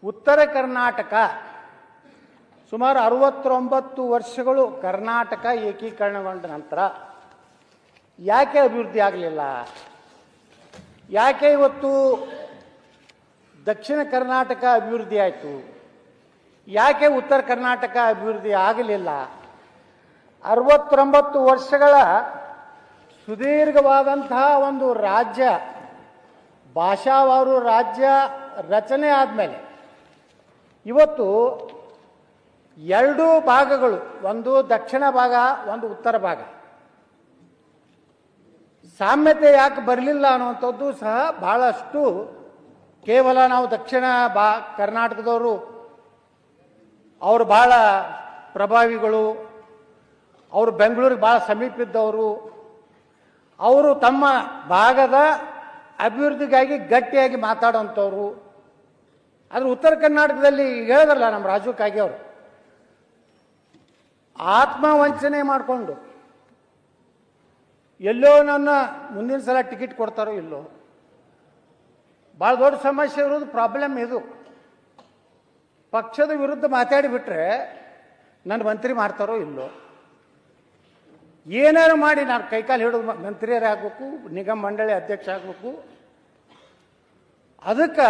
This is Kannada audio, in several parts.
ಉತ್ತರ ಕರ್ನಾಟಕ ಸುಮಾರು 69 ವರ್ಷಗಳು ಕರ್ನಾಟಕ ಏಕೀಕರಣಗೊಂಡ ನಂತರ ಯಾಕೆ ಅಭಿವೃದ್ಧಿ ಆಗಲಿಲ್ಲ? ಯಾಕೆ ಇವತ್ತು ದಕ್ಷಿಣ ಕರ್ನಾಟಕ ಅಭಿವೃದ್ಧಿ ಆಯಿತು? ಯಾಕೆ ಉತ್ತರ ಕರ್ನಾಟಕ ಅಭಿವೃದ್ಧಿ ಆಗಲಿಲ್ಲ? 69 ವರ್ಷಗಳ ಸುದೀರ್ಘವಾದಂತಹ ಒಂದು ರಾಜ್ಯ, ಭಾಷಾವಾರು ರಾಜ್ಯ ರಚನೆ ಆದಮೇಲೆ ಇವತ್ತು ಎರಡು ಭಾಗಗಳು, ಒಂದು ದಕ್ಷಿಣ ಭಾಗ, ಒಂದು ಉತ್ತರ ಭಾಗ, ಸಾಮ್ಯತೆ ಯಾಕೆ ಬರಲಿಲ್ಲ ಅನ್ನುವಂಥದ್ದು ಸಹ ಬಹಳಷ್ಟು. ಕೇವಲ ನಾವು ದಕ್ಷಿಣ ಕರ್ನಾಟಕದವರು ಅವರು ಭಾಳ ಪ್ರಭಾವಿಗಳು, ಅವರು ಬೆಂಗಳೂರಿಗೆ ಭಾಳ ಸಮೀಪ ಇದ್ದವರು, ಅವರು ತಮ್ಮ ಭಾಗದ ಅಭಿವೃದ್ಧಿಗಾಗಿ ಗಟ್ಟಿಯಾಗಿ ಮಾತಾಡೋಂಥವ್ರು. ಆದರೆ ಉತ್ತರ ಕರ್ನಾಟಕದಲ್ಲಿ ಹೇಳಿದ್ರಲ್ಲ ನಮ್ಮ ರಾಜು ಕಾಗೆ ಅವರು, ಆತ್ಮವಂಚನೆ ಮಾಡಿಕೊಂಡು ಎಲ್ಲೋ ನನ್ನ ಮುಂದಿನ ಸಲ ಟಿಕೆಟ್ ಕೊಡ್ತಾರೋ ಇಲ್ಲೋ, ಭಾಳ ದೊಡ್ಡ ಸಮಸ್ಯೆ ಇರೋದು ಪ್ರಾಬ್ಲಮ್ ಇದು. ಪಕ್ಷದ ವಿರುದ್ಧ ಮಾತಾಡಿಬಿಟ್ರೆ ನನ್ನ ಮಂತ್ರಿ ಮಾಡ್ತಾರೋ ಇಲ್ಲೋ, ಏನಾರು ಮಾಡಿ ನಾನು ಕೈಕಾಲು ಹಿಡಿದು ಮಂತ್ರಿಯರೇ ಆಗಬೇಕು, ನಿಗಮ ಮಂಡಳಿ ಅಧ್ಯಕ್ಷ ಆಗಬೇಕು. ಅದಕ್ಕೆ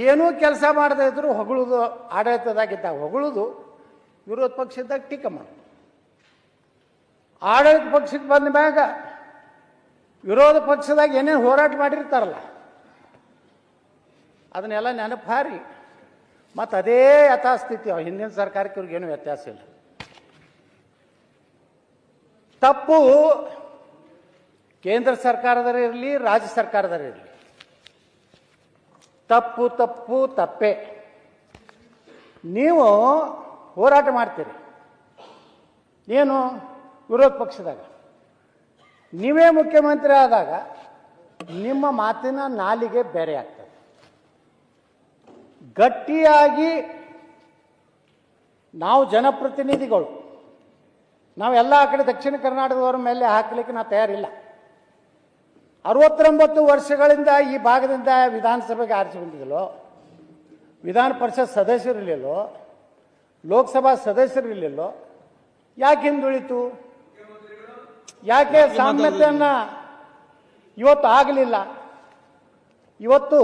ಏನೂ ಕೆಲಸ ಮಾಡದೇ ಇದ್ರು ಹೊಗಳುದು, ಆಡಳಿತದಾಗಿದ್ದಾಗ ಹೊಗಳುದು, ವಿರೋಧ ಪಕ್ಷದಾಗ ಟೀಕೆ ಮಾಡೋದು. ಆಡಳಿತ ಪಕ್ಷಕ್ಕೆ ಬಂದ ಮ್ಯಾಗ ವಿರೋಧ ಪಕ್ಷದಾಗ ಏನೇನು ಹೋರಾಟ ಮಾಡಿರ್ತಾರಲ್ಲ ಅದನ್ನೆಲ್ಲ ನೆನಪು ಹಾರಿ ಮತ್ತು ಅದೇ ಯಥಾಸ್ಥಿತಿ. ಹಿಂದಿನ ಸರ್ಕಾರಕ್ಕೆ ಇವ್ರಿಗೇನು ವ್ಯತ್ಯಾಸ ಇಲ್ಲ. ತಪ್ಪು ಕೇಂದ್ರ ಸರ್ಕಾರದವರೇ ಇರಲಿ, ರಾಜ್ಯ ಸರ್ಕಾರದವರೇ ಇರಲಿ, ತಪ್ಪು ತಪ್ಪು ತಪ್ಪೇ. ನೀವು ಹೋರಾಟ ಮಾಡ್ತೀರಿ, ಏನು ವಿರೋಧ ಪಕ್ಷದಾಗ, ನೀವೇ ಮುಖ್ಯಮಂತ್ರಿ ಆದಾಗ ನಿಮ್ಮ ಮಾತಿನ ನಾಲಿಗೆ ಬೇರೆ ಆಗ್ತದೆ. ಗಟ್ಟಿಯಾಗಿ ನಾವು ಜನಪ್ರತಿನಿಧಿಗಳು, ನಾವೆಲ್ಲ ಆ ಕಡೆ ದಕ್ಷಿಣ ಕರ್ನಾಟಕದವರ ಮೇಲೆ ಹಾಕಲಿಕ್ಕೆ ನಾವು ತಯಾರಿಲ್ಲ. 69 ವರ್ಷಗಳಿಂದ ಈ ಭಾಗದಿಂದ ವಿಧಾನಸಭೆಗೆ ಆರಿಸಿ ಬಂದಿದ್ದಲ್ಲೋ, ವಿಧಾನ ಪರಿಷತ್ ಸದಸ್ಯರಿರಲಿಲ್ಲೋ, ಲೋಕಸಭಾ ಸದಸ್ಯರಿರಲಿಲ್ಲೋ, ಯಾಕೆ ಹಿಂದುಳಿತು? ಯಾಕೆ ಸಾಮ್ಯತೆಯನ್ನ ಇವತ್ತು ಆಗಲಿಲ್ಲ? ಇವತ್ತು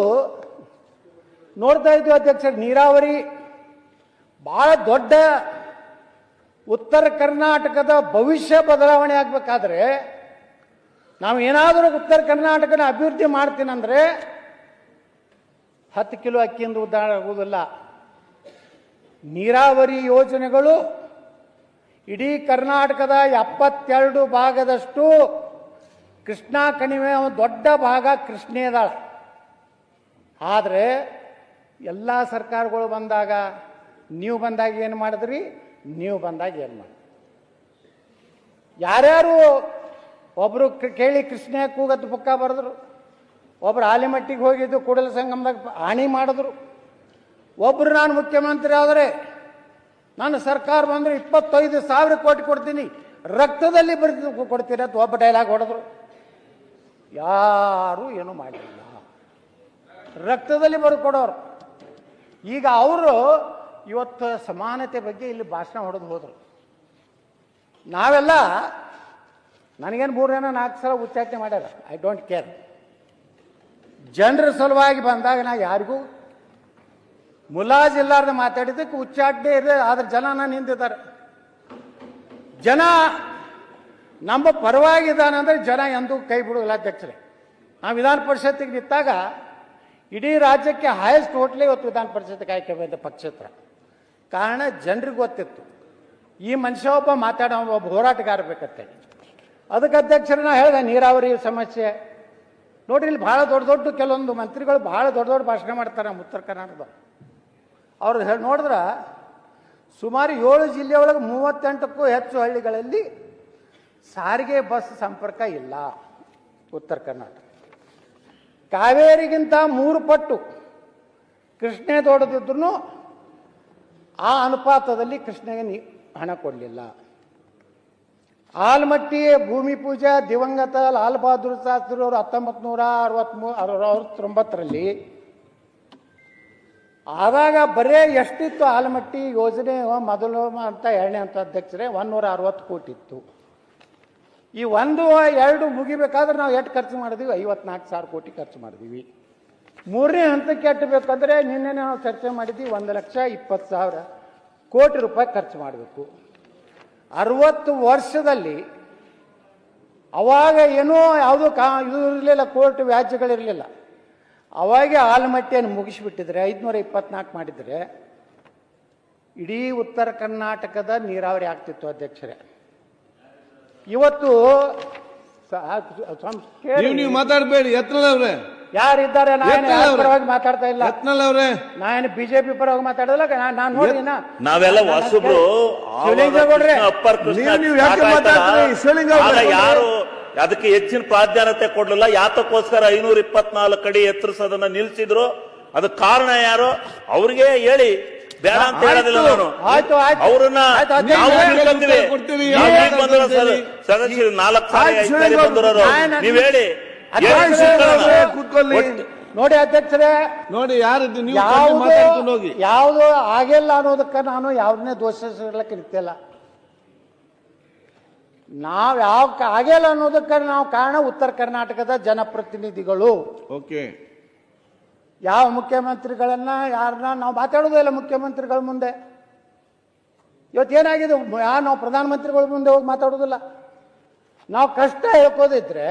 ನೋಡ್ತಾ ಇದ್ವಿ ಅಧ್ಯಕ್ಷರು, ನೀರಾವರಿ ಬಹಳ ದೊಡ್ಡ ಉತ್ತರ ಕರ್ನಾಟಕದ ಭವಿಷ್ಯ ಬದಲಾವಣೆ ಆಗಬೇಕಾದ್ರೆ ನಾವು ಏನಾದರೂ ಉತ್ತರ ಕರ್ನಾಟಕನ ಅಭಿವೃದ್ಧಿ ಮಾಡ್ತೀನಂದ್ರೆ 10 ಕಿಲೋ ಅಕ್ಕಿಯಿಂದ ಉದ್ಧಾರ ಆಗುವುದಿಲ್ಲ. ನೀರಾವರಿ ಯೋಜನೆಗಳು ಇಡೀ ಕರ್ನಾಟಕದ 72 ಭಾಗದಷ್ಟು ಕೃಷ್ಣಾ ಕಣಿವೆ ಒಂದು ದೊಡ್ಡ ಭಾಗ ಕೃಷ್ಣೇದಾಳ. ಆದರೆ ಎಲ್ಲ ಸರ್ಕಾರಗಳು ಬಂದಾಗ, ನೀವು ಬಂದಾಗ ಏನು ಮಾಡಿದ್ರಿ, ನೀವು ಬಂದಾಗ ಏನು ಮಾಡಿದ್ರಿ? ಯಾರ್ಯಾರು ಒಬ್ಬರು ಕೇಳಿ ಕೃಷ್ಣ ಕೂಗತ್ತು ಪುಕ್ಕ ಬರೆದ್ರು, ಒಬ್ರು ಆಲಿಮಟ್ಟಿಗೆ ಹೋಗಿದ್ದು ಕೂಡಲ ಸಂಗಮದಾಗ ಹಾನಿ ಮಾಡಿದ್ರು, ಒಬ್ಬರು ನಾನು ಮುಖ್ಯಮಂತ್ರಿ ಆದರೆ ನಾನು ಸರ್ಕಾರ ಬಂದರೆ 25,000 ಕೋಟಿ ಕೊಡ್ತೀನಿ, ರಕ್ತದಲ್ಲಿ ಬರೆದು ಕೊಡ್ತೀನಿ ಅಂತ ಒಬ್ಬ ಡೈಲಾಗ್ ಹೊಡೆದ್ರು. ಯಾರೂ ಏನೂ ಮಾಡಲಿಲ್ಲ, ರಕ್ತದಲ್ಲಿ ಬರೆದು ಕೊಡೋರು. ಈಗ ಅವರು ಇವತ್ತು ಸಮಾನತೆ ಬಗ್ಗೆ ಇಲ್ಲಿ ಭಾಷಣ ಹೊಡೆದು ಹೋದರು. ನಾವೆಲ್ಲ, ನನಗೇನು 3-4 ಸಲ ಉಚ್ಚಾಟನೆ ಮಾಡ್ಯಾರ, ಐ ಡೋಂಟ್ ಕೇರ್. ಜನರ ಸಲುವಾಗಿ ಬಂದಾಗ ನಾ ಯಾರಿಗೂ ಮುಲಾಜಿಲ್ಲಾರ್ದೆ ಮಾತಾಡಿದ್ದಕ್ಕೆ ಉಚ್ಚಾಟನೆ ಇದೆ. ಆದ್ರೆ ಜನ ನಾನು ನಿಂತಿದ್ದಾರೆ. ಜನ ನಮ್ಮ ಪರವಾಗಿದ್ದಾನಂದ್ರೆ ಜನ ಎಂದೂ ಕೈ ಬಿಡೋಲ್ಲ ಅಧ್ಯಕ್ಷರೇ. ನಾವು ವಿಧಾನ ಪರಿಷತ್ತಿಗೆ ನಿಂತಾಗ ಇಡೀ ರಾಜ್ಯಕ್ಕೆ ಹೈಯೆಸ್ಟ್ ಹೋಟ್ಲೆ ಇವತ್ತು ವಿಧಾನ ಪರಿಷತ್ತಿಗೆ ಆಯ್ಕೆ ಬಂದ ಪಕ್ಷೇತರ. ಕಾರಣ ಜನರಿಗೆ ಗೊತ್ತಿತ್ತು ಈ ಮನುಷ್ಯ ಒಬ್ಬ ಮಾತಾಡೋ ಒಬ್ಬ ಹೋರಾಟಗಾರ ಬೇಕಂತೇಳಿ. ಅದಕ್ಕೆ ಅಧ್ಯಕ್ಷರನ್ನ ಹೇಳಿದೆ, ನೀರಾವರಿ ಸಮಸ್ಯೆ ನೋಡ್ರಿ, ಇಲ್ಲಿ ಭಾಳ ದೊಡ್ಡ ದೊಡ್ಡ ಕೆಲವೊಂದು ಮಂತ್ರಿಗಳು ಭಾಳ ದೊಡ್ಡ ದೊಡ್ಡ ಭಾಷಣ ಮಾಡ್ತಾರೆ ನಮ್ಮ ಉತ್ತರ ಕರ್ನಾಟಕದ. ಅವ್ರು ನೋಡಿದ್ರೆ ಸುಮಾರು 7 ಜಿಲ್ಲೆ ಒಳಗೆ 38ಕ್ಕೂ ಹೆಚ್ಚು ಹಳ್ಳಿಗಳಲ್ಲಿ ಸಾರಿಗೆ ಬಸ್ ಸಂಪರ್ಕ ಇಲ್ಲ. ಉತ್ತರ ಕರ್ನಾಟಕ ಕಾವೇರಿಗಿಂತ 3 ಪಟ್ಟು ಕೃಷ್ಣೆ ದೊಡ್ಡದಿದ್ರು ಆ ಅನುಪಾತದಲ್ಲಿ ಕೃಷ್ಣೆಗೆ ಹಣ ಕೊಡಲಿಲ್ಲ. ಆಲ್ಮಟ್ಟಿ ಭೂಮಿ ಪೂಜಾ ದಿವಂಗತ ಲಾಲ್ ಬಹದ್ದೂರ್ ಶಾಸ್ತ್ರಿ ಅವರು 1969ರಲ್ಲಿ ಆದಾಗ ಬರೇ ಎಷ್ಟಿತ್ತು ಆಲಮಟ್ಟಿ ಯೋಜನೆ ಮೊದಲು ಅಂತ ಎರಡನೇ ಅಂತ ಅಧ್ಯಕ್ಷರೇ 160 ಕೋಟಿ ಇತ್ತು. ಈ 1-2 ಮುಗಿಬೇಕಾದ್ರೆ ನಾವು ಎಷ್ಟು ಖರ್ಚು ಮಾಡಿದ್ವಿ? 54,000 ಕೋಟಿ ಖರ್ಚು ಮಾಡಿದ್ವಿ. ಮೂರನೇ ಹಂತಕ್ಕೆ ಎಟ್ಟಬೇಕಂದ್ರೆ ನಿನ್ನೆ ನಾವು ಚರ್ಚೆ ಮಾಡಿದ್ವಿ 1,20,000 ಕೋಟಿ ರೂಪಾಯಿ ಖರ್ಚು ಮಾಡಬೇಕು. 60 ವರ್ಷದಲ್ಲಿ ಅವಾಗ ಏನೋ ಯಾವುದೋ ಇದು ಇರಲಿಲ್ಲ, ಕೋರ್ಟ್ ವ್ಯಾಜ್ಯಗಳಿರಲಿಲ್ಲ. ಅವಾಗೆ ಆಲಮಟ್ಟಿಯನ್ನು ಮುಗಿಸಿಬಿಟ್ಟಿದ್ರೆ 524 ಮಾಡಿದರೆ ಇಡೀ ಉತ್ತರ ಕರ್ನಾಟಕದ ನೀರಾವರಿ ಆಗ್ತಿತ್ತು ಅಧ್ಯಕ್ಷರೇ. ಇವತ್ತು ನೀವು ಮಾತಾಡಬೇಡಿ, ಯತ್ನಾಳ್ ಯಾರಿದ್ದಾರೆ? ನಾನು ಪರವಾಗಿ ಮಾತಾಡ್ತಾ ಇಲ್ಲ. ಯತ್ನಾಳ್ ಅವ್ರೆ, ನಾನು ಬಿಜೆಪಿ ಪರವಾಗಿ ಮಾತಾಡೋಲ್ಲ. ನಾನು ನೋಡಿ ನಾವೆಲ್ಲ ಹೊಸಬ್ರು ಶಿವಲಿಂಗೇಗೌಡ್ರೆ, ನೀವು ಯಾಕೆ ಮಾತಾಡ್ತೀರಿ? ಶಿವಲಿಂಗೇಗೌಡ್ರೆ, ಯಾರು ಅದಕ್ಕೆ ಹೆಚ್ಚಿನ ಪ್ರಾಧಾನ್ಯತೆ ಕೊಡ್ಲಿಲ್ಲ. ಯಾತಕ್ಕೋಸ್ಕರ 524 ಅಡಿ ಎತ್ತರಿಸೋದನ್ನ ನಿಲ್ಸಿದ್ರು? ಅದಕ್ಕೆ ಕಾರಣ ಯಾರು? ಅವ್ರಿಗೆ ಹೇಳಿ, ಬೇಡ ಅಂತ ಹೇಳೋದಿಲ್ಲ ನಾನು. ಅವ್ರನ್ನ ಸದಸ್ಯರು 4 ಸಾರಿ ಬಂದಿರೋರು. ನೀವ್ ಹೇಳಿ ಕೂತ್ಕೊಳ್ಳಿ. ನೋಡಿ ಅಧ್ಯಕ್ಷರೇ, ನೋಡಿ ಯಾರು ಮಾತಾಡ್ಕೊಂಡು ಹೋಗಿ. ಯಾವುದು ಆಗಿಲ್ಲ ಅನ್ನೋದಕ್ಕೆ ನಾನು ಯಾವ್ದನ್ನೇ ದೋಷ ಸಿಗ್ಲಕ್ಕೆ ನಿಂತಿಲ್ಲ. ನಾವ್ ಯಾವ ಆಗಿಲ್ಲ ಅನ್ನೋದಕ್ಕೆ ನಾವು ಕಾರಣ ಉತ್ತರ ಕರ್ನಾಟಕದ ಜನಪ್ರತಿನಿಧಿಗಳು. ಓಕೆ, ಯಾವ ಮುಖ್ಯಮಂತ್ರಿಗಳನ್ನ ಯಾರನ್ನ ನಾವು ಮಾತಾಡೋದಿಲ್ಲ ಮುಖ್ಯಮಂತ್ರಿಗಳ ಮುಂದೆ. ಇವತ್ತೇನಾಗಿದೆ, ನಾವು ಪ್ರಧಾನಮಂತ್ರಿಗಳ ಮುಂದೆ ಹೋಗಿ ಮಾತಾಡೋದಿಲ್ಲ. ನಾವು ಕಷ್ಟ ಹೇಳ್ಕೋದಿದ್ರೆ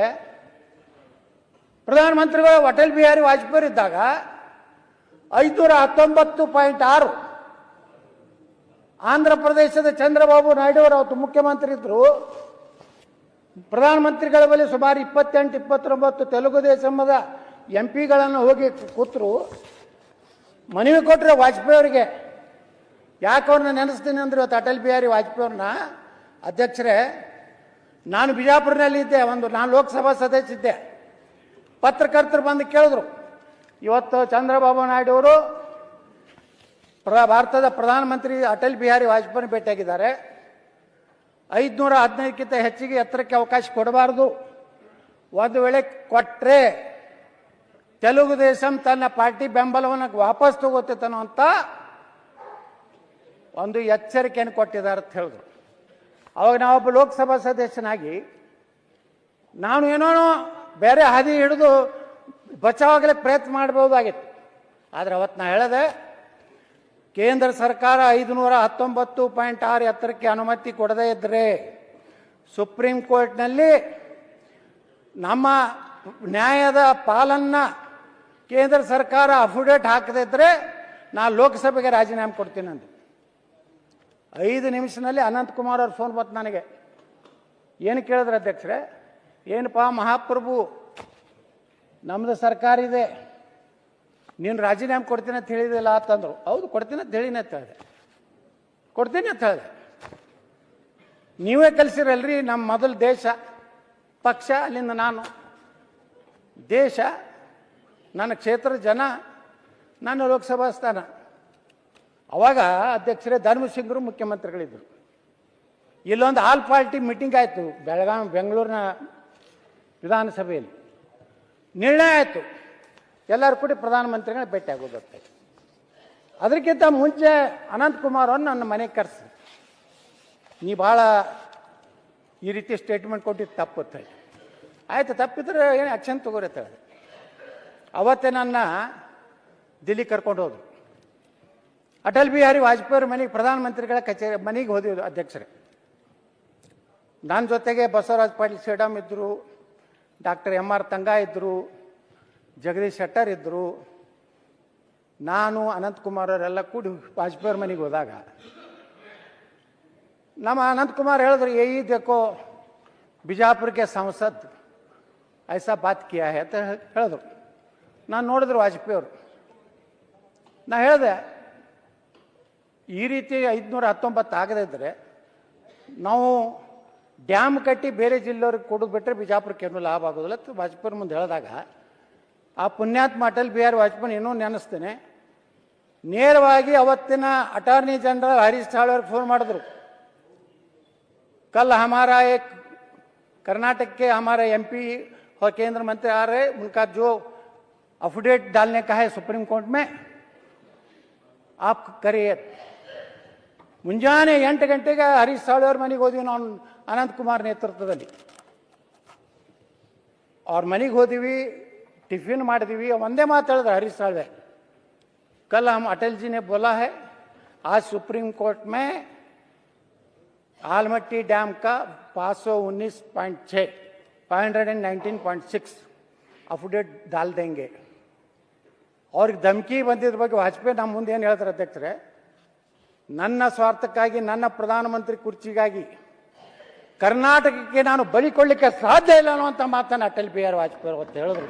ಪ್ರಧಾನಮಂತ್ರಿಗಳು ಅಟಲ್ ಬಿಹಾರಿ ವಾಜಪೇಯಿ ಇದ್ದಾಗ 519.6, ಆಂಧ್ರ ಪ್ರದೇಶದ ಚಂದ್ರಬಾಬು ನಾಯ್ಡು ಅವರು ಅವತ್ತು ಮುಖ್ಯಮಂತ್ರಿ ಇದ್ರು. ಪ್ರಧಾನಮಂತ್ರಿಗಳ ಬಳಿ ಸುಮಾರು 28-29 ತೆಲುಗು ದೇಶಮದ MP ಗಳನ್ನು ಹೋಗಿ ಕೂತರು, ಮನವಿ ಕೊಟ್ಟರೆ ವಾಜಪೇಯಿ ಅವರಿಗೆ. ಯಾಕೆ ಅವ್ರನ್ನ ನೆನೆಸ್ತೀನಿ ಅಂದ್ರೆ ಇವತ್ತು ಅಟಲ್ ಬಿಹಾರಿ ವಾಜಪೇಯಿ ಅವ್ರನ್ನ. ಅಧ್ಯಕ್ಷರೇ, ನಾನು ಬಿಜಾಪುರನಲ್ಲಿ ಇದ್ದೆ, ನಾನು ಲೋಕಸಭಾ ಸದಸ್ಯ ಇದ್ದೆ. ಪತ್ರಕರ್ತರು ಬಂದು ಕೇಳಿದ್ರು, ಇವತ್ತು ಚಂದ್ರಬಾಬು ನಾಯ್ಡು ಅವರು ಭಾರತದ ಪ್ರಧಾನಮಂತ್ರಿ ಅಟಲ್ ಬಿಹಾರಿ ವಾಜಪೇಯಿ ಭೇಟಿಯಾಗಿದ್ದಾರೆ. 515ಕ್ಕಿಂತ ಹೆಚ್ಚಿಗೆ ಎತ್ತರಕ್ಕೆ ಅವಕಾಶ ಕೊಡಬಾರದು. ಒಂದು ವೇಳೆ ಕೊಟ್ಟರೆ ತೆಲುಗು ದೇಶಂ ತನ್ನ ಪಾರ್ಟಿ ಬೆಂಬಲವನ್ನು ವಾಪಸ್ ತಗೋತೇನೋ ಅಂತ ಒಂದು ಎಚ್ಚರಿಕೆಯನ್ನು ಕೊಟ್ಟಿದ್ದಾರೆ ಅಂತ ಹೇಳಿದ್ರು. ಅವಾಗ ನಾವೊಬ್ಬ ಲೋಕಸಭಾ ಸದಸ್ಯನಾಗಿ ನಾನು ಏನೋ ಬೇರೆ ಹಾದಿ ಹಿಡಿದು ಬಚಾವಾಗಲಿಕ್ಕೆ ಪ್ರಯತ್ನ ಮಾಡಬಹುದಾಗಿತ್ತು. ಆದರೆ ಅವತ್ತು ನಾ ಹೇಳಿದೆ, ಕೇಂದ್ರ ಸರ್ಕಾರ 519.6 ಎತ್ತರಕ್ಕೆ ಅನುಮತಿ ಕೊಡದೇ ಇದ್ದರೆ ಸುಪ್ರೀಂ ಕೋರ್ಟ್ನಲ್ಲಿ ನಮ್ಮ ನ್ಯಾಯದ ಪಾಲನ್ನ ಕೇಂದ್ರ ಸರ್ಕಾರ ಅಫಿಡೇಟ್ ಹಾಕದೇ ಇದ್ದರೆ ನಾನು ಲೋಕಸಭೆಗೆ ರಾಜೀನಾಮೆ ಕೊಡ್ತೀನಿ ಅಂದೆ. 5 ನಿಮಿಷದಲ್ಲಿ ಅನಂತಕುಮಾರ್ ಅವ್ರ ಫೋನ್ ಬಂತು ನನಗೆ. ಏನು ಕೇಳಿದ್ರೆ ಅಧ್ಯಕ್ಷರೇ, ಏನಪ್ಪಾ ಮಹಾಪ್ರಭು, ನಮ್ಮದು ಸರ್ಕಾರ ಇದೆ, ನೀನು ರಾಜೀನಾಮೆ ಕೊಡ್ತೀನಿ ಅಂತ ಹೇಳಿದಿಲ್ಲ ಅಂತಂದ್ರು. ಹೌದು, ಕೊಡ್ತೀನಿ ಅಂತ ಹೇಳಿನ ಅಂತ ಹೇಳಿದೆ. ಕೊಡ್ತೀನಿ ಅಂತ ಹೇಳಿದೆ. ನೀವೇ ಕಲಿಸಿರಲ್ರಿ ನಮ್ಮ ಮೊದಲು ದೇಶ ಪಕ್ಷ, ಅಲ್ಲಿಂದ ನಾನು ದೇಶ, ನನ್ನ ಕ್ಷೇತ್ರದ ಜನ, ನನ್ನ ಲೋಕಸಭಾ ಸ್ಥಾನ. ಅವಾಗ ಅಧ್ಯಕ್ಷರೇ ಧರ್ಮಸಿಂಗರು ಮುಖ್ಯಮಂತ್ರಿಗಳಿದ್ದರು. ಇಲ್ಲೊಂದು ಆಲ್ ಪಾರ್ಟಿ ಮೀಟಿಂಗ್ ಆಯಿತು ಬೆಂಗಳೂರಿನ ವಿಧಾನಸಭೆಯಲ್ಲಿ. ನಿರ್ಣಯ ಆಯಿತು, ಎಲ್ಲರೂ ಕೂಡಿ ಪ್ರಧಾನಮಂತ್ರಿಗಳ ಭೇಟಿ ಆಗೋದಾಗ್ತದೆ. ಅದಕ್ಕಿಂತ ಮುಂಚೆ ಅನಂತಕುಮಾರ್ ಅವ್ರನ್ನ ನನ್ನ ಮನೆಗೆ ಕರೆಸಿ, ನೀ ಭಾಳ ಈ ರೀತಿ ಸ್ಟೇಟ್ಮೆಂಟ್ ಕೊಟ್ಟಿದ್ದು ತಪ್ಪು ಅಂತ ಹೇಳಿ. ಆಯಿತು, ತಪ್ಪಿದ್ರೆ ಏನು ಆ್ಯಕ್ಷನ್ ತಗೋರಿ ಅಂತ ಹೇಳಿದೆ. ಅವತ್ತೇ ನನ್ನ ದಿಲ್ಲಿ ಕರ್ಕೊಂಡು ಹೋದ್ರು. ಅಟಲ್ ಬಿಹಾರಿ ವಾಜಪೇಯಿ ಅವ್ರ ಮನೆಗೆ, ಪ್ರಧಾನಮಂತ್ರಿಗಳ ಕಚೇರಿ ಮನೆಗೆ ಹೋದಿದ್ರು ಅಧ್ಯಕ್ಷರೇ. ನನ್ನ ಜೊತೆಗೆ ಬಸವರಾಜ ಪಾಟೀಲ್ ಸೇಡಂ ಇದ್ದರು, ಡಾಕ್ಟರ್ MR ತಂಗಾ ಇದ್ದರು, ಜಗದೀಶ್ ಶೆಟ್ಟರ್ ಇದ್ದರು, ನಾನು ಅನಂತಕುಮಾರ್ ಅವರೆಲ್ಲ ಕೂಡಿ ವಾಜಪೇಯಿ ಅವ್ರ ಮನೆಗೆ ಹೋದಾಗ ನಮ್ಮ ಅನಂತಕುಮಾರ್ ಹೇಳಿದ್ರು, ಯಹಿ ದೇಖೋ ಬಿಜಾಪುರ ಕೆ ಸಂಸದ್ ಐಸಾ ಬಾತ್ ಕಿಯಾ ಹೈ ಅಂತ ಹೇಳಿದ್ರು. ನಾನು ನೋಡಿದ್ರು ವಾಜಪೇಯಿ ಅವರು. ನಾ ಹೇಳಿದೆ, ಈ ರೀತಿ 519 ಆಗದೇ ಇದ್ದರೆ ನಾವು ಡ್ಯಾಮ್ ಕಟ್ಟಿ ಬೇರೆ ಜಿಲ್ಲೆಯವ್ರಿಗೆ ಕೊಡೋದು ಬಿಟ್ಟರೆ ಬಿಜಾಪುರಕ್ಕೆ ಏನೂ ಲಾಭ ಆಗೋದಿಲ್ಲ ಅಂತ ವಾಜಪೇಯಿ ಮುಂದೆ ಹೇಳಿದಾಗ, ಆ ಪುಣ್ಯಾತ್ಮ ಅಟಲ್ ಬಿಹಾರಿ ವಾಜಪೇಯಿ ಏನೋ ನೆನೆಸ್ತೇನೆ, ನೇರವಾಗಿ ಅವತ್ತಿನ ಅಟಾರ್ನಿ ಜನರಲ್ ಹರೀಶ್ ಸಾಳ್ವೆ ಅವ್ರಿಗೆ ಫೋನ್ ಮಾಡಿದ್ರು. कल हमारा एक कर्नाटक के हमारे MP और केंद्र मंत्री आ रहे, उनका जो अफिडेविट डालने का है सुप्रीम कोर्ट में, ಆಪ್ ಕರಿಯೇ. ಮುಂಜಾನೆ 8 ಗಂಟೆಗೆ ಹರೀಶ್ ಸಾಳ್ವೆ ಅವ್ರ ಮನೆಗೆ ಹೋದ್ವಿ ನಾವು, ಅನಂತಕುಮಾರ್ ನೇತೃತ್ವದಲ್ಲಿ. ಅವ್ರ ಮನೆಗೆ ಹೋದಿವಿ, ಟಿಫಿನ್ ಮಾಡಿದ್ವಿ. ಒಂದೇ ಮಾತು ಹೇಳಿದ್ರು ಹರೀಶ್ ಸಾಳ್ವೆ, कल हम अटल जी ने बोला है आज सुप्रीम कोर्ट में आलमट्टी डैम का 519.6 519.6 ಅಫಿಡೇಟ್ डाल देंगे. ಅವ್ರಿಗೆ ಧಮಕಿ ಬಂದಿದ್ರ ಬಗ್ಗೆ ವಾಜಪೇಯಿ ನಮ್ಮ ಮುಂದೆ ಏನು ಹೇಳ್ತಾರೆ ಅಧ್ಯಕ್ಷರೇ, ನನ್ನ ಸ್ವಾರ್ಥಕ್ಕಾಗಿ, ನನ್ನ ಪ್ರಧಾನಮಂತ್ರಿ ಕುರ್ಚಿಗಾಗಿ ಕರ್ನಾಟಕಕ್ಕೆ ನಾನು ಬಲಿ ಕೊಡ್ಲಿಕ್ಕೆ ಸಾಧ್ಯ ಇಲ್ಲ ಅನ್ನುವಂಥ ಮಾತನ್ನು ಅಟಲ್ ಬಿಹಾರಿ ವಾಜಪೇಯಿ ಅವತ್ತು ಹೇಳಿದ್ರು.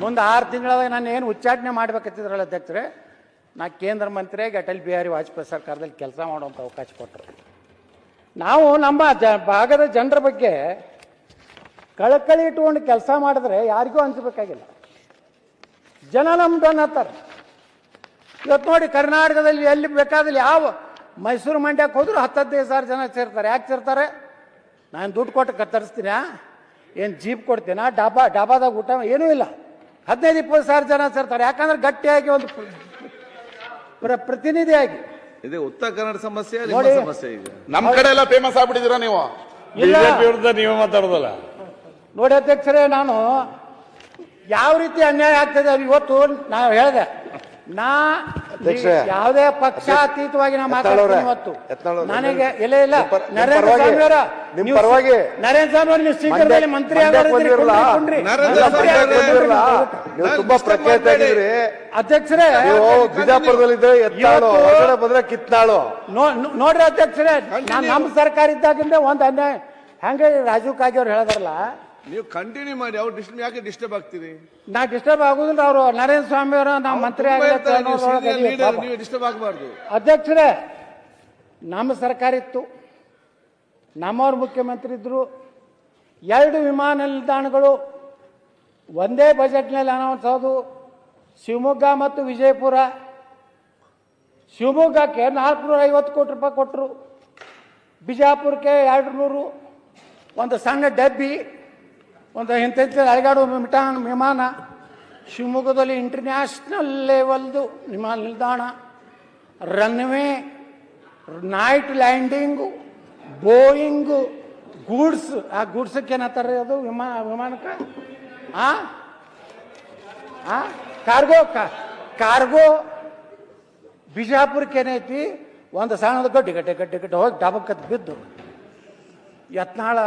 ಮುಂದೆ 6 ತಿಂಗಳಾಗ ನಾನು ಏನು ಉಚ್ಚಾಟನೆ ಮಾಡ್ಬೇಕಂತಿದ್ರಲ್ಲ ಅಧ್ಯಕ್ಷರೇ, ನಾ ಕೇಂದ್ರ ಮಂತ್ರಿಯಾಗಿ ಅಟಲ್ ಬಿಹಾರಿ ವಾಜಪೇಯಿ ಸರ್ಕಾರದಲ್ಲಿ ಕೆಲಸ ಮಾಡುವಂಥ ಅವಕಾಶ ಕೊಟ್ಟರು. ನಾವು ನಮ್ಮ ಭಾಗದ ಜನರ ಬಗ್ಗೆ ಕಳಕಳಿ ಇಟ್ಕೊಂಡು ಕೆಲಸ ಮಾಡಿದ್ರೆ ಯಾರಿಗೂ ಅನ್ಸಬೇಕಾಗಿಲ್ಲ. ಜನ ನಮ್ದು ಅನ್ನತ್ತಾರೆ. ಇವತ್ತು ನೋಡಿ, ಕರ್ನಾಟಕದಲ್ಲಿ ಎಲ್ಲಿ ಬೇಕಾದಲ್ಲಿ ಯಾವ ಮೈಸೂರು ಮಂಡ್ಯಕ್ಕೆ ಹೋದ್ರು 10-15,000 ಜನ ಸೇರ್ತಾರೆ. ಯಾಕೆ ಸೇರ್ತಾರೆ? ನಾನು ದುಡ್ಡು ಕೊಟ್ಟು ತರಿಸ್ತೀನ, ಏನು ಜೀಪ್ ಕೊಡ್ತೀನ, ಡಾಬಾದಾಗ ಊಟ ಏನೂ ಇಲ್ಲ. 15-20,000 ಜನ ಸೇರ್ತಾರೆ. ಯಾಕಂದ್ರೆ ಗಟ್ಟಿಯಾಗಿ ಒಂದು ಪ್ರತಿನಿಧಿಯಾಗಿ. ಇದು ಉತ್ತರ ಕನ್ನಡ ಸಮಸ್ಯೆ, ನೋಡಿ, ಸಮಸ್ಯೆ ಈಗ ನಮ್ ಕಡೆ ಎಲ್ಲ ಫೇಮಸ್ ಆಗ್ಬಿಟ್ಟಿದ್ದೀರಾ ನೀವು. ಇಲ್ಲ. ಬಿಜೆಪಿ ವಿರುದ್ಧ ನೀವೇ ಮಾತಾಡೋದಲ್ಲ. ನೋಡಿ ಅಧ್ಯಕ್ಷರೇ, ನಾನು ಯಾವ ರೀತಿ ಅನ್ಯಾಯ ಆಗ್ತದೆ ಅದು ಇವತ್ತು ನಾವು ಹೇಳಿದೆ. ಯಾವುದೇ ಪಕ್ಷಾತೀತವಾಗಿ ನಾ ಮಾತಾಡ್ತೀನಿ ಇವತ್ತು. ನನಗೆ ಇಲ್ಲ ನರೇಂದ್ರ ಸ್ವಾಮಿ ಅವರ ನರೇಂದ್ರ ಸ್ವಾಮಿ ಅವರು ನೀವು ಶೀಘ್ರದಲ್ಲಿ ಮಂತ್ರಿ ತುಂಬಾ ಪ್ರಖ್ಯಾತ ಆಗಿದ್ರಿ ಅಧ್ಯಕ್ಷರೇ. ಬಿಜಾಪುರದಲ್ಲಿದ್ರೆ ಬಂದ್ರೆ ಕಿತ್ತಾಳು. ನೋಡ್ರಿ ಅಧ್ಯಕ್ಷರೇ, ನಮ್ಮ ಸರ್ಕಾರ ಇದ್ದಾಗಿಂದ ಒಂದು ಅನ್ಯಾಯ ಹೆಂಗೆ ರಾಜೀವ್ ಕಾಗೆ ಅವ್ರು ಹೇಳಿದಾರಲ್ಲ, ನೀವು ಕಂಟಿನ್ಯೂ ಮಾಡಿ. ಅವ್ರು ಯಾಕೆ ಡಿಸ್ಟರ್ಬ್ ಆಗ್ತೀರಿ? ನಾ ಡಿಸ್ಟರ್ಬ್ ಆಗುದಿಲ್ಲ. ಅವರು ನರೇಂದ್ರ ಸ್ವಾಮಿ ಅವರ ನಾವು ಮಂತ್ರಿ ನೀವು ಡಿಸ್ಟರ್ಬ್ ಆಗಬಾರ್ದು. ಅಧ್ಯಕ್ಷರೇ, ನಮ್ಮ ಸರ್ಕಾರ ಇತ್ತು, ನಮ್ಮವ್ರು ಮುಖ್ಯಮಂತ್ರಿ ಇದ್ರು. 2 ವಿಮಾನ ನಿಲ್ದಾಣಗಳು ಒಂದೇ ಬಜೆಟ್ನಲ್ಲಿ ಅನೌನ್ಸ್ ಆದವು, ಶಿವಮೊಗ್ಗ ಮತ್ತು ವಿಜಯಪುರ. ಶಿವಮೊಗ್ಗಕ್ಕೆ 450 ಕೋಟಿ ರೂಪಾಯಿ ಕೊಟ್ಟರು, ಬಿಜಾಪುರಕ್ಕೆ 200, ಒಂದು ಸಣ್ಣ ಡಬ್ಬಿ, ಒಂದು ಇಂಥ ಅಲಗಾಡು ವಿಮಾನ. ಶಿವಮೊಗ್ಗದಲ್ಲಿ ಇಂಟರ್ನ್ಯಾಷನಲ್ ಲೆವೆಲ್ದು ವಿಮಾನ ನಿಲ್ದಾಣ, ರನ್ವೇ, ನೈಟ್ ಲ್ಯಾಂಡಿಂಗು, ಬೋಯಿಂಗು, ಗೂಡ್ಸ್. ಆ ಗೂಡ್ಸಕ್ಕೆ ಏನಂತಾರೆ ಅದು ವಿಮಾನಕ್ಕೆ ಕಾರ್ಗೋ. ಬಿಜಾಪುರಕ್ಕೆ ಏನೈತಿ, ಒಂದು ಸಣ್ಣದ ಗಡ್ಡೆ ಹೋಗಿ ಡಬಕ್ಕತ್ ಬಿದ್ದು ಯತ್ನಾಳ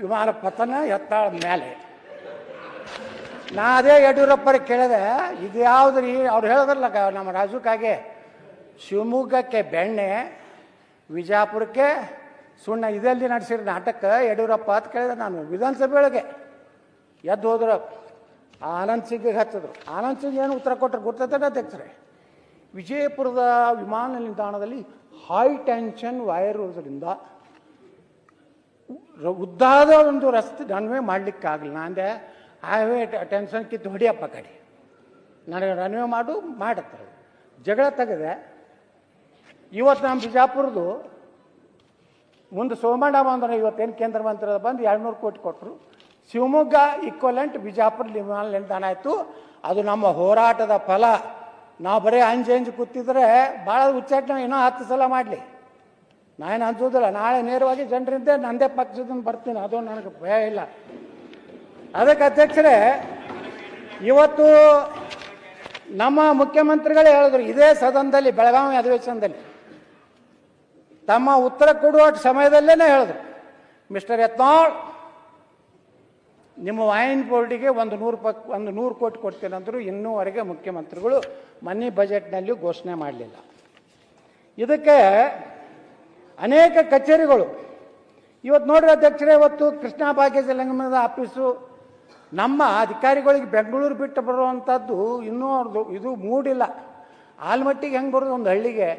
ವಿಮಾನ ಪತನ, ಯತ್ನಾಳ ಮೇಲೆ. ನಾ ಅದೇ ಯಡಿಯೂರಪ್ಪರಿಗೆ ಕೇಳಿದೆ, ಇದು ಯಾವುದ್ರಿ? ಅವ್ರು ಹೇಳಿದ್ರಲ್ಲ ನಮ್ಮ ರಾಜಕಾಗೆ, ಶಿವಮೊಗ್ಗಕ್ಕೆ ಬೆಣ್ಣೆ, ವಿಜಾಪುರಕ್ಕೆ ಸುಣ್ಣ, ಇದೆಲ್ಲಿ ನಡೆಸಿರೋ ನಾಟಕ ಯಡಿಯೂರಪ್ಪ ಅಂತ ಕೇಳಿದೆ ನಾನು. ವಿಧಾನಸಭೆ ಒಳಗೆ ಎದ್ದು ಹೋದ್ರು, ಆನಂದ್ ಸಿಂಗ್ಗೆ ಹಚ್ಚಿದ್ರು. ಆನಂದ್ ಸಿಂಗ್ ಏನು ಉತ್ತರ ಕೊಟ್ಟರು ಗೊತ್ತೈತೆ ಅಧ್ಯಕ್ಷರೇ? ವಿಜಯಪುರದ ವಿಮಾನ ನಿಲ್ದಾಣದಲ್ಲಿ ಹೈ ಟೆನ್ಷನ್ ವೈರ್ ಇರೋದ್ರಿಂದ ಉದ್ದಾದ ಒಂದು ರಸ್ತೆ ರನ್ವೇ ಮಾಡಲಿಕ್ಕಾಗಲಿಲ್ಲ. ನಾಂದೆ ಹೈವೇ ಟೆನ್ಷನ್ ಕಿತ್ತು ಹೊಡಿಯಪ್ಪ ಕಡೆ, ನನಗೆ ರನ್ವೇ ಮಾಡುತ್ತಾರೆ. ಜಗಳ ತೆಗೆದೆ. ಇವತ್ತು ನಮ್ಮ ಬಿಜಾಪುರದು ಮುಂದೆ ಸೋಮಣ್ಣ ಬಂದ್ರೆ, ಇವತ್ತೇನು ಕೇಂದ್ರ ಮಂತ್ರಿ ಬಂದು 200 ಕೋಟಿ ಕೊಟ್ಟರು. ಶಿವಮೊಗ್ಗ ಈಕ್ವಲೆಂಟ್ ಬಿಜಾಪುರ ವಿಮಾನ ನಿಲ್ದಾಣ ಆಯಿತು. ಅದು ನಮ್ಮ ಹೋರಾಟದ ಫಲ. ನಾವು ಬರೀ ಅಂಜು ಕೂತಿದ್ರೆ ಭಾಳ ಉಚ್ಚಾಟನೆ ಇನ್ನೂ 10 ಸಲ ಮಾಡಲಿ, ನಾನೇನು ಅನ್ಸೋದಿಲ್ಲ. ನಾಳೆ ನೇರವಾಗಿ ಜನರಿಂದ ನಂದೇ ಪಕ್ಷದಿಂದ ಬರ್ತೀನಿ, ಅದು ನನಗೆ ಭಯ ಇಲ್ಲ. ಅದಕ್ಕೆ ಅಧ್ಯಕ್ಷರೇ, ಇವತ್ತು ನಮ್ಮ ಮುಖ್ಯಮಂತ್ರಿಗಳೇ ಹೇಳಿದ್ರು ಇದೇ ಸದನದಲ್ಲಿ, ಬೆಳಗಾವಿ ಅಧಿವೇಶನದಲ್ಲಿ ತಮ್ಮ ಉತ್ತರ ಕೊಡುವ ಸಮಯದಲ್ಲೇ ಹೇಳಿದ್ರು, ಮಿಸ್ಟರ್ ಯತ್ನಾಳ್, ನಿಮ್ಮ ವೈನ್ ಬೋರ್ಡಿಗೆ 100 ಕೋಟಿ ಕೊಡ್ತೀನಂದ್ರು. ಇನ್ನೂವರೆಗೆ ಮುಖ್ಯಮಂತ್ರಿಗಳು ಮನಿ ಬಜೆಟ್ನಲ್ಲಿ ಘೋಷಣೆ ಮಾಡಲಿಲ್ಲ. ಇದಕ್ಕೆ ಅನೇಕ ಕಚೇರಿಗಳು ಇವತ್ತು ನೋಡ್ರಿ ಅಧ್ಯಕ್ಷರೇ, ಇವತ್ತು ಕೃಷ್ಣ ಭಾಗ್ಯ ಲಿಂಗಮದ ಆಫೀಸು ನಮ್ಮ ಅಧಿಕಾರಿಗಳಿಗೆ ಬೆಂಗಳೂರು ಬಿಟ್ಟು ಬರುವಂಥದ್ದು ಇನ್ನೂ ಅವ್ರದ್ದು ಇದು ಮೂಡಿಲ್ಲ. ಆಲ್ಮಟ್ಟಿಗೆ ಹೆಂಗೆ ಬರೋದು ಒಂದು ಹಳ್ಳಿಗೆ?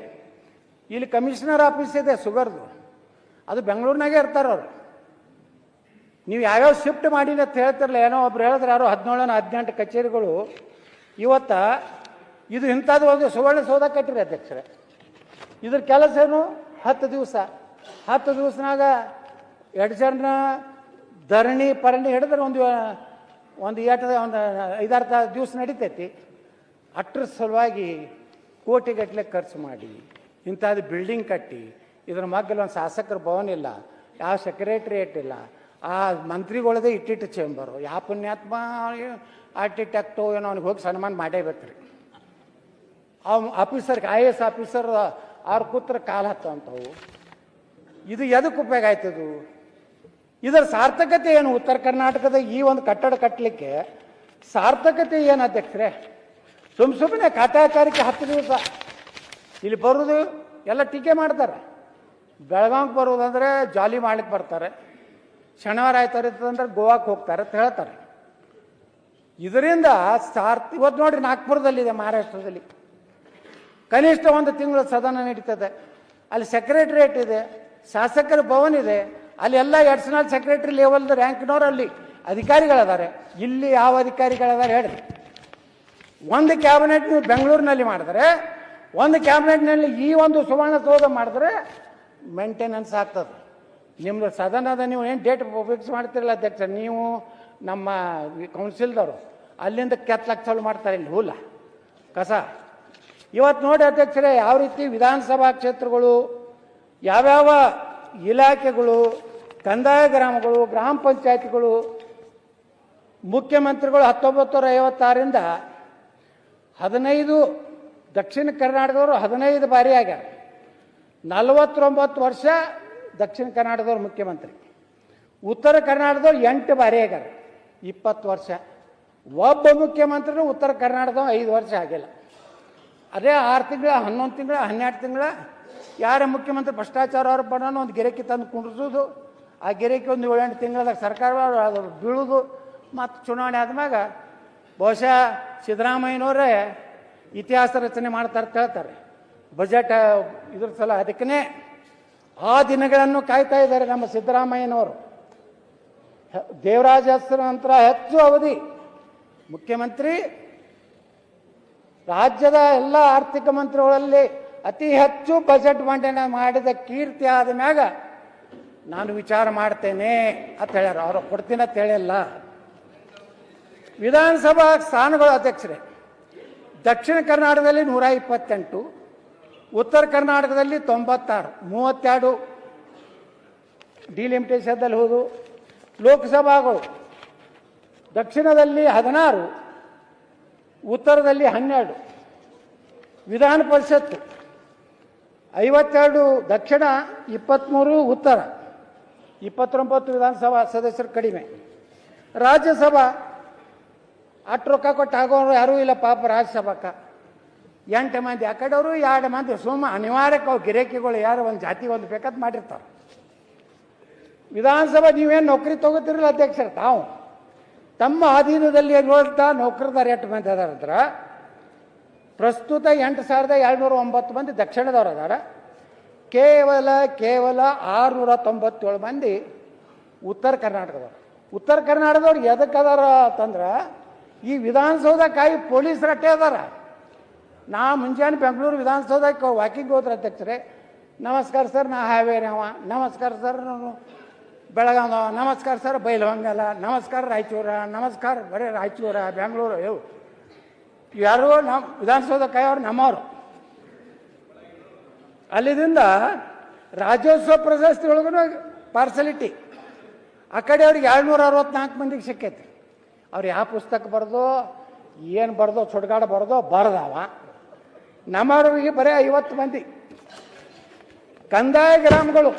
ಇಲ್ಲಿ ಕಮಿಷನರ್ ಆಫೀಸ್ ಇದೆ ಸುಗರ್ದು, ಅದು ಬೆಂಗಳೂರಿನಾಗೆ ಇರ್ತಾರೆ ಅವರು. ನೀವು ಯಾವ್ಯಾವ ಶಿಫ್ಟ್ ಮಾಡಿಲ್ಲ ಅಂತ ಹೇಳ್ತಿರಲ್ಲ, ಏನೋ ಒಬ್ರು ಹೇಳಿದ್ರೆ ಯಾರೋ 17-18 ಕಚೇರಿಗಳು ಇವತ್ತ ಇದು ಇಂಥದ್ದು ಒಂದು ಸುವರ್ಣಸೌಧ ಕಟ್ಟಿರಿ ಅಧ್ಯಕ್ಷರೇ. ಇದ್ರ ಕೆಲಸ ಏನು? 10 ದಿವಸ. 10 ದಿವಸನಾಗ 2 ಜನ ಧರಣಿ ಹಿಡಿದ್ರೆ ಒಂದು 5-6 ದಿವಸ ನಡೀತೈತಿ. ಅಟ್ರ ಸಲುವಾಗಿ ಕೋಟಿಗಟ್ಟಲೆ ಖರ್ಚು ಮಾಡಿ ಇಂಥದ್ದು ಬಿಲ್ಡಿಂಗ್ ಕಟ್ಟಿ ಇದ್ರ ಮಗ್ಗಲ್ಲಿ ಒಂದು ಶಾಸಕರ ಭವನ ಇಲ್ಲ, ಯಾವ ಸೆಕ್ರೆಟ್ರಿಯೇಟ್ ಇಲ್ಲ, ಆ ಮಂತ್ರಿಗಳದೇ ಇಟ್ಟಿಟ್ಟು ಚೇಂಬರು, ಯಾವ ಪುಣ್ಯಾತ್ಮ ಆರ್ಕಿಟೆಕ್ಟು ಏನೋ ಅವ್ನಿಗೆ ಹೋಗಿ ಸನ್ಮಾನ ಮಾಡೇಬೇಕ್ರಿ. ಆಫೀಸರ್ಗೆ IAS ಆಫೀಸರ್ ಅವ್ರ ಕೂತ್ರ ಕಾಲು ಹತ್ತಂಥವು. ಇದು ಎದಕ್ಕೆ ಉಪಯೋಗ ಆಯ್ತದು? ಇದರ ಸಾರ್ಥಕತೆ ಏನು? ಉತ್ತರ ಕರ್ನಾಟಕದ ಈ ಒಂದು ಕಟ್ಟಡ ಕಟ್ಟಲಿಕ್ಕೆ ಸಾರ್ಥಕತೆ ಏನು ಅಧ್ಯಕ್ಷರೇ? ಸುಮ್ಮನೆ ಕಾಟಾಚಾರಕ್ಕೆ 10 ದಿವಸ ಇಲ್ಲಿ ಬರೋದು ಎಲ್ಲ ಟೀಕೆ ಮಾಡ್ತಾರೆ. ಬೆಳಗಾವಿಗೆ ಬರುವುದಂದ್ರೆ ಜಾಲಿ ಮಾಡ್ಲಿಕ್ಕೆ ಬರ್ತಾರೆ, ಶನಿವಾರ ಆಯ್ತಾರಿತ್ತಂದ್ರೆ ಗೋವಾಕ್ಕೆ ಹೋಗ್ತಾರೆ ಅಂತ ಹೇಳ್ತಾರೆ. ಇದರಿಂದ ಇವತ್ತು ನೋಡ್ರಿ ನಾಗ್ಪುರದಲ್ಲಿದೆ, ಮಹಾರಾಷ್ಟ್ರದಲ್ಲಿ ಕನಿಷ್ಠ 1 ತಿಂಗಳು ಸದನ ನಡೀತದೆ. ಅಲ್ಲಿ ಸೆಕ್ರೆಟರಿಯೇಟ್ ಇದೆ, ಶಾಸಕರ ಭವನ ಇದೆ, ಅಲ್ಲಿ ಎಲ್ಲ ಅಡಿಷನಲ್ ಸೆಕ್ರೆಟರಿ ಲೆವೆಲ್ದ ರ್ಯಾಂಕ್ನವ್ರು ಅಲ್ಲಿ ಅಧಿಕಾರಿಗಳಿದ್ದಾರೆ. ಇಲ್ಲಿ ಯಾವ ಅಧಿಕಾರಿಗಳಿದ್ದಾರೆ ಹೇಳಿ? ಒಂದು ಕ್ಯಾಬಿನೆಟ್ ನೀವು ಬೆಂಗಳೂರಿನಲ್ಲಿ ಮಾಡಿದ್ರೆ, ಒಂದು ಕ್ಯಾಬಿನೆಟ್ನಲ್ಲಿ ಈ ಒಂದು ಸುವರ್ಣಸೌಧ ಮಾಡಿದ್ರೆ ಮೇಂಟೆನೆನ್ಸ್ ಆಗ್ತದೆ. ನಿಮ್ಮದು ಸದನದ ನೀವು ಏನು ಡೇಟ್ ಫಿಕ್ಸ್ ಮಾಡ್ತಿರಲ್ಲ ಅಧ್ಯಕ್ಷ, ನೀವು ನಮ್ಮ ಕೌನ್ಸಿಲ್ದವರು ಅಲ್ಲಿಂದ ಕೆತ್ತಲಕ್ಕೆ ಚಾಲು ಮಾಡ್ತಾರೆ ಇಲ್ಲಿ ಹೂಲ ಕಸ. ಇವತ್ತು ನೋಡಿ ಅಧ್ಯಕ್ಷರೇ, ಯಾವ ರೀತಿ ವಿಧಾನಸಭಾ ಕ್ಷೇತ್ರಗಳು, ಯಾವ್ಯಾವ ಇಲಾಖೆಗಳು, ಕಂದಾಯ ಗ್ರಾಮಗಳು, ಗ್ರಾಮ ಪಂಚಾಯತ್ಗಳು, ಮುಖ್ಯಮಂತ್ರಿಗಳು 1956ರಿಂದ 15 ದಕ್ಷಿಣ ಕರ್ನಾಟಕದವರು 15 ಬಾರಿ ಆಗ್ಯಾರ. 49 ವರ್ಷ ದಕ್ಷಿಣ ಕರ್ನಾಟಕದವ್ರು ಮುಖ್ಯಮಂತ್ರಿ. ಉತ್ತರ ಕರ್ನಾಟಕದವ್ರು 8 ಬಾರಿ ಆಗ್ಯಾರ, 20 ವರ್ಷ. ಒಬ್ಬ ಮುಖ್ಯಮಂತ್ರಿನೂ ಉತ್ತರ ಕರ್ನಾಟಕದವ 5 ವರ್ಷ ಆಗಿಲ್ಲ. ಅದೇ 6 ತಿಂಗಳ, 11 ತಿಂಗಳ, 12 ತಿಂಗಳ ಯಾರ ಮುಖ್ಯಮಂತ್ರಿ ಭ್ರಷ್ಟಾಚಾರ ಅವ್ರ ಬರೋಣ ಒಂದು ಗಿರಕಿ ತಂದು ಕುಂಡ್ರಿಸೋದು, ಆ ಗಿರಕಿ ಒಂದು 7-8 ತಿಂಗಳದಾಗ ಸರ್ಕಾರ ಬೀಳೋದು, ಮತ್ತು ಚುನಾವಣೆ ಆದ್ಮ್ಯಾಗ ಬಹುಶಃ ಸಿದ್ದರಾಮಯ್ಯನವರೇ ಇತಿಹಾಸ ರಚನೆ ಮಾಡ್ತಾರೆ ಅಂತ ಹೇಳ್ತಾರೆ ಬಜೆಟ್ ಇದ್ರ ಸಲ. ಅದಕ್ಕೇ ಆ ದಿನಗಳನ್ನು ಕಾಯ್ತಾ ಇದ್ದಾರೆ ನಮ್ಮ ಸಿದ್ದರಾಮಯ್ಯನವರು. ದೇವರಾಜ ಹೆಸರು ನಂತರ ಹೆಚ್ಚು ಅವಧಿ ಮುಖ್ಯಮಂತ್ರಿ, ರಾಜ್ಯದ ಎಲ್ಲ ಆರ್ಥಿಕ ಮಂತ್ರಿಗಳಲ್ಲಿ ಅತಿ ಹೆಚ್ಚು ಬಜೆಟ್ ಮಂಡನೆ ಮಾಡಿದ ಕೀರ್ತಿ ಆದ ಮ್ಯಾಗ ನಾನು ವಿಚಾರ ಮಾಡ್ತೇನೆ ಅಂತ ಹೇಳ್ಯಾರ. ಅವರು ಕೊಡ್ತೀನಿ ಅಂತ ಹೇಳಿಲ್ಲ. ವಿಧಾನಸಭಾ ಸ್ಥಾನಗಳು ಅಧ್ಯಕ್ಷರೇ, ದಕ್ಷಿಣ ಕರ್ನಾಟಕದಲ್ಲಿ 128, ಉತ್ತರ ಕರ್ನಾಟಕದಲ್ಲಿ 96, 32 ಡಿಲಿಮಿಟೇಷನ್ದಲ್ಲಿ ಹೋದು. ಲೋಕಸಭಾಗಳು ದಕ್ಷಿಣದಲ್ಲಿ 16, ಉತ್ತರದಲ್ಲಿ 12. ವಿಧಾನ ಪರಿಷತ್ತು 52 ದಕ್ಷಿಣ, 23 ಉತ್ತರ, 29 ವಿಧಾನಸಭಾ ಸದಸ್ಯರು ಕಡಿಮೆ. ರಾಜ್ಯಸಭಾ ಅಷ್ಟು ರೊಕ್ಕ ಕೊಟ್ಟು ಆಗೋರು ಯಾರೂ ಇಲ್ಲ ಪಾಪ. ರಾಜ್ಯಸಭಾಕ್ಕೆ 8 ಮಂದಿ ಆ ಕಡೆಯವರು, 2 ಮಂದಿ ಸುಮ್ಮ ಅನಿವಾರ್ಯಕ್ಕೆ ಅವ್ರು ಗಿರೇಕಿಗಳು ಯಾರು ಒಂದು ಜಾತಿ ಒಂದು ಬೇಕಂತ ಮಾಡಿರ್ತಾರೆ. ವಿಧಾನಸಭಾ ನೀವೇನು ನೌಕರಿ ತಗೋತಿರಲ್ಲ ಅಧ್ಯಕ್ಷರು, ತಾವು ತಮ್ಮ ಅಧೀನದಲ್ಲಿ ಇರುವಂಥ ನೌಕರದಾರ 8 ಮಂದಿ ಅದಾರ. ಪ್ರಸ್ತುತ 8,209 ಮಂದಿ ದಕ್ಷಿಣದವ್ರು ಅದಾರ. ಕೇವಲ 697 ಮಂದಿ ಉತ್ತರ ಕರ್ನಾಟಕದವ್ರು. ಉತ್ತರ ಕರ್ನಾಟಕದವ್ರು ಎದಕ್ಕೆ ಅದಾರ ಅಂತಂದ್ರೆ, ಈ ವಿಧಾನಸೌಧ ಕಾಯಿ ಪೊಲೀಸ್ ರಟ್ಟೆ ಅದಾರ. ನಾ ಮುಂಜಾನೆ ಬೆಂಗಳೂರು ವಿಧಾನಸೌಧಕ್ಕೆ ವಾಕಿಂಗ್ ಹೋದ್ರೆ ಅಧ್ಯಕ್ಷರೇ, ನಮಸ್ಕಾರ ಸರ್ ನಾ ಹಾವೇರಿ ಅವ, ನಮಸ್ಕಾರ ಸರ್ ನಾನು ಬೆಳಗಾವ, ನಮಸ್ಕಾರ ಸರ್ ಬೈಲಹೊಂಗಲ, ನಮಸ್ಕಾರ ರಾಯಚೂರ, ನಮಸ್ಕಾರ ಬರೀ ರಾಯಚೂರ ಬೆಂಗಳೂರು ಇವು ಯಾರು ನಮ್ಮ ವಿಧಾನಸೌಧ ಕಾಯೋರು ನಮ್ಮವರು. ಅಲ್ಲಿದಿಂದ ರಾಜ್ಯೋತ್ಸವ ಪ್ರಶಸ್ತಿ ಒಳಗೂ ಪಾರ್ಸಲಿಟಿ ಆ ಕಡೆ ಅವ್ರಿಗೆ 264 ಮಂದಿಗೆ ಸಿಕ್ಕೈತಿ. ಅವ್ರು ಯಾವ ಪುಸ್ತಕ ಬರೆದೋ ಏನು ಬರೆದೋ ಸುಡ್ಗಾಡ ಬರೆದೋ ಬರೆದವ. ನಮ್ಮವ್ರಿಗೆ ಬರೀ 50 ಮಂದಿ. ಕಂದಾಯ ಗ್ರಾಮಗಳು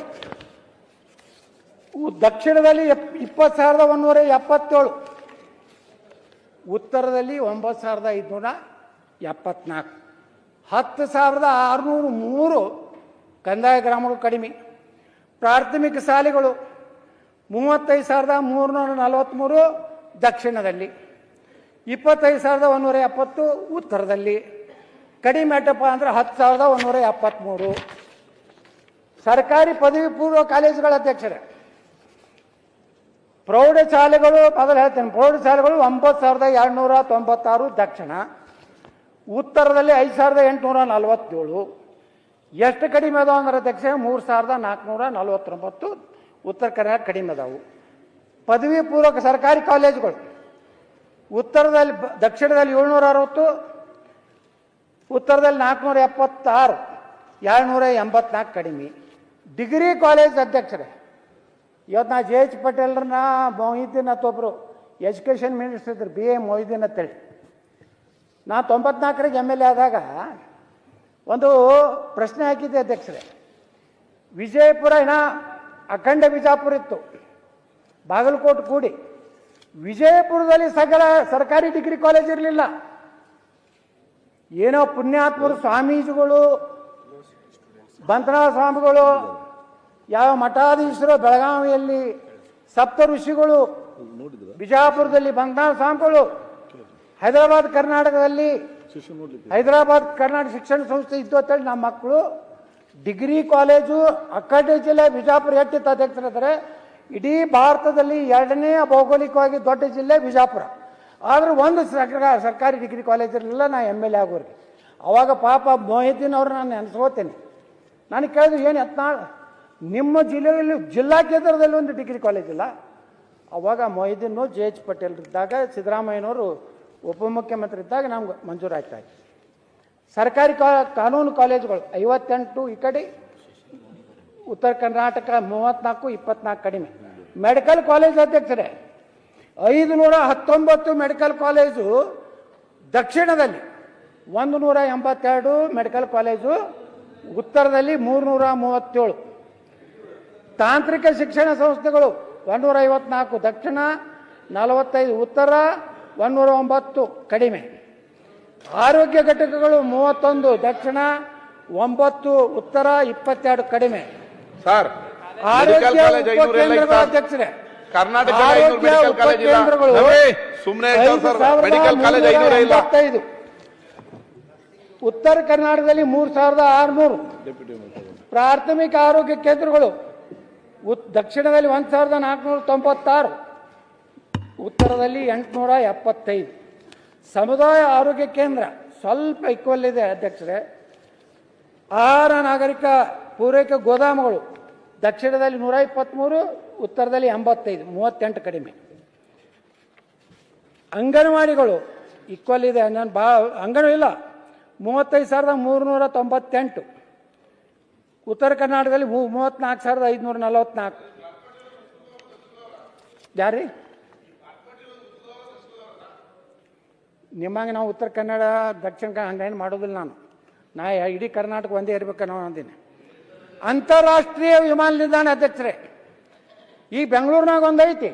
ದಕ್ಷಿಣದಲ್ಲಿ 20,177, ಉತ್ತರದಲ್ಲಿ 9,574, 10,603 ಕಂದಾಯ ಗ್ರಾಮಗಳು ಕಡಿಮೆ. ಪ್ರಾಥಮಿಕ ಶಾಲೆಗಳು 35,343 ದಕ್ಷಿಣದಲ್ಲಿ, 25,170 ಉತ್ತರದಲ್ಲಿ. ಕಡಿಮೆ ಆಟಪ್ಪ ಅಂದ್ರೆ 10,173. ಸರ್ಕಾರಿ ಪದವಿ ಪೂರ್ವ ಕಾಲೇಜುಗಳ ಅಧ್ಯಕ್ಷರೇ, ಪ್ರೌಢಶಾಲೆಗಳು ಮೊದಲು ಹೇಳ್ತೇನೆ, ಪ್ರೌಢಶಾಲೆಗಳು 9,296 ದಕ್ಷಿಣ, ಉತ್ತರದಲ್ಲಿ 5,847. ಎಷ್ಟು ಕಡಿಮೆ ಅದಾವ ಅಂದ್ರೆ ಅಧ್ಯಕ್ಷ 3,449 ಉತ್ತರ ಕರ್ನಾಟಕ ಕಡಿಮೆ ಅದಾವು. ಪದವಿ ಪೂರ್ವಕ ಸರ್ಕಾರಿ ಕಾಲೇಜುಗಳು ಉತ್ತರದಲ್ಲಿ ದಕ್ಷಿಣದಲ್ಲಿ 760, ಉತ್ತರದಲ್ಲಿ 476, 284 ಕಡಿಮೆ. ಡಿಗ್ರಿ ಕಾಲೇಜ್ ಅಧ್ಯಕ್ಷರೇ, ಇವತ್ತು ನಾ JH ಪಟೇಲ್ರನ್ನ ಮೊಹಿದ್ದೀನ್ ಒಬ್ಬರು ಎಜುಕೇಷನ್ ಮಿನಿಸ್ಟರ್ ಇದ್ರು, BA ಮೊಹಿದ್ದೀನ್ ಅಂತೇಳಿ. ನಾ 94ರಿಗೆ MLA ಆದಾಗ ಒಂದು ಪ್ರಶ್ನೆ ಹಾಕಿದ್ದೆ ಅಧ್ಯಕ್ಷರೇ. ವಿಜಯಪುರ ಅಖಂಡ ಬಿಜಾಪುರ ಇತ್ತು, ಬಾಗಲಕೋಟೆ ಕೂಡಿ. ವಿಜಯಪುರದಲ್ಲಿ ಸಕಲ ಸರ್ಕಾರಿ ಡಿಗ್ರಿ ಕಾಲೇಜ್ ಇರಲಿಲ್ಲ. ಏನೋ ಪುಣ್ಯಾತ್ಮರು ಸ್ವಾಮೀಜಿಗಳು, ಬಂತನಾಥ ಸ್ವಾಮಿಗಳು, ಯಾವ ಮಠಾಧೀಶರು, ಬೆಳಗಾವಿಯಲ್ಲಿ ಸಪ್ತ ಋಷಿಗಳು, ಬಿಜಾಪುರದಲ್ಲಿ ಬಂತನಾಥ ಸ್ವಾಮಿಗಳು, ಹೈದರಾಬಾದ್ ಕರ್ನಾಟಕದಲ್ಲಿ ಹೈದರಾಬಾದ್ ಕರ್ನಾಟಕ ಶಿಕ್ಷಣ ಸಂಸ್ಥೆ ಇದ್ದು ಅಂತೇಳಿ ನಮ್ಮ ಮಕ್ಕಳು ಡಿಗ್ರಿ ಕಾಲೇಜು ಅಖಂಡ ಜಿಲ್ಲೆ ಬಿಜಾಪುರ ಎಷ್ಟಿತ್ತು ಅಧ್ಯಕ್ಷರಾದರೆ ಇಡೀ ಭಾರತದಲ್ಲಿ 2ನೇ ಭೌಗೋಳಿಕವಾಗಿ ದೊಡ್ಡ ಜಿಲ್ಲೆ ಬಿಜಾಪುರ. ಆದ್ರೆ ಒಂದು ಸರ್ಕಾರಿ ಡಿಗ್ರಿ ಕಾಲೇಜ್ ಇರಲಿಲ್ಲ. ನಾ MLA ಆಗೋರಿಗೆ ಅವಾಗ ಪಾಪ ಮೊಹಿದ್ದೀನ್ ಅವರು ನಾನು ನೆನೆಸ್ಕೋತೇನೆ. ನನಗೆ ಕೇಳಿದ್ರು, ಏನು ಯತ್ನಾಳ್ ನಿಮ್ಮ ಜಿಲ್ಲೆಯಲ್ಲಿ ಜಿಲ್ಲಾ ಕೇಂದ್ರದಲ್ಲಿ ಒಂದು ಡಿಗ್ರಿ ಕಾಲೇಜ್ ಇಲ್ಲ? ಅವಾಗ ಮೊಹಿದ್ದೀನ್ JH ಪಟೇಲ್ ಇದ್ದಾಗ, ಸಿದ್ದರಾಮಯ್ಯನವರು ಉಪಮುಖ್ಯಮಂತ್ರಿ ಇದ್ದಾಗ ನಮ್ಗೆ ಮಂಜೂರಾಯ್ತಾ ಇತ್ತು. ಸರ್ಕಾರಿ ಕಾನೂನು ಕಾಲೇಜುಗಳು 58 ಈ ಕಡೆ, ಉತ್ತರ ಕರ್ನಾಟಕ 34, 24 ಕಡಿಮೆ. ಮೆಡಿಕಲ್ ಕಾಲೇಜ್ ಅಧ್ಯಕ್ಷರೇ 519 ಮೆಡಿಕಲ್ ಕಾಲೇಜು ದಕ್ಷಿಣದಲ್ಲಿ, 182 ಮೆಡಿಕಲ್ ಕಾಲೇಜು ಉತ್ತರದಲ್ಲಿ, 337 ತಾಂತ್ರಿಕ ಶಿಕ್ಷಣ ಸಂಸ್ಥೆಗಳು 154 ದಕ್ಷಿಣ, 45 ಉತ್ತರ, 109 ಕಡಿಮೆ. ಆರೋಗ್ಯ ಘಟಕಗಳು 31 ದಕ್ಷಿಣ, 9 ಉತ್ತರ, 22 ಕಡಿಮೆ. ಸರ್, ಆರೋಗ್ಯ ಉಪಕೇಂದ್ರಗಳು ಅಧ್ಯಕ್ಷರೇ, ಕರ್ನಾಟಕ ಉಪಕೇಂದ್ರಗಳು ಸುಮ್ಮನೆ ಮೆಡಿಕಲ್ ಕಾಲೇಜ್ 5,585. ಉತ್ತರ ಕರ್ನಾಟಕದಲ್ಲಿ 3,600. ಪ್ರಾಥಮಿಕ ಆರೋಗ್ಯ ಕೇಂದ್ರಗಳು ದಕ್ಷಿಣದಲ್ಲಿ 1,496, ಉತ್ತರದಲ್ಲಿ 875. ಸಮುದಾಯ ಆರೋಗ್ಯ ಕೇಂದ್ರ ಸ್ವಲ್ಪ ಈಕ್ವಲ್ ಇದೆ ಅಧ್ಯಕ್ಷರೇ. ಆಹಾರ ನಾಗರಿಕ ಪೂರೈಕೆ ಗೋದಾಮುಗಳು ದಕ್ಷಿಣದಲ್ಲಿ 123, ಉತ್ತರದಲ್ಲಿ 85, 38 ಕಡಿಮೆ. ಅಂಗನವಾಡಿಗಳು ಈಕ್ವಲ್ ಇದೆ, ನಾನು ಅಂಗನವಾಡಿ ಇಲ್ಲ, 35,398. ಉತ್ತರ ಕರ್ನಾಟಕದಲ್ಲಿ 34,544. ಯಾರೀ ನಿಮ್ಮಂಗೆ ನಾವು ಉತ್ತರ ಕನ್ನಡ ದಕ್ಷಿಣ ಕನ್ನಡ ಹಂಗೇನು ಮಾಡೋದಿಲ್ಲ. ನಾ ಇಡೀ ಕರ್ನಾಟಕ ಒಂದೇ ಇರ್ಬೇಕನ್ನೋ ಅಂದಿನಿ. ಅಂತಾರಾಷ್ಟ್ರೀಯ ವಿಮಾನ ನಿಲ್ದಾಣ ಅಧ್ಯಕ್ಷರೇ, ಈ ಬೆಂಗಳೂರಿನಾಗ ಒಂದು ಐತಿ.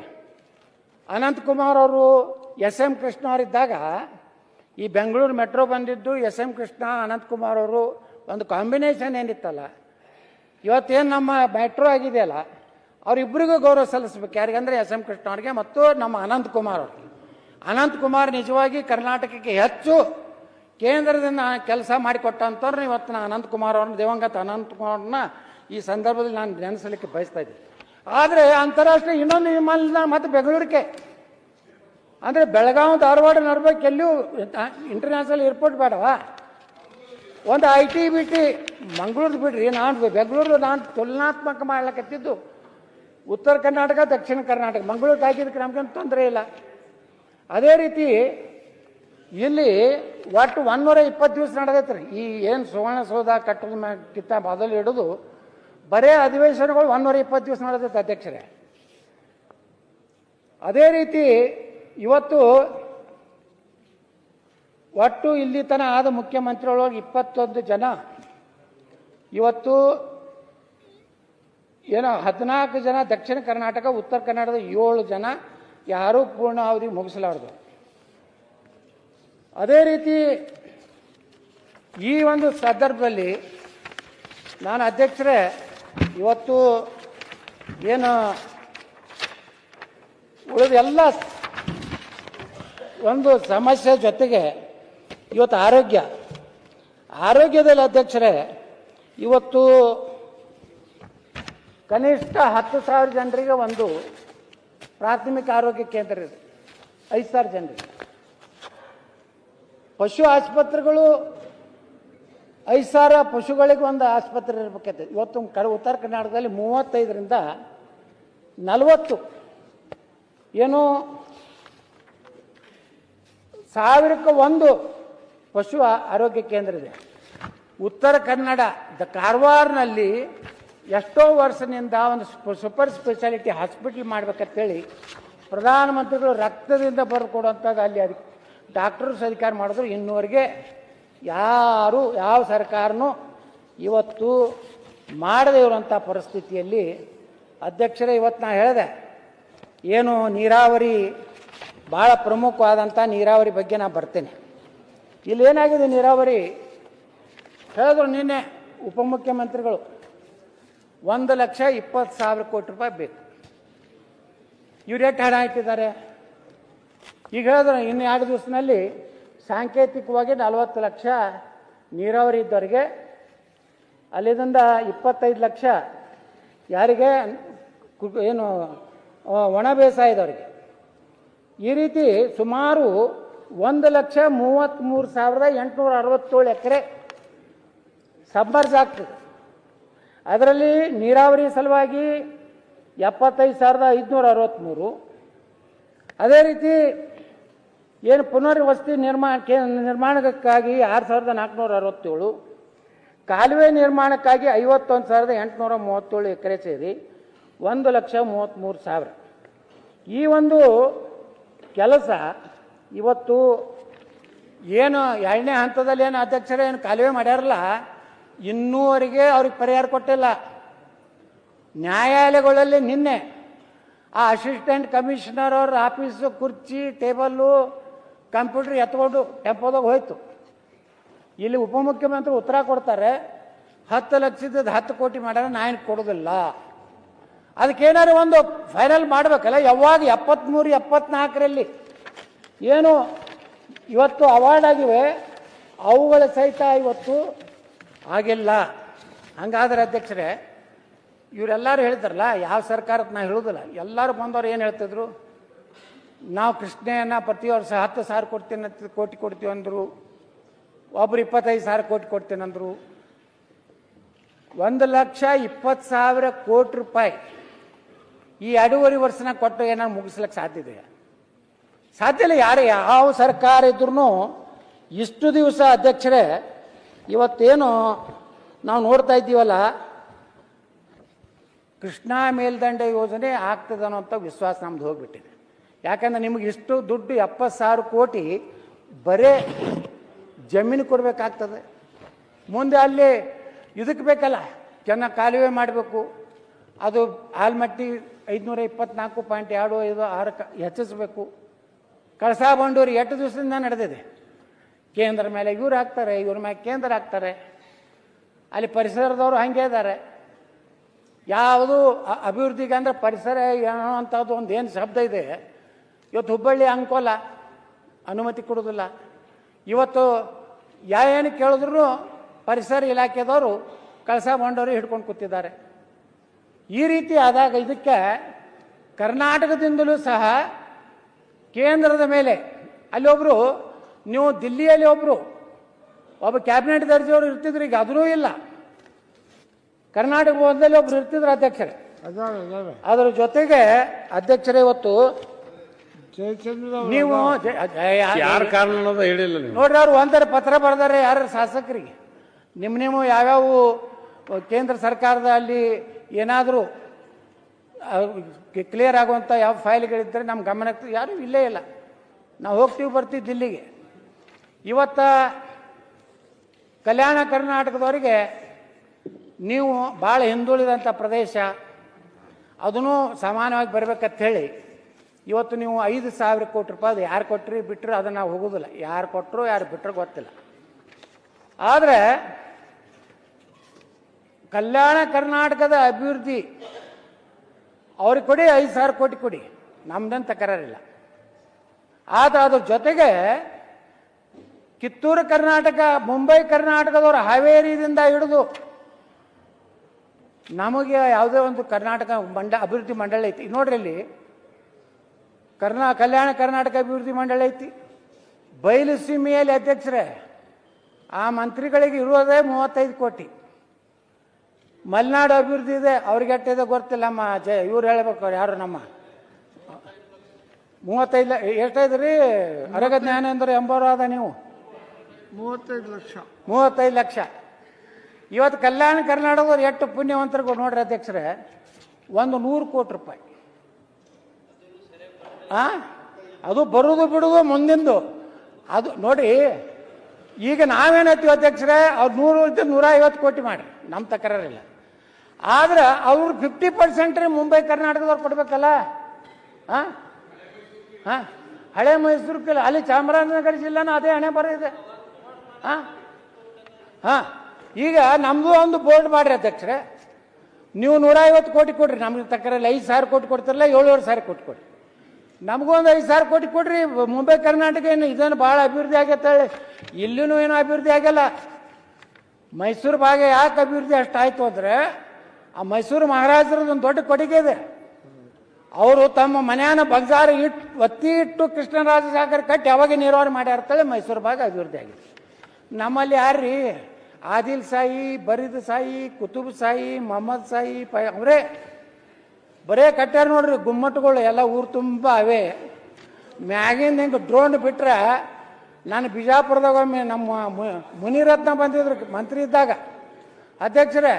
ಅನಂತಕುಮಾರ್ ಅವರು SM ಕೃಷ್ಣ ಅವರಿದ್ದಾಗ ಈ ಬೆಂಗಳೂರು ಮೆಟ್ರೋ ಬಂದಿದ್ದು, SM ಕೃಷ್ಣ ಅನಂತಕುಮಾರ್ ಅವರು ಒಂದು ಕಾಂಬಿನೇಷನ್ ಏನಿತ್ತಲ್ಲ, ಇವತ್ತೇನು ನಮ್ಮ ಮೆಟ್ರೋ ಆಗಿದೆಯಲ್ಲ, ಅವರಿಬ್ಬರಿಗೂ ಗೌರವ ಸಲ್ಲಿಸ್ಬೇಕು. ಯಾರಿಗಂದ್ರೆ SM ಕೃಷ್ಣ ಅವ್ರಿಗೆ ಮತ್ತು ನಮ್ಮ ಅನಂತಕುಮಾರ್ ಅವ್ರಿಗೆ. ಅನಂತಕುಮಾರ್ ನಿಜವಾಗಿ ಕರ್ನಾಟಕಕ್ಕೆ ಹೆಚ್ಚು ಕೇಂದ್ರದಿಂದ ಕೆಲಸ ಮಾಡಿಕೊಟ್ಟಂಥವ್ರು. ಇವತ್ತು ನಾನು ಅನಂತಕುಮಾರ್ ಅವ್ರನ್ನ, ದಿವಂಗತ ಅನಂತಕುಮಾರ್ನ ಈ ಸಂದರ್ಭದಲ್ಲಿ ನಾನು ನೆನೆಸಲಿಕ್ಕೆ ಬಯಸ್ತಾ ಇದ್ದೀನಿ. ಆದರೆ ಅಂತಾರಾಷ್ಟ್ರೀಯ ಇನ್ನೊಂದು ವಿಮಾನ ನಿಲ್ದಾಣ ಮತ್ತು ಬೆಂಗಳೂರಿಗೆ, ಅಂದರೆ ಬೆಳಗಾವಿ, ಧಾರವಾಡ, ನರ್ಬೇಕು ಎಲ್ಲಿಯೂ ಇಂಟರ್ನ್ಯಾಷನಲ್ ಏರ್ಪೋರ್ಟ್ ಬೇಡವಾ? ಒಂದು IT-BT ಮಂಗಳೂರು ಬಿಡ್ರಿ, ಬೆಂಗಳೂರು ನಾನು ತುಲನಾತ್ಮಕ ಮಾಡ್ಲಿಕ್ಕತ್ತಿದ್ದು ಉತ್ತರ ಕರ್ನಾಟಕ, ದಕ್ಷಿಣ ಕರ್ನಾಟಕ. ಮಂಗಳೂರಿಗೆ ಹಾಕಿದ್ದಕ್ಕೆ ನಮ್ಗೇನು ತೊಂದರೆ ಇಲ್ಲ. ಅದೇ ರೀತಿ ಇಲ್ಲಿ ಒಟ್ಟು 120 ದಿವಸ ನಡೆದೈತೆ ರೀ. ಈ ಏನು ಸುವರ್ಣಸೌಧ ಕಟ್ಟೋದಕ್ಕಿಂತ ಮೊದಲು ಹಿಡಿದು ಬರೇ ಅಧಿವೇಶನಗಳು 120 ದಿವಸ ನಡೆದೈತೆ ಅಧ್ಯಕ್ಷರೇ. ಅದೇ ರೀತಿ ಇವತ್ತು ಒಟ್ಟು ಇಲ್ಲಿ ತನ ಆದ ಮುಖ್ಯಮಂತ್ರಿಗಳೊಳಗೆ 21 ಜನ, ಇವತ್ತು ಏನೋ 14 ಜನ ದಕ್ಷಿಣ ಕರ್ನಾಟಕ, ಉತ್ತರ ಕರ್ನಾಟಕದ 7 ಜನ ಯಾರೂ ಪೂರ್ಣ ಅವಧಿ ಮುಗಿಸಲಾರದು. ಅದೇ ರೀತಿ ಈ ಒಂದು ಸಂದರ್ಭದಲ್ಲಿ ನಾನು ಅಧ್ಯಕ್ಷರೇ, ಇವತ್ತು ಏನು ಉಳಿದ ಎಲ್ಲ ಒಂದು ಸಮಸ್ಯೆ ಜೊತೆಗೆ ಇವತ್ತು ಆರೋಗ್ಯದಲ್ಲಿ ಅಧ್ಯಕ್ಷರೇ, ಇವತ್ತು ಕನಿಷ್ಠ 10,000 ಜನರಿಗೆ ಒಂದು ಪ್ರಾಥಮಿಕ ಆರೋಗ್ಯ ಕೇಂದ್ರ ಇದೆ, 5,000 ಜನರಿಗೆ. ಪಶು ಆಸ್ಪತ್ರೆಗಳು 5,000 ಪಶುಗಳಿಗೆ ಒಂದು ಆಸ್ಪತ್ರೆ ಇರಬೇಕೈತೆ. ಇವತ್ತು ಉತ್ತರ ಕರ್ನಾಟಕದಲ್ಲಿ 35ರಿಂದ 40 ಏನು 1,000ಕ್ಕೆ 1 ಪಶು ಆರೋಗ್ಯ ಕೇಂದ್ರ ಇದೆ. ಉತ್ತರ ಕನ್ನಡ ಕಾರವಾರನಲ್ಲಿ ಎಷ್ಟೋ ವರ್ಷದಿಂದ ಒಂದು ಸೂಪರ್ ಸ್ಪೆಷಾಲಿಟಿ ಹಾಸ್ಪಿಟಲ್ ಮಾಡ್ಬೇಕಂತೇಳಿ ಪ್ರಧಾನಮಂತ್ರಿಗಳು ರಕ್ತದಿಂದ ಬರ್ಕೊಡುವಂಥದ್ದು ಅಲ್ಲಿ ಅದಕ್ಕೆ ಡಾಕ್ಟರ್ಸ್ ಅಧಿಕಾರ ಮಾಡಿದ್ರು. ಇನ್ನೂವರೆಗೆ ಯಾವ ಸರ್ಕಾರನೂ ಇವತ್ತು ಮಾಡದೇ ಇರುವಂಥ ಪರಿಸ್ಥಿತಿಯಲ್ಲಿ ಅಧ್ಯಕ್ಷರೇ ಇವತ್ತು ನಾ ಹೇಳಿದೆ ಏನು ನೀರಾವರಿ ಭಾಳ ಪ್ರಮುಖವಾದಂಥ ನೀರಾವರಿ ಬಗ್ಗೆ ನಾನು ಬರ್ತೇನೆ. ಇಲ್ಲಿ ಏನಾಗಿದೆ ನೀರಾವರಿ ಹೇಳಿದ್ರು ನಿನ್ನೆ ಉಪಮುಖ್ಯಮಂತ್ರಿಗಳು 1,20,000 ಕೋಟಿ ರೂಪಾಯಿ ಬೇಕು. ಇವ್ರು ಎಷ್ಟು ಹಣ ಇಟ್ಟಿದ್ದಾರೆ ಈಗ ಹೇಳಿದ್ರು ಇನ್ನು 2 ದಿವಸದಲ್ಲಿ ಸಾಂಕೇತಿಕವಾಗಿ 40 ಲಕ್ಷ ನೀರಾವರಿ ಇದ್ದವರಿಗೆ, ಅಲ್ಲಿಂದ 25 ಲಕ್ಷ ಯಾರಿಗೆ ಏನು ಒಣ ಬೇಸಾಯದವರಿಗೆ, ಈ ರೀತಿ ಸುಮಾರು 1,33,867 ಎಕರೆ ಸಬ್ಮರ್ಜ್ ಆಗ್ತದೆ. ಅದರಲ್ಲಿ ನೀರಾವರಿ ಸಲುವಾಗಿ 75,563, ಅದೇ ರೀತಿ ಏನು ಪುನರ್ವಸತಿ ನಿರ್ಮಾಣಕ್ಕಾಗಿ 6,467, ಕಾಲುವೆ ನಿರ್ಮಾಣಕ್ಕಾಗಿ 51,837 ಎಕರೆ ಸೇರಿ 1,33,000. ಈ ಒಂದು ಕೆಲಸ ಇವತ್ತು ಏನು 2ನೇ ಹಂತದಲ್ಲಿ ಏನು ಅಧ್ಯಕ್ಷರೇ ಏನು ಕಾಲುವೆ ಮಾಡ್ಯಾರಲ್ಲ, ಇನ್ನೂವರೆಗೆ ಅವ್ರಿಗೆ ಪರಿಹಾರ ಕೊಟ್ಟಿಲ್ಲ. ನ್ಯಾಯಾಲಯಗಳಲ್ಲಿ ನಿನ್ನೆ ಆ ಅಸಿಸ್ಟೆಂಟ್ ಕಮಿಷನರ್ ಅವ್ರ ಆಫೀಸು ಕುರ್ಚಿ ಟೇಬಲ್ಲು ಕಂಪ್ಯೂಟರ್ ಎತ್ಕೊಂಡು ಟೆಂಪೋದಾಗ ಹೋಯ್ತು. ಇಲ್ಲಿ ಉಪಮುಖ್ಯಮಂತ್ರಿ ಉತ್ತರ ಕೊಡ್ತಾರೆ 10 ಲಕ್ಷದ 10 ಕೋಟಿ ಮಾಡ್ಯಾರ, ನಾ ಏನು ಕೊಡೋದಿಲ್ಲ. ಅದಕ್ಕೇನಾದ್ರು ಒಂದು ಫೈನಲ್ ಮಾಡಬೇಕಲ್ಲ. ಯಾವಾಗ 73, 74ರಲ್ಲಿ ಏನು ಇವತ್ತು ಅವಾರ್ಡ್ ಆಗಿವೆ ಅವುಗಳ ಸಹಿತ ಇವತ್ತು ಆಗಿಲ್ಲ. ಹಂಗಾದ್ರೆ ಅಧ್ಯಕ್ಷರೇ ಇವರೆಲ್ಲರೂ ಹೇಳ್ತಾರಲ್ಲ, ಯಾವ ಸರ್ಕಾರಕ್ಕೆ ನಾ ಹೇಳೋದಿಲ್ಲ, ಎಲ್ಲರೂ ಬಂದವರು ಏನು ಹೇಳ್ತಿದ್ರು, ನಾವು ಕೃಷ್ಣೆಯನ್ನು ಪ್ರತಿ ವರ್ಷ 10,000 ಕೋಟಿ ಕೊಡ್ತೀವಿ ಅಂದರು, ಒಬ್ರು 25,000 ಕೋಟಿ ಕೊಡ್ತೇನೆ ಅಂದರು. 1,20,000 ಕೋಟಿ ರೂಪಾಯಿ ಈ 2.5 ವರ್ಷನಾಗ ಕೊಟ್ಟು ಏನಾದ್ರು ಮುಗಿಸ್ಲಿಕ್ಕೆ ಸಾಧ್ಯತೆ ಸಾಧ್ಯ ಇಲ್ಲ. ಯಾವ ಸರ್ಕಾರ ಇದ್ರೂ ಇಷ್ಟು ದಿವಸ ಅಧ್ಯಕ್ಷರೇ ಇವತ್ತೇನು ನಾವು ನೋಡ್ತಾ ಇದ್ದೀವಲ್ಲ, ಕೃಷ್ಣಾ ಮೇಲ್ದಂಡೆ ಯೋಜನೆ ಆಗ್ತದೆ ಅನ್ನೋಂಥ ವಿಶ್ವಾಸ ನಮ್ದು ಹೋಗ್ಬಿಟ್ಟಿದೆ. ಯಾಕಂದ್ರೆ ನಿಮಗೆ ಇಷ್ಟು ದುಡ್ಡು 70,000 ಕೋಟಿ ಬರೇ ಜಮೀನು ಕೊಡಬೇಕಾಗ್ತದೆ. ಮುಂದೆ ಅಲ್ಲಿ ಇದಕ್ಕೆ ಬೇಕಲ್ಲ, ಚೆನ್ನಾಗಿ ಕಾಲುವೆ ಮಾಡಬೇಕು, ಅದು ಆಲ್ಮಟ್ಟಿ 524.25 ಹೆಚ್ಚಿಸಬೇಕು. ಕಳಸಾ ಬಂಡೂರಿ 8 ದಿವಸದಿಂದ ನಡೆದಿದೆ. ಕೇಂದ್ರ ಮೇಲೆ ಇವ್ರು ಹಾಕ್ತಾರೆ, ಇವ್ರ ಮೇಲೆ ಕೇಂದ್ರ ಹಾಕ್ತಾರೆ. ಅಲ್ಲಿ ಪರಿಸರದವರು ಹಾಗೆ ಇದ್ದಾರೆ. ಯಾವುದು ಅಭಿವೃದ್ಧಿಗೆ ಅಂದರೆ ಪರಿಸರ ಏನೋ ಅಂಥದ್ದು ಒಂದು ಏನು ಶಬ್ದ ಇದೆ. ಇವತ್ತು ಹುಬ್ಬಳ್ಳಿ ಅಂಕೋಲ ಅನುಮತಿ ಕೊಡೋದಿಲ್ಲ. ಇವತ್ತು ಏನು ಕೇಳಿದ್ರು ಪರಿಸರ ಇಲಾಖೆದವರು ಕಳಸಾ ಬಂಡೂರಿ ಹಿಡ್ಕೊಂಡು ಕೂತಿದ್ದಾರೆ. ಈ ರೀತಿ ಆದಾಗ ಇದಕ್ಕೆ ಕರ್ನಾಟಕದಿಂದಲೂ ಸಹ ಕೇಂದ್ರದ ಮೇಲೆ ಅಲ್ಲೊಬ್ಬರು, ನೀವು ದಿಲ್ಲಿಯಲ್ಲಿ ಒಬ್ಬ ಕ್ಯಾಬಿನೆಟ್ ದರ್ಜೆಯವರು ಇರ್ತಿದ್ರು, ಈಗ ಅದೂ ಇಲ್ಲ. ಕರ್ನಾಟಕ ಭವನದಲ್ಲಿ ಒಬ್ರು ಇರ್ತಿದ್ರು ಅಧ್ಯಕ್ಷರೇ. ಅದರ ಜೊತೆಗೆ ಅಧ್ಯಕ್ಷರೇ ಇವತ್ತು ನೀವು ಯಾರ ಕಾರಣ ಅನ್ನೋದು ಹೇಳಿಲ್ಲ ನೀವು. ನೋಡ್ರಿ, ಅವ್ರು ಒಂದರ ಪತ್ರ ಬರೆದಾರೆ ಯಾರು ಶಾಸಕರಿಗೆ, ನಿಮ್ಮ ಯಾವ್ಯಾವ ಕೇಂದ್ರ ಸರ್ಕಾರದ ಅಲ್ಲಿ ಏನಾದರೂ ಕ್ಲಿಯರ್ ಆಗುವಂಥ ಯಾವ ಫೈಲ್ಗಳಿದ್ದರೆ ನಮ್ಮ ಗಮನಕ್ಕೆ ಯಾರೂ ಇಲ್ಲೇ ಇಲ್ಲ. ನಾವು ಹೋಗ್ತೀವಿ ಬರ್ತೀವಿ ದಿಲ್ಲಿಗೆ. ಇವತ್ತು ಕಲ್ಯಾಣ ಕರ್ನಾಟಕದವರಿಗೆ ನೀವು ಭಾಳ ಹಿಂದುಳಿದಂಥ ಪ್ರದೇಶ, ಅದೂ ಸಮಾನವಾಗಿ ಬರಬೇಕಂತ ಹೇಳಿ ಇವತ್ತು ನೀವು 5,000 ಕೋಟಿ ರೂಪಾಯಿ ಅದು ಯಾರು ಕೊಟ್ಟರಿ ಬಿಟ್ಟರು ಅದನ್ನು ನಾವು ಹೋಗೋದಿಲ್ಲ. ಯಾರು ಕೊಟ್ಟರು ಯಾರು ಬಿಟ್ಟರು ಗೊತ್ತಿಲ್ಲ. ಆದರೆ ಕಲ್ಯಾಣ ಕರ್ನಾಟಕದ ಅಭಿವೃದ್ಧಿ ಅವ್ರಿಗೆ ಕೊಡಿ, 5,000 ಕೋಟಿ ಕೊಡಿ, ನಮ್ದಂತ ತಕರಾರಿಲ್ಲ. ಆದರೆ ಅದ್ರ ಜೊತೆಗೆ ಕಿತ್ತೂರು ಕರ್ನಾಟಕ, ಮುಂಬೈ ಕರ್ನಾಟಕದವರು ಹಾವೇರಿಯಿಂದ ಹಿಡಿದು ನಮಗೆ ಯಾವುದೇ ಒಂದು ಕರ್ನಾಟಕ ಅಭಿವೃದ್ಧಿ ಮಂಡಳಿ ಐತಿ. ನೋಡ್ರಿ, ಇಲ್ಲಿ ಕಲ್ಯಾಣ ಕರ್ನಾಟಕ ಅಭಿವೃದ್ಧಿ ಮಂಡಳಿ ಐತಿ. ಬಯಲು ಸೀಮೆಯಲ್ಲಿ ಅಧ್ಯಕ್ಷರೇ ಆ ಮಂತ್ರಿಗಳಿಗೆ ಇರುವುದೇ 35 ಕೋಟಿ. ಮಲೆನಾಡು ಅಭಿವೃದ್ಧಿ ಇದೆ, ಅವ್ರಿಗೆ ಎಷ್ಟಿದೆ ಗೊತ್ತಿಲ್ಲ. ಇವ್ರು ಹೇಳ್ಬೇಕು, ಯಾರು ನಮ್ಮ 35 ಎಷ್ಟೈದ್ರಿ ಅರಗ ಜ್ಞಾನೇಂದ್ರ ಎಂಬರಾದ ನೀವು 35 ಲಕ್ಷ. ಇವತ್ತು ಕಲ್ಯಾಣ ಕರ್ನಾಟಕದವ್ರು ಎಷ್ಟು ಪುಣ್ಯವಂತರು ನೋಡ್ರಿ ಅಧ್ಯಕ್ಷರೇ, ಒಂದು 100 ಕೋಟಿ ರೂಪಾಯಿ. ಅದು ಬರುದು ಬಿಡುದು ಮುಂದಿಂದು. ಅದು ನೋಡಿ, ಈಗ ನಾವೇನತ್ತೀವಿ ಅಧ್ಯಕ್ಷರೇ, ಅವ್ರು 100-150 ಕೋಟಿ ಮಾಡಿ, ನಮ್ಮ ತಕರಾರಿಲ್ಲ. ಆದ್ರೆ ಅವ್ರು 50% ಮುಂಬೈ ಕರ್ನಾಟಕದವ್ರು ಕೊಡ್ಬೇಕಲ್ಲ. ಹಳೆ ಮೈಸೂರು ಅಲ್ಲಿ ಚಾಮರಾಜನಗರ ಜಿಲ್ಲಾನ ಅದೇ ಹಣೆ ಬರಿದೆ. ಈಗ ನಮ್ದು ಒಂದು ಬೋರ್ಡ್ ಮಾಡ್ರಿ ಅಧ್ಯಕ್ಷರೇ, ನೀವು 150 ಕೋಟಿ ಕೊಡ್ರಿ, ನಮ್ಗೆ ತಕರಲ್ಲಿ 5,000 ಕೋಟಿ ಕೊಡ್ತಿರಲ್ಲ, 7,500 ಕೋಟಿ ಕೊಡ್ರಿ. ನಮಗೂ ಒಂದು 5,000 ಕೋಟಿ ಕೊಡ್ರಿ. ಮುಂಬೈ ಕರ್ನಾಟಕ ಏನು ಇದನ್ನು ಭಾಳ ಅಭಿವೃದ್ಧಿ ಆಗತ್ತೆ, ಇಲ್ಲಿನೂ ಏನು ಅಭಿವೃದ್ಧಿ ಆಗಲ್ಲ. ಮೈಸೂರು ಭಾಗ ಯಾಕೆ ಅಭಿವೃದ್ಧಿ ಅಷ್ಟಾಯ್ತು ಅಂದರೆ, ಆ ಮೈಸೂರು ಮಹಾರಾಜರದ್ದು ಒಂದು ದೊಡ್ಡ ಕೊಡುಗೆ ಇದೆ. ಅವರು ತಮ್ಮ ಮನೆಯನ್ನು ಬಂಗಾರ ಒತ್ತಿ ಇಟ್ಟು ಕೃಷ್ಣರಾಜ ಸಾಗರ ಕಟ್ಟಿ ಅವಾಗ ನೀರಾವರಿ ಮಾಡ್ಯಾರ್ತೇಳಿ ಮೈಸೂರು ಭಾಗ ಅಭಿವೃದ್ಧಿ ಆಗಿದೆ. ನಮ್ಮಲ್ಲಿ ಯಾರ್ರೀ ಆದಿಲ್ ಸಾಯಿ, ಬರೀದ್ ಸಾಯಿ, ಕುತುಬ್ ಸಾಯಿ, ಮೊಹಮ್ಮದ್ ಸಾಯಿ ಅವರೇ ಬರೇ ಕಟ್ಟ್ಯಾರ ನೋಡ್ರಿ ಗುಮ್ಮಟಗಳು ಎಲ್ಲ ಊರು ತುಂಬ ಅವೇ. ಮ್ಯಾಗಿಂದ ಹಿಂಗೆ ಡ್ರೋನ್ ಬಿಟ್ರೆ, ನಾನು ಬಿಜಾಪುರದಾಗ ಒಮ್ಮೆ ನಮ್ಮ ಮುನಿರತ್ನ ಬಂದಿದ್ರು ಮಂತ್ರಿ ಇದ್ದಾಗ, ಅಧ್ಯಕ್ಷರೇ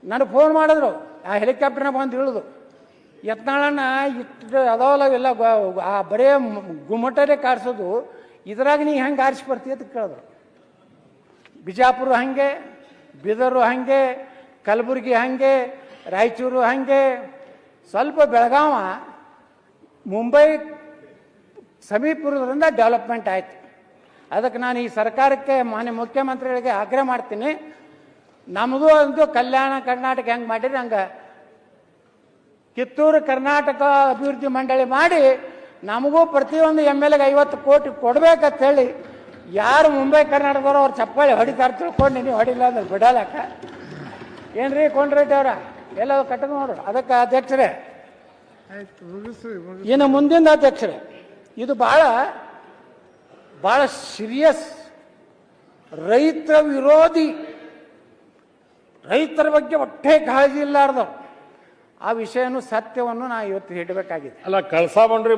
ನನಗೆ ಫೋನ್ ಮಾಡಿದ್ರು, ಆ ಹೆಲಿಕಾಪ್ಟರ್ನ ಬಂದು ಇಳಿದು ಯತ್ನಾಳಣ್ಣ ಇಷ್ಟು ಅದಾವಲ್ಲ ಎಲ್ಲ ಬರೇ ಗುಮ್ಮಟರೇ ಕಾಡ್ಸೋದು, ಇದ್ರಾಗ ನೀ ಹೆಂಗೆ ಆರಿಸಿ ಬರ್ತೀಯ ಅಂತ ಕೇಳಿದ್ರು. ಬಿಜಾಪುರ ಹಾಗೆ, ಬೀದರು ಹಾಗೆ, ಕಲಬುರಗಿ ಹಾಗೆ, ರಾಯಚೂರು ಹಾಗೆ, ಸ್ವಲ್ಪ ಬೆಳಗಾವ ಮುಂಬೈ ಸಮೀಪದಿಂದ ಡೆವಲಪ್ಮೆಂಟ್ ಆಯ್ತು. ಅದಕ್ಕೆ ನಾನು ಈ ಸರ್ಕಾರಕ್ಕೆ ಮಾನ್ಯ ಮುಖ್ಯಮಂತ್ರಿಗಳಿಗೆ ಆಗ್ರಹ ಮಾಡ್ತೀನಿ, ನಮ್ಮದು ಒಂದು ಕಲ್ಯಾಣ ಕರ್ನಾಟಕ ಹೆಂಗೆ ಮಾಡಿರಿ ಹಂಗೆ ಕಿತ್ತೂರು ಕರ್ನಾಟಕ ಅಭಿವೃದ್ಧಿ ಮಂಡಳಿ ಮಾಡಿ ನಮಗೂ ಪ್ರತಿಯೊಂದು MLAಗೆ 50 ಕೋಟಿ ಕೊಡ್ಬೇಕಂತ ಹೇಳಿ, ಯಾರು ಮುಂಬೈ ಕರ್ನಾಟಕದವ್ರು ಅವ್ರು ಚಪ್ಪಾಳಿ ಹೊಡಿತಾರೆ ತಿಳ್ಕೊಂಡು ನೀವು ಹೊಡಿಲ್ಲ ಅಂದ್ರೆ ಬಿಡಲಕ್ಕ. ಏನ್ರಿ ಕೊಂಡ್ರೆಡ್ಡಿ ಅವರ ಎಲ್ಲ ಕಟ್ಟದ ನೋಡ್ರಿ. ಅದಕ್ಕೆ ಅಧ್ಯಕ್ಷರೇ, ಇನ್ನು ಮುಂದಿನ ಅಧ್ಯಕ್ಷರೇ, ಇದು ಭಾಳ ಭಾಳ ಸೀರಿಯಸ್, ರೈತ ವಿರೋಧಿ, ರೈತರ ಬಗ್ಗೆ ಒಟ್ಟೆ ಕಾಳಜಿ ಇಲ್ಲಾರ್ದವ್ ಆ ವಿಷಯನೂ ಸತ್ಯವನ್ನು ನಾ ಇವತ್ತು ಹೇಳಬೇಕಾಗಿದೆ. ಅಲ್ಲ, ಕಳಸಾ ಬಂಡ್ರಿ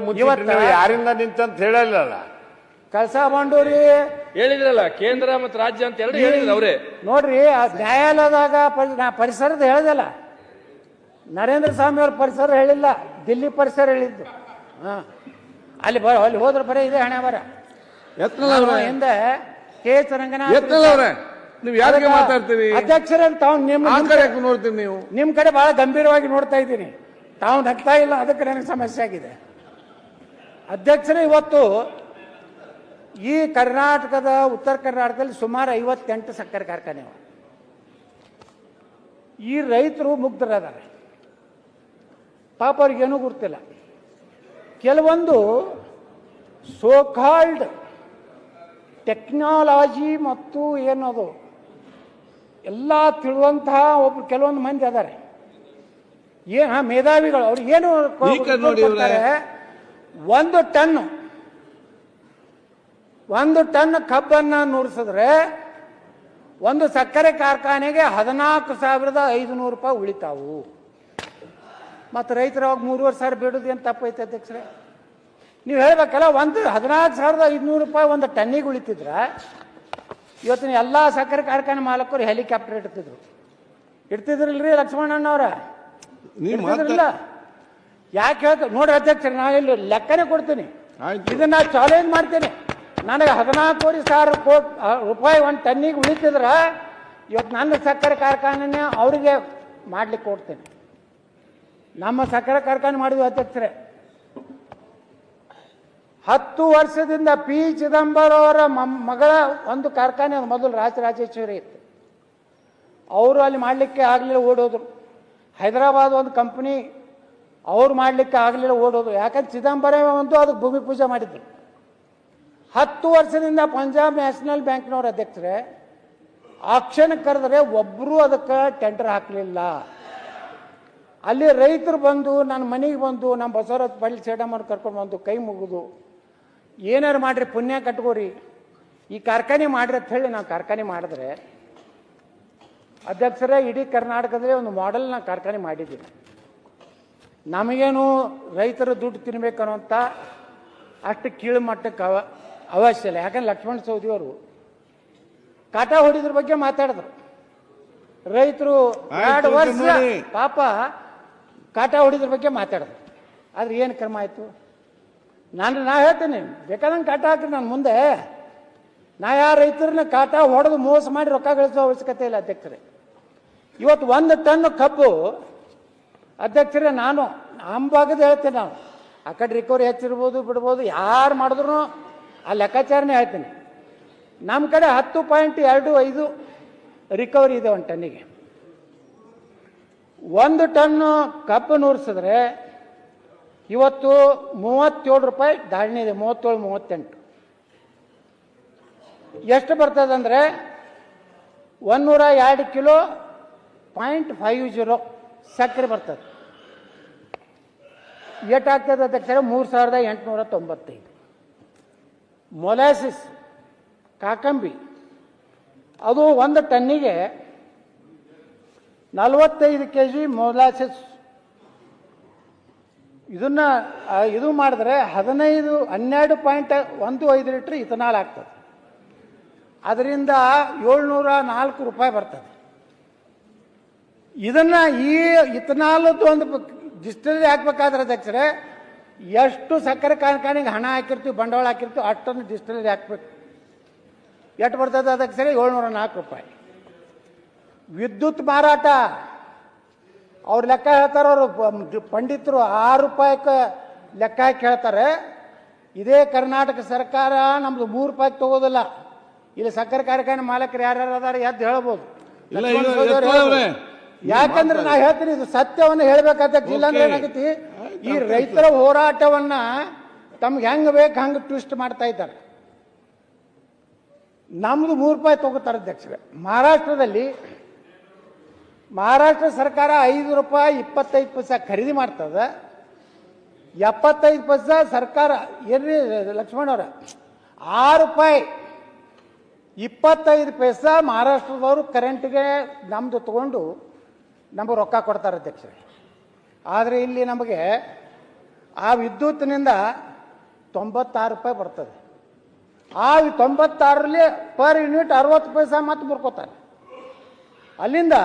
ಯಾರಿಂದ ನಿಂತಂತ ಹೇಳಲ್ಲ. ಕಳಸಾ ಬಂಡೂರಿ ಹೇಳಿದ್ರಲ್ಲ, ಕೇಂದ್ರ ಮತ್ತು ರಾಜ್ಯ ಅಂತ ಎರಡು ಹೇಳಿದ್ರು ಅವರೇ. ನೋಡ್ರಿ, ಆ ನ್ಯಾಯಾಲಯದಾಗ ಪರಿಸರದ ಹೇಳ್ದಲ್ಲ, ನರೇಂದ್ರ ಸ್ವಾಮಿ ಅವ್ರ ಪರಿಸರ ಹೇಳಿಲ್ಲ, ದಿಲ್ಲಿ ಪರಿಸರ ಹೇಳಿದ್ದು. ಅಲ್ಲಿ ಹೋದ್ರೆ ಬರೀ ಇದೆ ಹಣೆ ಬರ. ಹಿಂದೆ KH ರಂಗನಾಥ್ ನೀವು ಯಾರಿಗೆ ಮಾತಾಡ್ತೀವಿ ಅಧ್ಯಕ್ಷರೇ, ತಾವು ನೋಡ್ತೀವಿ, ನೀವು ನಿಮ್ ಕಡೆ ಬಹಳ ಗಂಭೀರವಾಗಿ ನೋಡ್ತಾ ಇದ್ದೀನಿ, ತಾವು ನಗ್ತಾ ಇಲ್ಲ, ಅದಕ್ಕೆ ನನಗೆ ಸಮಸ್ಯೆ ಆಗಿದೆ. ಅಧ್ಯಕ್ಷರೇ, ಇವತ್ತು ಈ ಕರ್ನಾಟಕದ ಉತ್ತರ ಕರ್ನಾಟಕದಲ್ಲಿ ಸುಮಾರು 58 ಸಕ್ಕರೆ ಕಾರ್ಖಾನೆ. ಈ ರೈತರು ಮುಗ್ಧರಾದರೆ ಪಾಪ ಅವ್ರಿಗೇನೂ ಗೊತ್ತಿಲ್ಲ. ಕೆಲವೊಂದು ಸೋಕಾಲ್ಡ್ ಟೆಕ್ನಾಲಜಿ ಮತ್ತು ಏನದು ಎಲ್ಲ ತಿಳುವಂತಹ ಕೆಲವೊಂದು ಮಂದಿ ಅದಾರೆ, ಮೇಧಾವಿಗಳು. ಅವ್ರಿಗೆ ಏನು ಕೊಡ್ತಾರೆ, 1 ಟನ್ ಕಬ್ಬನ್ನು ನುರಿಸಿದ್ರೆ ಒಂದು ಸಕ್ಕರೆ ಕಾರ್ಖಾನೆಗೆ 14,500 ರೂಪಾಯಿ ಉಳಿತಾವು. ಮತ್ತು ರೈತರು ಅವಾಗ 3,500 ಬೇಡೋದು ಏನು ತಪ್ಪೈತೆ ಅಧ್ಯಕ್ಷರೇ? ನೀವು ಹೇಳ್ಬೇಕಲ್ಲ, 14,500 ರೂಪಾಯಿ ಒಂದು ಟನ್ನಿಗೆ ಉಳಿತಿದ್ರ, ಇವತ್ತಿನ ಎಲ್ಲ ಸಕ್ಕರೆ ಕಾರ್ಖಾನೆ ಮಾಲಕರು ಹೆಲಿಕಾಪ್ಟರ್ ಇಡ್ತಿದ್ರಿಲ್ರಿ ಲಕ್ಷ್ಮಣಣ್ಣವ್ರ? ಇರ್ತಿದ್ರಲ್ಲ? ಯಾಕೆ ಹೇಳ್ತಾರೆ ನೋಡ್ರಿ ಅಧ್ಯಕ್ಷರೇ, ನಾನು ಇಲ್ಲಿ ಲೆಕ್ಕನೇ ಕೊಡ್ತೀನಿ, ಇದನ್ನ ಚಾಲೆಂಜ್ ಮಾಡ್ತೀನಿ. ನನಗೆ 14,500 ರೂಪಾಯಿ ಒಂದು ಟನ್ನಿಗೆ ಉಳಿತಿದ್ರ, ಇವತ್ತು ನನ್ನ ಸಕ್ಕರೆ ಕಾರ್ಖಾನೆ ಅವರಿಗೆ ಮಾಡ್ಲಿಕ್ಕೆ ಕೊಡ್ತೇನೆ. ನಮ್ಮ ಸಕ್ಕರೆ ಕಾರ್ಖಾನೆ ಮಾಡಿದ್ವಿ ಅಧ್ಯಕ್ಷರೇ. 10 ವರ್ಷದಿಂದ P. ಚಿದಂಬರಂ ಅವರ ಮಗಳ ಒಂದು ಕಾರ್ಖಾನೆ, ಮೊದಲು ರಾಜರಾಜೇಶ್ವರಿ ಇತ್ತು, ಅವರು ಅಲ್ಲಿ ಮಾಡಲಿಕ್ಕೆ ಆಗಲಿಲ್ಲ, ಓಡೋದ್ರು. ಹೈದರಾಬಾದ್ ಒಂದು ಕಂಪ್ನಿ, ಅವ್ರು ಮಾಡಲಿಕ್ಕೆ ಆಗಲಿಲ್ಲ, ಓಡೋದು. ಯಾಕಂದ್ರೆ ಚಿದಂಬರಂ ಒಂದು ಅದಕ್ಕೆ ಭೂಮಿ ಪೂಜೆ ಮಾಡಿದ್ರು. 10 ವರ್ಷದಿಂದ ಪಂಜಾಬ್ ನ್ಯಾಷನಲ್ ಬ್ಯಾಂಕ್ನವ್ರ ಅಧ್ಯಕ್ಷರೇ ಆಕ್ಷನ್ ಕರೆದ್ರೆ ಒಬ್ಬರು ಅದಕ್ಕೆ ಟೆಂಡರ್ ಹಾಕಲಿಲ್ಲ. ಅಲ್ಲಿ ರೈತರು ಬಂದು ನನ್ನ ಮನೆಗೆ ಬಂದು ನಮ್ಮ ಬಸವರಾಜ್ ಪಾಟೀಲ್ ಸೇಡಮ್ಮನ ಕರ್ಕೊಂಡು ಬಂದು ಕೈ ಮುಗಿದು, ಏನಾರು ಮಾಡ್ರಿ, ಪುಣ್ಯ ಕಟ್ಕೋರಿ, ಈ ಕಾರ್ಖಾನೆ ಮಾಡ್ರಿ ಅಂತ ಹೇಳಿ ನಾವು ಕಾರ್ಖಾನೆ ಮಾಡಿದ್ರೆ, ಅಧ್ಯಕ್ಷರೇ ಇಡೀ ಕರ್ನಾಟಕದಲ್ಲಿ ಒಂದು ಮಾಡೆಲ್ನ ಕಾರ್ಖಾನೆ ಮಾಡಿದ್ದೀವಿ. ನಮಗೇನು ರೈತರು ದುಡ್ಡು ತಿನ್ಬೇಕನ್ನುವಂಥ ಅಷ್ಟು ಕೀಳು ಮಟ್ಟಕ್ಕೆ ಅವಶ್ಯ ಇಲ್ಲ. ಯಾಕಂದ್ರೆ ಲಕ್ಷ್ಮಣ ಸವದಿ ಅವರು ಕಾಟ ಹೊಡಿದ್ರ ಬಗ್ಗೆ ಮಾತಾಡಿದ್ರು. ರೈತರು ಆಯ್ತು, 2 ವರ್ಷ ನೋಡಿ. ಪಾಪ ಕಾಟ ಹೊಡಿದ್ರ ಬಗ್ಗೆ ಮಾತಾಡಿದ್ರು. ಆದ್ರೆ ಏನು ಕ್ರಮ ಆಯ್ತು? ನಾ ಹೇಳ್ತೇನೆ, ಬೇಕಾದಂಗೆ ಕಾಟ ಹಾಕ್ರಿ ನಾನು ಮುಂದೆ. ನಾ ಯಾರ ರೈತರನ್ನ ಕಾಟ ಹೊಡೆದು ಮೋಸ ಮಾಡಿ ರೊಕ್ಕ ಗಳಿಸೋ ಅವಶ್ಯಕತೆ ಇಲ್ಲ ಅಧ್ಯಕ್ಷರೇ. ಇವತ್ತು 1 ಟನ್ ಕಬ್ಬು ಅಧ್ಯಕ್ಷರೇ, ನಾನು ನಮ್ಮ ಭಾಗದ ಹೇಳ್ತೇನೆ, ನಾನು ಆ ಕಡೆ ರಿಕವರಿ ಹೆಚ್ಚಿರ್ಬೋದು ಬಿಡ್ಬೋದು, ಯಾರು ಮಾಡಿದ್ರು ಆ ಲೆಕ್ಕಾಚಾರನೇ ಹೇಳ್ತೀನಿ. ನಮ್ಮ ಕಡೆ 10.25 ರಿಕವರಿ ಇದೆ 1 ಟನ್ನಿಗೆ. 1 ಟನ್ನು ಕಬ್ಬು ನೂರಿಸಿದ್ರೆ ಇವತ್ತು 37 ರೂಪಾಯಿ ದಾಳಿನಿ ಇದೆ, 37, 38. ಎಷ್ಟು ಬರ್ತದಂದ್ರೆ 102 ಕಿಲೋ 0.50 ಸಕ್ಕರೆ ಬರ್ತದೆ. ಏಟಾಗ್ತದೆ ಅಧ್ಯಕ್ಷರೇ? 3895. ಮೊಲಾಸಿಸ್ ಕಾಕಂಬಿ ಅದು 1 ಟನ್ನಿಗೆ 45 kg ಮೊಲಾಸಿಸ್. ಇದನ್ನ ಇದು ಮಾಡಿದ್ರೆ 12.15 ಲೀಟರ್ ಇಥನಾಲ್ ಆಗ್ತದೆ. ಅದರಿಂದ 704 ರೂಪಾಯಿ ಬರ್ತದೆ. ಇದನ್ನ ಈ ಇಥನಾಲದ್ದು ಒಂದು ಡಿಸ್ಟಿಲರಿ ಹಾಕ್ಬೇಕಾದ್ರೆ ಅಧ್ಯಕ್ಷರೇ, ಎಷ್ಟು ಸಕ್ಕರೆ ಕಾರ್ಖಾನೆಗೆ ಹಣ ಹಾಕಿರ್ತೀವಿ, ಬಂಡವಾಳ ಹಾಕಿರ್ತೀವಿ, ಅಷ್ಟನ್ನು ಡಿಸ್ಟಿಲರಿ ಹಾಕ್ಬೇಕು. ಎಷ್ಟು ಬರ್ತದೆ ಅಧ್ಯಕ್ಷರೇ? 704 ರೂಪಾಯಿ. ವಿದ್ಯುತ್ ಮಾರಾಟ ಅವ್ರು ಲೆಕ್ಕ ಹೇಳ್ತಾರೆ, ಅವರು ಪಂಡಿತರು 6 ರೂಪಾಯಿಗೆ ಲೆಕ್ಕ ಹಾಕಿ ಹೇಳ್ತಾರೆ. ಇದೇ ಕರ್ನಾಟಕ ಸರ್ಕಾರ ನಮ್ದು 3 ರೂಪಾಯಿಗೆ ತಗೋದಿಲ್ಲ. ಇಲ್ಲಿ ಸಕ್ಕರೆ ಕಾರ್ಖಾನೆ ಮಾಲಕರು ಯಾರ್ಯಾರು ಅದಾರ ಎದ್ದು ಹೇಳ್ಬೋದು. ಯಾಕಂದ್ರೆ ನಾ ಹೇಳ್ತೀನಿ, ಇದು ಸತ್ಯವನ್ನು ಹೇಳ್ಬೇಕಾದ. ಇಲ್ಲಾಂದ್ರೆ ಏನಾಗೈತಿ, ಈ ರೈತರ ಹೋರಾಟವನ್ನ ತಮ್ಗೆ ಹೆಂಗ್ ಬೇಕು ಹಂಗೆ ಟ್ವಿಸ್ಟ್ ಮಾಡ್ತಾ ಇದ್ದಾರೆ. ನಮ್ದು 3 ರೂಪಾಯಿ ತಗೋತಾರೆ ಅಧ್ಯಕ್ಷರೇ. ಮಹಾರಾಷ್ಟ್ರ ಸರ್ಕಾರ 5 ರೂಪಾಯಿ 25 ಪೈಸೆ ಖರೀದಿ ಮಾಡ್ತದೆ. 75 ಪೈಸೆ ಸರ್ಕಾರ ಏನ್ರಿ ಲಕ್ಷ್ಮಣವ್ರ, 6 ರೂಪಾಯಿ 25 ಪೈಸೆ ಮಹಾರಾಷ್ಟ್ರದವರು ಕರೆಂಟ್ಗೆ ನಮ್ದು ತಗೊಂಡು ನಮಗೆ ರೊಕ್ಕ ಕೊಡ್ತಾರೆ ಅಧ್ಯಕ್ಷರೇ. ಆದರೆ ಇಲ್ಲಿ ನಮಗೆ ಆ ವಿದ್ಯುತ್ನಿಂದ 96 ರೂಪಾಯಿ ಬರ್ತದೆ. ಆ 96ರಲ್ಲಿ ಪರ್ ಯೂನಿಟ್ 60 ಪೈಸೆ ಮತ್ತೆ ಮುರ್ಕೋತಾರೆ. ಅಲ್ಲಿಂದ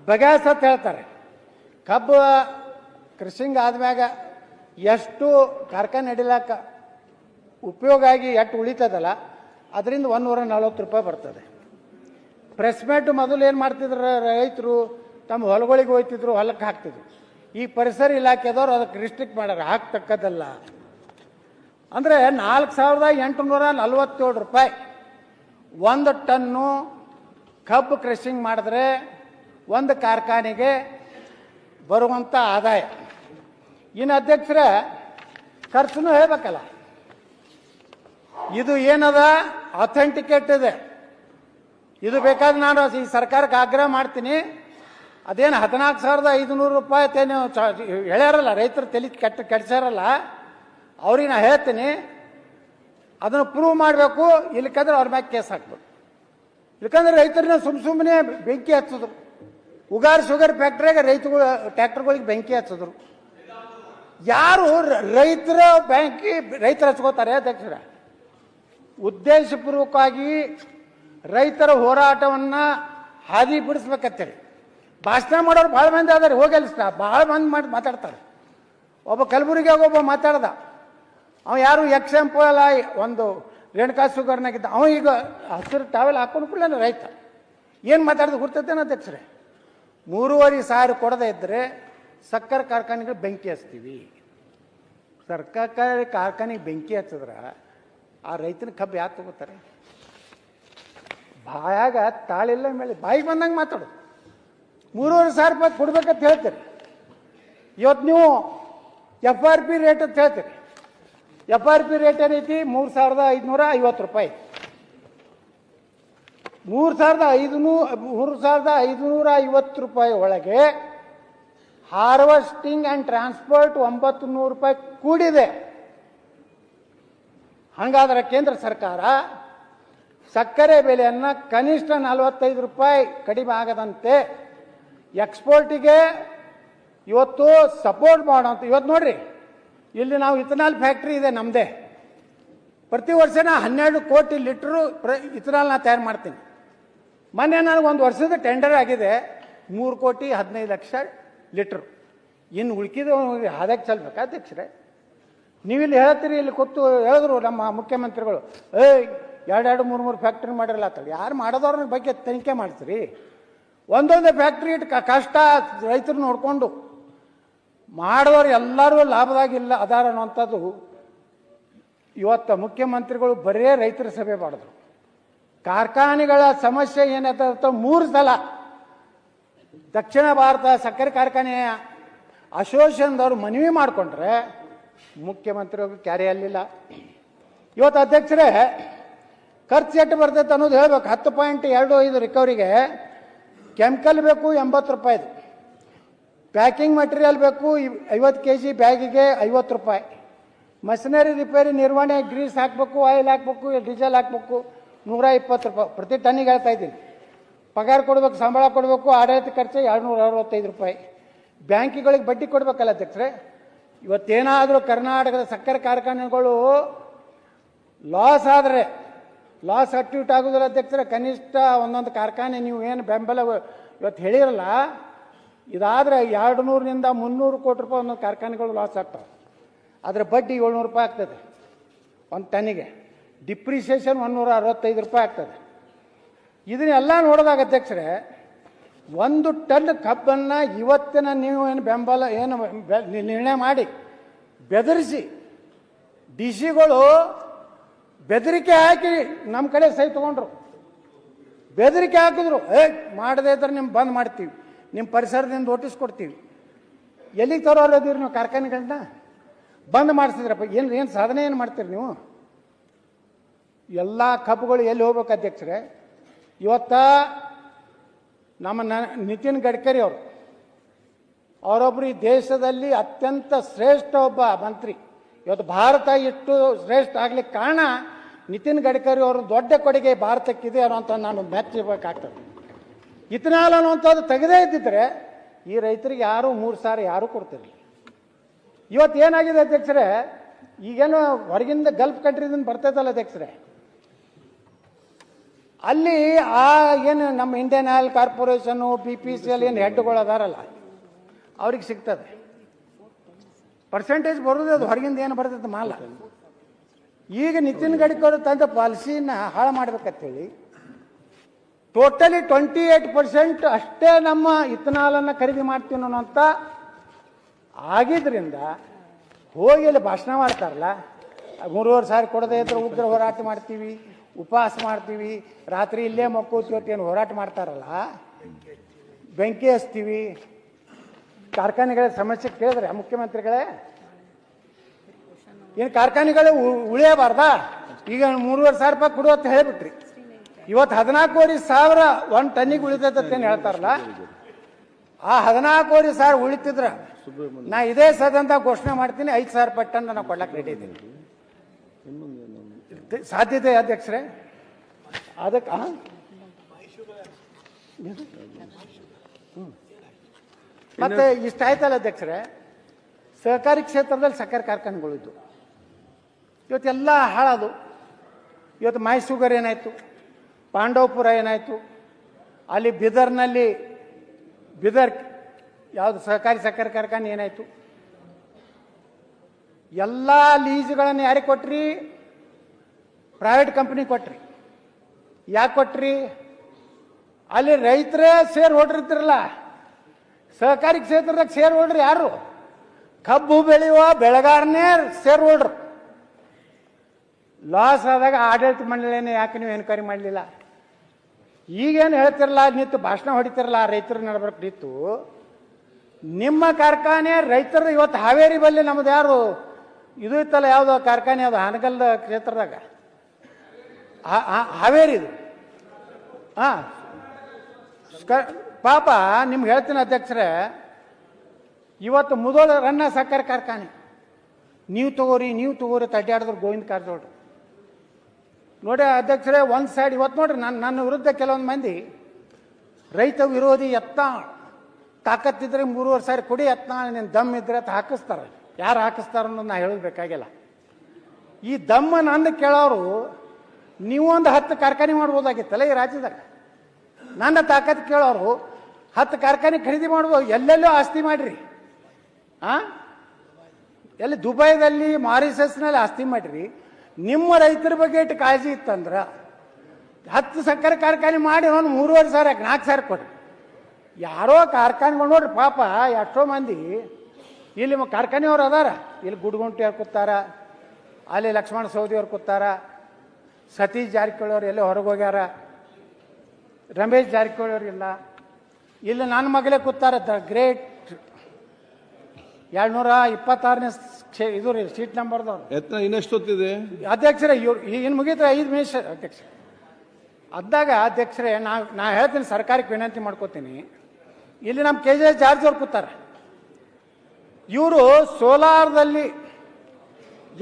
ಬಗ್ಯಾಸ್ ಅಂತ ಹೇಳ್ತಾರೆ. ಕಬ್ಬು ಕೃಷಿಂಗ್ ಆದ್ಮ್ಯಾಗ ಎಷ್ಟು ಕಾರ್ಖಾನೆ ನಡಿಲಾಕ ಉಪಯೋಗ ಆಗಿ ಎಷ್ಟು ಉಳಿತದಲ್ಲ, ಅದರಿಂದ 140 ರೂಪಾಯಿ ಬರ್ತದೆ. ಪ್ರೆಸ್ಮೆಂಟ್ ಮೊದಲು ಏನು ಮಾಡ್ತಿದ್ರು ರೈತರು, ತಮ್ಮ ಹೊಲಗಳಿಗೆ ಹೋಯ್ತಿದ್ರು, ಹೊಲಕ್ಕೆ ಹಾಕ್ತಿದ್ರು. ಈ ಪರಿಸರ ಇಲಾಖೆದವ್ರು ಅದಕ್ಕೆ ರಿಸ್ಟ್ರಿಕ್ಟ್ ಮಾಡ್ಯಾರ, ಹಾಕ್ತಕ್ಕದಲ್ಲ. ಅಂದರೆ 4847 ರೂಪಾಯಿ 1 ಟನ್ನು ಕಬ್ಬು ಕ್ರಷಿಂಗ್ ಮಾಡಿದ್ರೆ ಒಂದು ಕಾರ್ಖಾನೆಗೆ ಬರುವಂಥ ಆದಾಯ. ಇನ್ನು ಅಧ್ಯಕ್ಷರ ಖರ್ಚುನೂ ಹೇಳ್ಬೇಕಲ್ಲ. ಇದು ಏನದ ಅಥೆಂಟಿಕೇಟ್ ಇದೆ. ಇದು ಬೇಕಾದ್ರೆ ನಾನು ಈ ಸರ್ಕಾರಕ್ಕೆ ಆಗ್ರಹ ಮಾಡ್ತೀನಿ. ಅದೇನು 14,500 ರೂಪಾಯಿ ನೀವು ಹೇಳ್ಯಾರಲ್ಲ, ರೈತರು ತಲೆ ಕೆಡ್ಸಾರಲ್ಲ, ಅವ್ರಿಗೆ ನಾ ಹೇಳ್ತೀನಿ, ಅದನ್ನು ಪ್ರೂವ್ ಮಾಡಬೇಕು. ಇಲ್ಲಕಂದ್ರೆ ಅವ್ರ ಮ್ಯಾಗ ಕೇಸ್ ಹಾಕ್ಬೇಕು. ಇಲ್ಲಕಂದ್ರೆ ರೈತರನ್ನ ಸುಮ್ಮನೆ ಬೆಂಕಿ ಹಚ್ಚಿದ್ರು. ಉಗಾರ್ ಶುಗರ್ ಫ್ಯಾಕ್ಟ್ರಿಯಾಗ ಟ್ರ್ಯಾಕ್ಟರ್ಗಳಿಗೆ ಬೆಂಕಿ ಹಚ್ಚಿದ್ರು. ಯಾರು ರೈತರು ಹಚ್ಕೋತಾರೆ ಅಧ್ಯಕ್ಷರ? ಉದ್ದೇಶಪೂರ್ವಕವಾಗಿ ರೈತರ ಹೋರಾಟವನ್ನ ಹಾದಿ ಬಿಡಿಸ್ಬೇಕಂತೇಳಿ ಭಾಷಣ ಮಾಡೋರು ಭಾಳ ಮಂದಿ ಆದಾರೆ. ಹೋಗಲ್ಸ್ತ ಭಾಳ ಮಂದಿ ಮಾತಾಡ್ತಾರೆ. ಒಬ್ಬ ಕಲಬುರಗಿಯಾಗ ಒಬ್ಬ ಮಾತಾಡ್ದ, ಅವ ಯಾರು ಎಕ್ಸಾಂಪಲ್ ಒಂದು ರೇಣುಕಾ ಶುಗರ್ನಾಗಿದ್ದ, ಅವ ಈಗ ಹಸಿರು ಟಾವೆಲ್ ಹಾಕೊಂಡು ಕೂಡಲೇ ರೈತ ಏನು ಮಾತಾಡಿದ ಗುರ್ತೈತೇನ ಅಧ್ಯಕ್ಷರೇ? 3,500 ಕೊಡದೇ ಇದ್ದರೆ ಸಕ್ಕರೆ ಕಾರ್ಖಾನೆಗೆ ಬೆಂಕಿ ಹಚ್ತೀವಿ. ಸರ್ಕಾರಿ ಕಾರ್ಖಾನೆಗೆ ಬೆಂಕಿ ಹಚ್ಚಿದ್ರೆ ಆ ರೈತನ ಕಬ್ಬು ಯಾಕೆ ತಗೋತಾರೆ? ಬಾಯಾಗ ತಾಳಿಲ್ಲ ಮೇಲೆ ಬಾಯಿಗೆ ಬಂದಂಗೆ ಮಾತಾಡೋದು. 3,500 ರೂಪಾಯಿ ಕೊಡ್ಬೇಕಂತ ಹೇಳ್ತೀರಿ. ಇವತ್ತು ನೀವು FRP ರೇಟ್ ಅಂತ ಹೇಳ್ತೀರಿ. FRP ರೇಟ್ ಏನೈತಿ? 3,550 ರೂಪಾಯಿ. 3,550 ರೂಪಾಯಿ ಒಳಗೆ ಹಾರ್ವೆಸ್ಟಿಂಗ್ ಆ್ಯಂಡ್ ಟ್ರಾನ್ಸ್ಪೋರ್ಟ್ 900 ರೂಪಾಯಿ ಕೂಡಿದೆ. ಹಾಗಾದ್ರೆ ಕೇಂದ್ರ ಸರ್ಕಾರ ಸಕ್ಕರೆ ಬೆಲೆಯನ್ನು ಕನಿಷ್ಠ 45 ರೂಪಾಯಿ ಕಡಿಮೆ ಆಗದಂತೆ ಎಕ್ಸ್ಪೋರ್ಟಿಗೆ ಇವತ್ತು ಸಪೋರ್ಟ್ ಮಾಡೋಂತ. ಇವತ್ತು ನೋಡ್ರಿ, ಇಲ್ಲಿ ನಾವು ಇಥನಾಲ್ ಫ್ಯಾಕ್ಟ್ರಿ ಇದೆ ನಮ್ಮದೇ. ಪ್ರತಿ ವರ್ಷ ನಾ 12 ಕೋಟಿ ಲೀಟ್ರು ಇಥನಾಲ್ ನಾ ತಯಾರು ಮಾಡ್ತೀನಿ. ಮೊನ್ನೆ ನನಗೆ ಒಂದು ವರ್ಷದ ಟೆಂಡರ್ ಆಗಿದೆ 3 ಕೋಟಿ 15 ಲಕ್ಷ ಲೀಟ್ರು. ಇನ್ನು ಉಳ್ಕಿದ ಅದಕ್ಕೆ ಚಲ್ಬೇಕಾ ಅಧ್ಯಕ್ಷರೇ? ನೀವಿಲ್ಲಿ ಹೇಳ್ತೀರಿ, ಇಲ್ಲಿ ಕೂತು ಹೇಳಿದ್ರು ನಮ್ಮ ಮುಖ್ಯಮಂತ್ರಿಗಳು, ಎರಡು 3 ಫ್ಯಾಕ್ಟ್ರಿ ಮಾಡಿರಲ್ಲ ಅಂತ. ಯಾರು ಮಾಡೋದವ್ರ ಬಗ್ಗೆ ತನಿಖೆ ಮಾಡ್ತೀರಿ? ಒಂದೊಂದೇ ಫ್ಯಾಕ್ಟ್ರಿ ಇಟ್ಟು ಕಷ್ಟ ರೈತರು ನೋಡಿಕೊಂಡು ಮಾಡಿದವ್ರು ಎಲ್ಲರೂ ಲಾಭದಾಗಿಲ್ಲ ಅದಾರ ಅನ್ನೋಂಥದ್ದು. ಇವತ್ತು ಮುಖ್ಯಮಂತ್ರಿಗಳು ಬರೇ ರೈತರ ಸಭೆ ಮಾಡಿದ್ರು. ಕಾರ್ಖಾನೆಗಳ ಸಮಸ್ಯೆ ಏನಂತ 3 ಸಲ ದಕ್ಷಿಣ ಭಾರತ ಸಕ್ಕರೆ ಕಾರ್ಖಾನೆಯ ಅಸೋಸಿಯೇಷನ್ದವ್ರು ಮನವಿ ಮಾಡಿಕೊಂಡ್ರೆ ಮುಖ್ಯಮಂತ್ರಿಗಳು ಕ್ಯಾರಿ ಅಲ್ಲಿಲ್ಲ. ಇವತ್ತು ಅಧ್ಯಕ್ಷರೇ ಖರ್ಚು ಎಷ್ಟು ಬರ್ತೈತೆ ಅನ್ನೋದು ಹೇಳ್ಬೇಕು. 10.25 ರಿಕವರಿಗೆ ಕೆಮಿಕಲ್ ಬೇಕು 80 ರೂಪಾಯಿದು, ಪ್ಯಾಕಿಂಗ್ ಮಟೀರಿಯಲ್ ಬೇಕು 50 kg ಬ್ಯಾಗಿಗೆ 50 ರೂಪಾಯಿ, ಮಷಿನರಿ ರಿಪೇರಿ ನಿರ್ವಹಣೆ ಗ್ರೀಸ್ ಹಾಕಬೇಕು, ಆಯಿಲ್ ಹಾಕಬೇಕು, ಡೀಸೆಲ್ ಹಾಕಬೇಕು 120 ರೂಪಾಯಿ ಪ್ರತಿ ಟನ್ನಿಗೆ ಹೇಳ್ತಾ ಇದ್ದೀನಿ. ಪಗಾರ ಕೊಡಬೇಕು, ಸಂಬಳ ಕೊಡಬೇಕು, ಆಡಳಿತ ಖರ್ಚು 265 ರೂಪಾಯಿ. ಬ್ಯಾಂಕಿಗಳಿಗೆ ಬಡ್ಡಿ ಕೊಡಬೇಕಲ್ಲ ಅಧ್ಯಕ್ಷರೇ. ಇವತ್ತೇನಾದರೂ ಕರ್ನಾಟಕದ ಸಕ್ಕರೆ ಕಾರ್ಖಾನೆಗಳು ಲಾಸ್ ಆದರೆ, ಲಾಸ್ ಆಕ್ಟಿವಿಟಿ ಆಗೋದಿಲ್ಲ ಅಧ್ಯಕ್ಷರೇ. ಕನಿಷ್ಠ ಒಂದೊಂದು ಕಾರ್ಖಾನೆ ನೀವು ಏನು ಬೆಂಬಲ ಇವತ್ತು ಹೇಳಿರಲ್ಲ, ಇದಾದರೆ 200 300 ಕೋಟಿ ರೂಪಾಯಿ ಒಂದೊಂದು ಕಾರ್ಖಾನೆಗಳು ಲಾಸ್ ಆಗ್ತವೆ. ಅದರ ಬಡ್ಡಿ 700 ರೂಪಾಯಿ ಆಗ್ತದೆ ಒಂದು ಟನ್ನಿಗೆ. ಡಿಪ್ರಿಸಿಯೇಷನ್ 165 ರೂಪಾಯಿ ಆಗ್ತದೆ. ಇದನ್ನೆಲ್ಲ ನೋಡಿದಾಗ ಅಧ್ಯಕ್ಷರೇ, 1 ಟನ್ ಕಬ್ಬನ್ನು ಇವತ್ತಿನ ನೀವು ಏನು ಬೆಂಬಲ ಏನು ನಿರ್ಣಯ ಮಾಡಿ ಬೆದರಿಸಿ, ಡಿ ಸಿಗಳು ಬೆದರಿಕೆ ಹಾಕಿ ನಮ್ಮ ಕಡೆ ಸಹಿ ತೊಗೊಂಡ್ರು. ಬೆದರಿಕೆ ಹಾಕಿದ್ರು, ಮಾಡದೇ ಇದ್ರೆ ನಿಮ್ಮ ಬಂದ್ ಮಾಡ್ತೀವಿ, ನಿಮ್ಮ ಪರಿಸರದಿಂದ ನೋಟಿಸ್ ಕೊಡ್ತೀವಿ. ಎಲ್ಲಿಗೆ ತರೋದಿರಿ ನೀವು ಕಾರ್ಖಾನೆಗಳನ್ನ? ಬಂದ್ ಮಾಡಿಸಿದ್ರಪ್ಪ. ಏನು ಸಾಧನೆ ಏನು ಮಾಡ್ತೀರಿ ನೀವು? ಎಲ್ಲ ಕಬ್ಬುಗಳು ಎಲ್ಲಿ ಹೋಗ್ಬೇಕು ಅಧ್ಯಕ್ಷರೇ? ಇವತ್ತ ನಮ್ಮ ನಿತಿನ್ ಗಡ್ಕರಿ ಅವರೊಬ್ಬರು ಈ ದೇಶದಲ್ಲಿ ಅತ್ಯಂತ ಶ್ರೇಷ್ಠ ಒಬ್ಬ ಮಂತ್ರಿ. ಇವತ್ತು ಭಾರತ ಇಷ್ಟು ಶ್ರೇಷ್ಠ ಆಗ್ಲಿಕ್ಕೆ ಕಾರಣ ನಿತಿನ್ ಗಡ್ಕರಿ ಅವರು ದೊಡ್ಡ ಕೊಡುಗೆ ಭಾರತಕ್ಕಿದೆ ಅನ್ನೋಂಥ ನಾನು ಮೆಚ್ಚಬೇಕಾಗ್ತದೆ. ಇಥನಾಲ್ ಅನ್ನುವಂಥದ್ದು ತೆಗೆದೇ ಇದ್ದಿದ್ರೆ ಈ ರೈತರಿಗೆ ಯಾರು 3 ಸಾರಿ ಯಾರೂ ಕೊಡ್ತಿರಲಿಲ್ಲ. ಇವತ್ತು ಏನಾಗಿದೆ ಅಧ್ಯಕ್ಷರೇ, ಈಗೇನು ಹೊರಗಿಂದ ಗಲ್ಫ್ ಕಂಟ್ರಿದಿಂದ ಬರ್ತೈತಲ್ಲ ಅಧ್ಯಕ್ಷರೇ, ಅಲ್ಲಿ ಏನು ನಮ್ಮ ಇಂಡಿಯನ್ ಆಯಿಲ್ ಕಾರ್ಪೊರೇಷನ್ನು BPCL ಏನು ಹೆಡ್ಗಳು ಅದಾರಲ್ಲ ಅವ್ರಿಗೆ ಸಿಗ್ತದೆ. ಪರ್ಸೆಂಟೇಜ್ ಬರೋದು ಅದು ಹೊರಗಿಂದ ಏನು ಬರ್ತೈತೆ ಮಾಲ. ಈಗ ನಿತಿನ್ ಗಡ್ಕರಿ ತಂದ ಪಾಲಿಸಿನ ಹಾಳು ಮಾಡ್ಬೇಕಂತೇಳಿ ಟೋಟಲಿ 28% ಅಷ್ಟೇ ನಮ್ಮ ಇಥನಾಲನ್ನು ಖರೀದಿ ಮಾಡ್ತೀವಿ ಅನ್ನೋಂಥ ಆಗಿದ್ರಿಂದ ಹೋಗಿ ಅಲ್ಲಿ ಭಾಷಣ ಮಾಡ್ತಾರಲ್ಲ, 3.5 ಸಾವಿರ ಕೊಡದೇ ಇದ್ರೆ ಉಗ್ರ ಹೋರಾಟ ಮಾಡ್ತೀವಿ, ಉಪವಾಸ ಮಾಡ್ತೀವಿ, ರಾತ್ರಿ ಇಲ್ಲೇ ಮಕ್ಕೋತೀವಿ ಏನು ಹೋರಾಟ ಮಾಡ್ತಾರಲ್ಲ, ಬೆಂಕಿ ಹಚ್ತೀವಿ. ಕಾರ್ಖಾನೆಗಳ ಸಮಸ್ಯೆ ಕೇಳಿದ್ರೆ ಮುಖ್ಯಮಂತ್ರಿಗಳೇ, ಏನು ಕಾರ್ಖಾನೆಗಳು ಉಳಿಯಬಾರ್ದಾ? ಈಗ 3.5 ಸಾವಿರ ರೂಪಾಯಿ ಕೊಡು ಅಂತ ಹೇಳಿಬಿಟ್ರಿ. ಇವತ್ತು 14,000 1 ಟನ್ನಿಗೆ ಉಳಿತೈತೇನು ಹೇಳ್ತಾರಲ್ಲ, ಆ 14,000 ಉಳಿತಿದ್ರ ನಾ ಇದೇ ಸದಂತ ಘೋಷಣೆ ಮಾಡ್ತೀನಿ, 5,000 ರೂಪಾಯಿ ಟನ್ ನಾನು ಕೊಡ್ಲಕ್ಕೆ ರೆಡಿ ಇದ್ದೀನಿ. ಸಾಧ್ಯತೆ ಅಧ್ಯಕ್ಷರೇ ಅದಕ್ಕೆ ಮತ್ತೆ ಇಷ್ಟ ಆಯ್ತಲ್ಲ ಅಧ್ಯಕ್ಷರೇ. ಸಹಕಾರಿ ಕ್ಷೇತ್ರದಲ್ಲಿ ಸಕ್ಕರೆ ಕಾರ್ಖಾನೆಗಳು ಇದ್ದು ಇವತ್ತೆಲ್ಲ ಹಾಳದು. ಇವತ್ತು ಮೈಸೂಗರ್ ಏನಾಯ್ತು, ಪಾಂಡವಪುರ ಏನಾಯ್ತು, ಅಲ್ಲಿ ಬೀದರ್ನಲ್ಲಿ ಬೀದರ್ ಯಾವುದು ಸಹಕಾರಿ ಸಕ್ಕರೆ ಕಾರ್ಖಾನೆ ಏನಾಯ್ತು. ಎಲ್ಲ ಲೀಸ್ಗಳನ್ನು ಯಾರಿಗೆ ಕೊಟ್ರಿ? ಪ್ರೈವೇಟ್ ಕಂಪ್ನಿ ಕೊಟ್ರಿ. ಯಾಕೆ ಕೊಟ್ರಿ? ಅಲ್ಲಿ ರೈತರೇ ಶೇರ್ ಹೋಲ್ಡರ್ ಇರ್ತಿರಲ್ಲ, ಸಹಕಾರಿ ಕ್ಷೇತ್ರದಾಗ ಶೇರ್ ಹೋಲ್ಡರ್ ಯಾರು? ಕಬ್ಬು ಬೆಳೆಯುವ ಬೆಳೆಗಾರನೇ ಶೇರ್ ಹೋಲ್ಡರ್. ಲಾಸ್ ಆದಾಗ ಆಡಳಿತ ಮಂಡಳಿನೇ ಯಾಕೆ ನೀವು ಎನ್ಕ್ವೈರಿ ಮಾಡಲಿಲ್ಲ? ಈಗೇನು ಹೇಳ್ತಿರಲ್ಲ, ನಿಂತು ಭಾಷಣ ಹೊಡಿತಿರಲ್ಲ ರೈತರ ನಡಬರ್ಕ್ ನಿಂತು. ನಿಮ್ಮ ಕಾರ್ಖಾನೆ ರೈತರ ಇವತ್ತು ಹಾವೇರಿ ಬಲ್ಲಿ ನಮ್ದು ಯಾರು ಇದು ಇತ್ತಲ್ಲ, ಯಾವುದೋ ಕಾರ್ಖಾನೆ ಅದು ಹಾನಗಲ್ದ ಕ್ಷೇತ್ರದಾಗ ಹಾವೇರಿದು. ಪಾಪ ನಿಮ್ಗೆ ಹೇಳ್ತೀನಿ ಅಧ್ಯಕ್ಷರೇ, ಇವತ್ತು ಮುದೋಳ ರನ್ನ ಸಕ್ಕರೆ ಕಾರ್ಖಾನೆ ನೀವು ತಗೋರಿ ಅಡ್ಡಾಡಿದ್ರು ಗೋವಿಂದ ಕಾರಜೋಳ್ರು ನೋಡಿ ಅಧ್ಯಕ್ಷರೇ. ಒಂದು ಸೈಡ್ ಇವತ್ತು ನೋಡ್ರಿ ನನ್ನ ವಿರುದ್ಧ ಕೆಲವೊಂದು ಮಂದಿ ರೈತ ವಿರೋಧಿ ತಾಕತ್ತಿದ್ರೆ 3.5 ಸಾವಿರ ಕೊಡಿ, ನೀನು ದಮ್ ಇದ್ರೆ ಅಂತ ಹಾಕಿಸ್ತಾರೆ. ಯಾರು ಹಾಕಿಸ್ತಾರ ಅನ್ನೋದು ನಾ ಹೇಳೋದು ಬೇಕಾಗಿಲ್ಲ. ಈ ದಮ್ಮ ನಂದು ಕೇಳೋರು ನೀವು ಒಂದು 10 ಕಾರ್ಖಾನೆ ಮಾಡ್ಬೋದಾಗಿತ್ತಲ್ಲ ಈ ರಾಜ್ಯದಾಗ. ನನ್ನ ತಾಕತ್ ಕೇಳೋರು 10 ಕಾರ್ಖಾನೆ ಖರೀದಿ ಮಾಡ್ಬೋದು. ಎಲ್ಲೆಲ್ಲೋ ಆಸ್ತಿ ಮಾಡ್ರಿ, ಎಲ್ಲಿ ದುಬೈದಲ್ಲಿ ಮಾರಿಸಸ್ನಲ್ಲಿ ಆಸ್ತಿ ಮಾಡ್ರಿ. ನಿಮ್ಮ ರೈತರ ಬಗ್ಗೆ ಇಟ್ಟು ಕಾಳಜಿ ಇತ್ತಂದ್ರೆ 10 ಸಕ್ಕರೆ ಕಾರ್ಖಾನೆ ಮಾಡಿ ಒಂದು 3,500 4,000 ಕೊಡ್ರಿ. ಯಾರೋ ಕಾರ್ಖಾನೆಗಳು ನೋಡ್ರಿ ಪಾಪ ಎಷ್ಟೋ ಮಂದಿ ಇಲ್ಲಿ ಕಾರ್ಖಾನೆಯವ್ರು ಅದಾರ. ಇಲ್ಲಿ ಗುಡ್ಗುಂಟಿ ಅವ್ರು ಕೂತಾರ, ಅಲ್ಲಿ ಲಕ್ಷ್ಮಣ ಸವದಿ ಅವ್ರು ಕೂತಾರ, ಸತೀಶ್ ಜಾರಕಿಹೊಳಿ ಅವ್ರು ಎಲ್ಲೇ ಹೊರಗೆ ಹೋಗ್ಯಾರ, ರಮೇಶ್ ಜಾರಕಿಹೊಳಿ ಅವ್ರು ಇಲ್ಲ, ಇಲ್ಲಿ ನನ್ನ ಮಗಳೇ ಕೂತಾರ. ದ ಗ್ರೇಟ್ 226ನೇ ಇದು ರೀ ಸೀಟ್ ನಂಬರ್ದವ್ರು. ಯತ್ನ ಇನ್ನೆಷ್ಟೊತ್ತಿದೆ ಅಧ್ಯಕ್ಷರೇ ಇವ್ರು ಇನ್ನು ಮುಗಿದ್ರೆ 5 ನಿಮಿಷ ಅಧ್ಯಕ್ಷ. ಅದ್ದಾಗ ಅಧ್ಯಕ್ಷರೇ ನಾ ಹೇಳ್ತೀನಿ, ಸರ್ಕಾರಕ್ಕೆ ವಿನಂತಿ ಮಾಡ್ಕೋತೀನಿ. ಇಲ್ಲಿ ನಮ್ಮ KJ ಜಾರ್ಜ್ ಅವ್ರು ಕೂತಾರೆ. ಇವರು ಸೋಲಾರ್ದಲ್ಲಿ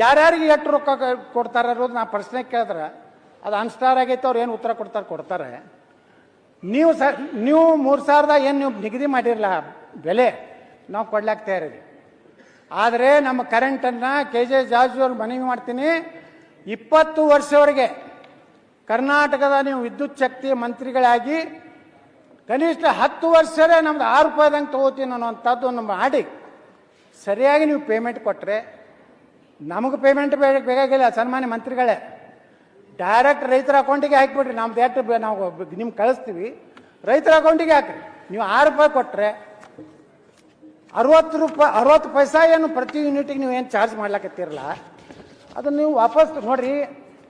ಯಾರ್ಯಾರಿಗೆ ಎಷ್ಟು ರೊಕ್ಕ ಕೊಡ್ತಾರೆ ಅನ್ನೋದು ನಾ ಪ್ರಶ್ನೆ ಕೇಳಿದ್ರೆ ಅದು ಅನ್ಸ್ಟಾರ್ ಆಗೈತೆ. ಅವ್ರು ಏನು ಉತ್ತರ ಕೊಡ್ತಾರೆ. ನೀವು 3,000 ಏನು ನೀವು ನಿಗದಿ ಮಾಡಿರಲ್ಲ ಬೆಲೆ, ನಾವು ಕೊಡ್ಲಾಕ್ ತಯಾರಿದೆ. ಆದರೆ ನಮ್ಮ ಕರೆಂಟನ್ನು KJ ಜಾರ್ಜ್ ಅವ್ರು ಮನವಿ ಮಾಡ್ತೀನಿ, 20 ವರ್ಷವರೆಗೆ ಕರ್ನಾಟಕದ ನೀವು ವಿದ್ಯುತ್ ಶಕ್ತಿ ಮಂತ್ರಿಗಳಾಗಿ ಕನಿಷ್ಠ 10 ವರ್ಷವೇ ನಮ್ದು 6 ರೂಪಾಯಿದಂಗೆ ತಗೋತೀನಿ ಅನ್ನೋವಂಥದ್ದನ್ನು ಮಾಡಿ ಸರಿಯಾಗಿ ನೀವು ಪೇಮೆಂಟ್ ಕೊಟ್ಟರೆ ನಮಗೆ ಪೇಮೆಂಟ್ ಬೇಕಾಗಿಲ್ಲ. ಸನ್ಮಾನ್ಯ ಮಂತ್ರಿಗಳೇ, ಡೈರೆಕ್ಟ್ ರೈತರ ಅಕೌಂಟಿಗೆ ಹಾಕಿಬಿಡ್ರಿ. ನಮ್ದು ಎಷ್ಟು ನಾವು ನಿಮ್ಗೆ ಕಳಿಸ್ತೀವಿ, ರೈತರ ಅಕೌಂಟಿಗೆ ಹಾಕ್ರಿ. ನೀವು 6 ರೂಪಾಯಿ ಕೊಟ್ಟರೆ 60 ಪೈಸಾ ಏನು ಪ್ರತಿ ಯೂನಿಟಿಗೆ ನೀವು ಏನು ಚಾರ್ಜ್ ಮಾಡ್ಲಾಕತ್ತೀರಲ್ಲ, ಅದನ್ನು ನೀವು ವಾಪಸ್ ನೋಡ್ರಿ.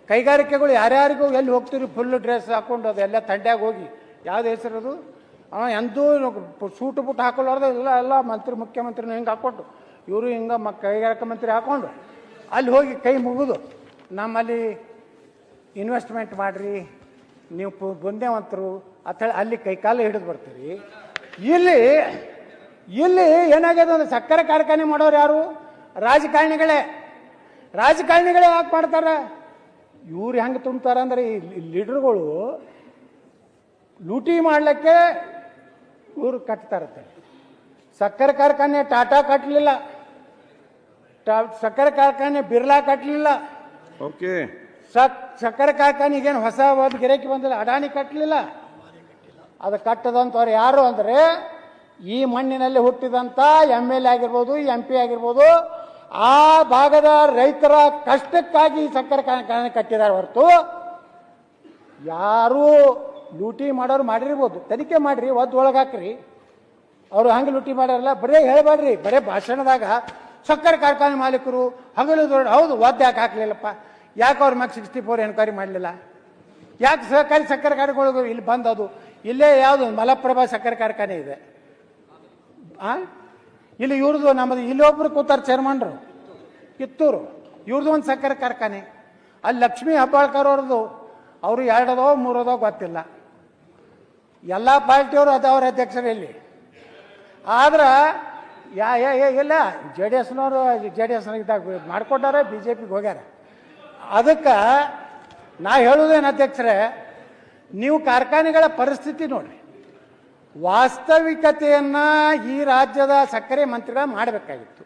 ಕೈಗಾರಿಕೆಗಳು ಯಾರ್ಯಾರಿಗೂ ಎಲ್ಲಿ ಹೋಗ್ತೀರಿ ಫುಲ್ ಡ್ರೆಸ್ ಹಾಕೊಂಡು, ಅದು ಎಲ್ಲ ಥಂಡ್ಯಾಗ ಹೋಗಿ ಯಾವ್ದು ಹೆಸರದು ಎಂದೂ ಸೂಟು ಬುಟ್ಟು ಹಾಕೊಳ್ಳಾರ್ದು ಎಲ್ಲ ಮುಖ್ಯಮಂತ್ರಿನೂ ಹಿಂಗೆ ಹಾಕ್ಕೊಂಡು, ಇವರು ಹಿಂಗೆ ಕೈಗಾರಿಕಾ ಮಂತ್ರಿ ಹಾಕ್ಕೊಂಡು ಅಲ್ಲಿ ಹೋಗಿ ಕೈ ಮುಗಿದು ನಮ್ಮಲ್ಲಿ ಇನ್ವೆಸ್ಟ್ಮೆಂಟ್ ಮಾಡಿರಿ, ನೀವು ಬುಂದೇವಂತರು ಅಂಥೇಳಿ ಅಲ್ಲಿ ಕೈಕಾಲು ಹಿಡಿದು ಬರ್ತೀರಿ. ಇಲ್ಲಿ ಏನಾಗ್ಯದ ಅಂದ್ರೆ ಸಕ್ಕರೆ ಕಾರ್ಖಾನೆ ಮಾಡೋರು ಯಾರು? ರಾಜಕಾರಣಿಗಳೇ ಯಾಕೆ ಮಾಡ್ತಾರೆ? ಇವ್ರು ಹೆಂಗೆ ತುಂಬ್ತಾರ ಅಂದ್ರೆ ಈ ಲೀಡರ್ಗಳು ಲೂಟಿ ಮಾಡ್ಲಿಕ್ಕೆ ಇವರು ಕಟ್ತಾರತ್ತೆ. ಸಕ್ಕರೆ ಕಾರ್ಖಾನೆ ಟಾಟಾ ಕಟ್ಟಲಿಲ್ಲ, ಸಕ್ಕರೆ ಕಾರ್ಖಾನೆ ಬಿರ್ಲಾ ಕಟ್ಟಲಿಲ್ಲ, ಓಕೆ ಸಕ್ಕರೆ ಕಾರ್ಖಾನೆಗೇನು ಹೊಸ ಒಂದು ಗಿರಾಕಿ ಬಂದಿಲ್ಲ, ಅಡಾನಿ ಕಟ್ಟಲಿಲ್ಲ. ಅದು ಕಟ್ಟದಂಥವ್ರು ಯಾರು ಅಂದರೆ ಈ ಮಣ್ಣಿನಲ್ಲಿ ಹುಟ್ಟಿದಂಥ MLA ಆಗಿರ್ಬೋದು, MP ಆಗಿರ್ಬೋದು, ಆ ಭಾಗದ ರೈತರ ಕಷ್ಟಕ್ಕಾಗಿ ಸಕ್ಕರೆ ಕಾರ್ಖಾನೆ ಕಟ್ಟಿದ್ದಾರೆ ಹೊರತು ಯಾರು ಲೂಟಿ ಮಾಡೋರು ಮಾಡಿರ್ಬೋದು. ತನಿಖೆ ಮಾಡಿರಿ, ಒಳಗೆ ಹಾಕ್ರಿ. ಅವರು ಹಂಗೆ ಲೂಟಿ ಮಾಡ್ಯಾರಲ್ಲ ಬರೀ ಹೇಳಬೇಡ್ರಿ. ಬರೀ ಭಾಷಣದಾಗ ಸಕ್ಕರೆ ಕಾರ್ಖಾನೆ ಮಾಲೀಕರು ಹಗಲು ಹೌದು ಒದ್ದು ಯಾಕೆ ಹಾಕ್ಲಿಲ್ಲಪ್ಪ, ಯಾಕೆ ಅವ್ರ ಮ್ಯಾಗ 64 ಎನ್ಕ್ವೈರಿ ಮಾಡಲಿಲ್ಲ, ಯಾಕೆ ಸಹಕಾರಿ ಸಕ್ಕರೆ ಕಾರ್ಖಾನೆಗಳು ಇಲ್ಲಿ ಬಂದದು? ಇಲ್ಲೇ ಯಾವುದು ಮಲಪ್ರಭಾ ಸಕ್ಕರೆ ಕಾರ್ಖಾನೆ ಇದೆ, ಇಲ್ಲಿ ಇವ್ರದ್ದು ನಮ್ಮದು ಇಲ್ಲಿ ಒಬ್ರು ಕೂತಾರೆ ಚೇರ್ಮನ್ರು ಕಿತ್ತೂರು, ಇವ್ರದ್ದು ಒಂದು ಸಕ್ಕರೆ ಕಾರ್ಖಾನೆ. ಅಲ್ಲಿ ಲಕ್ಷ್ಮೀ ಹೆಬ್ಬಾಳ್ಕರ್ ಅವ್ರದ್ದು, ಅವರು 2 3 ಗೊತ್ತಿಲ್ಲ. ಎಲ್ಲ ಪಾರ್ಟಿಯವರು ಅದವ್ರ ಅಧ್ಯಕ್ಷರಲ್ಲಿ. ಆದ್ರೆ ಇಲ್ಲ JDS ಇದ್ದಾಗ ಮಾಡ್ಕೊಟ್ಟಾರ, BJPಗೆ ಹೋಗ್ಯಾರ. ಅದಕ್ಕೆ ನಾ ಹೇಳುವುದೇನು ಅಧ್ಯಕ್ಷರೇ, ನೀವು ಕಾರ್ಖಾನೆಗಳ ಪರಿಸ್ಥಿತಿ ನೋಡ್ರಿ. ವಾಸ್ತವಿಕತೆಯನ್ನು ಈ ರಾಜ್ಯದ ಸಕ್ಕರೆ ಮಂತ್ರಿಗಳು ಮಾಡಬೇಕಾಗಿತ್ತು,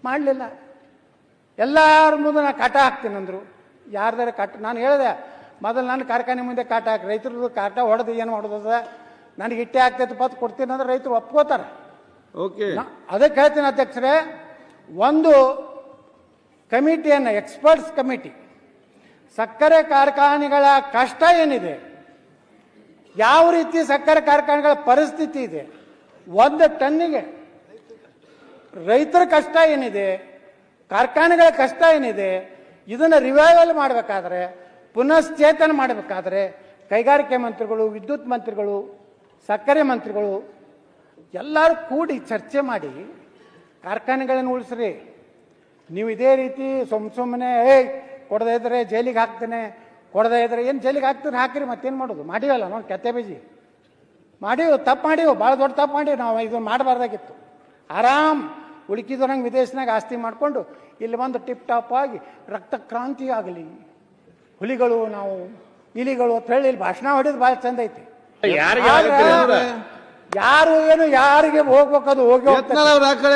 ಮಾಡಲಿಲ್ಲ. ಎಲ್ಲರ ಮುಂದೆ ನಾನು ಕಾಟ ಹಾಕ್ತೀನಿ ಅಂದರು. ಯಾರ್ದಾರ ಕಾಟ ನಾನು ಹೇಳಿದೆ ಮೊದಲು ನನ್ನ ಕಾರ್ಖಾನೆ ಮುಂದೆ ಕಾಟ ಹಾಕಿ, ರೈತರದ್ದು ಕಾಟ ಹೊಡೆದು ಏನು ಮಾಡೋದ ನನಗೆ ಇಟ್ಟೆ ಆಗ್ತೈತೆ ಪತ್ತು ಕೊಡ್ತೀನಿ ಅಂದ್ರೆ ರೈತರು ಒಪ್ಕೋತಾರೆ. ಓಕೆ, ಅದಕ್ಕೆ ಹೇಳ್ತೀನಿ ಅಧ್ಯಕ್ಷರೇ, ಒಂದು ಕಮಿಟಿಯನ್ನು ಎಕ್ಸ್ಪರ್ಟ್ಸ್ ಕಮಿಟಿ ಸಕ್ಕರೆ ಕಾರ್ಖಾನೆಗಳ ಕಷ್ಟ ಏನಿದೆ, ಯಾವ ರೀತಿ ಸಕ್ಕರೆ ಕಾರ್ಖಾನೆಗಳ ಪರಿಸ್ಥಿತಿ ಇದೆ, 1 ಟನ್ನಿಗೆ ರೈತರ ಕಷ್ಟ ಏನಿದೆ, ಕಾರ್ಖಾನೆಗಳ ಕಷ್ಟ ಏನಿದೆ, ಇದನ್ನು ರಿವೈವಲ್ ಮಾಡಬೇಕಾದ್ರೆ, ಪುನಶ್ಚೇತನ ಮಾಡಬೇಕಾದ್ರೆ ಕೈಗಾರಿಕೆ ಮಂತ್ರಿಗಳು, ವಿದ್ಯುತ್ ಮಂತ್ರಿಗಳು, ಸಕ್ಕರೆ ಮಂತ್ರಿಗಳು ಎಲ್ಲರೂ ಕೂಡಿ ಚರ್ಚೆ ಮಾಡಿ ಕಾರ್ಖಾನೆಗಳನ್ನು ಉಳಿಸ್ರಿ. ನೀವು ಇದೇ ರೀತಿ ಸುಮ್ಮನೆ ಕೊಡದೇ ಇದ್ರೆ ಜೈಲಿಗೆ ಹಾಕ್ತೇನೆ, ಕೊಡದೇ ಇದ್ರೆ ಏನು ಜೈಲಿಗೆ ಹಾಕ್ತೀನಿ ಹಾಕಿರಿ, ಮತ್ತೇನು ಮಾಡೋದು? ಮಾಡಿವಲ್ಲ ನಾವು ಕೆತ್ತೆ ಬೀಜಿ ಮಾಡೀವಿ, ತಪ್ಪು ಮಾಡೀವಿ, ಭಾಳ ದೊಡ್ಡ ತಪ್ಪು ಮಾಡೀವಿ. ನಾವು ಇದು ಮಾಡಬಾರ್ದಾಗಿತ್ತು. ಆರಾಮ್ ಉಳುಕಿದವ್ರಂಗೆ ವಿದೇಶನಾಗ ಆಸ್ತಿ ಮಾಡಿಕೊಂಡು ಇಲ್ಲಿ ಬಂದು ಟಿಪ್ ಟಾಪ್ ಆಗಿ ರಕ್ತ ಕ್ರಾಂತಿ ಆಗಲಿ, ಹುಲಿಗಳು ನಾವು ಇಲಿಗಳು ಅಂತ ಹೇಳಿ ಇಲ್ಲಿ ಭಾಷಣ ಹೊಡೆದು ಭಾಳ ಚಂದ ಐತಿ. ಯಾರು ಏನು ಯಾರಿಗೆ ಹೋಗ್ಬೇಕದು ಹೋಗಿ ಹೋಗ್ತಾರೆ.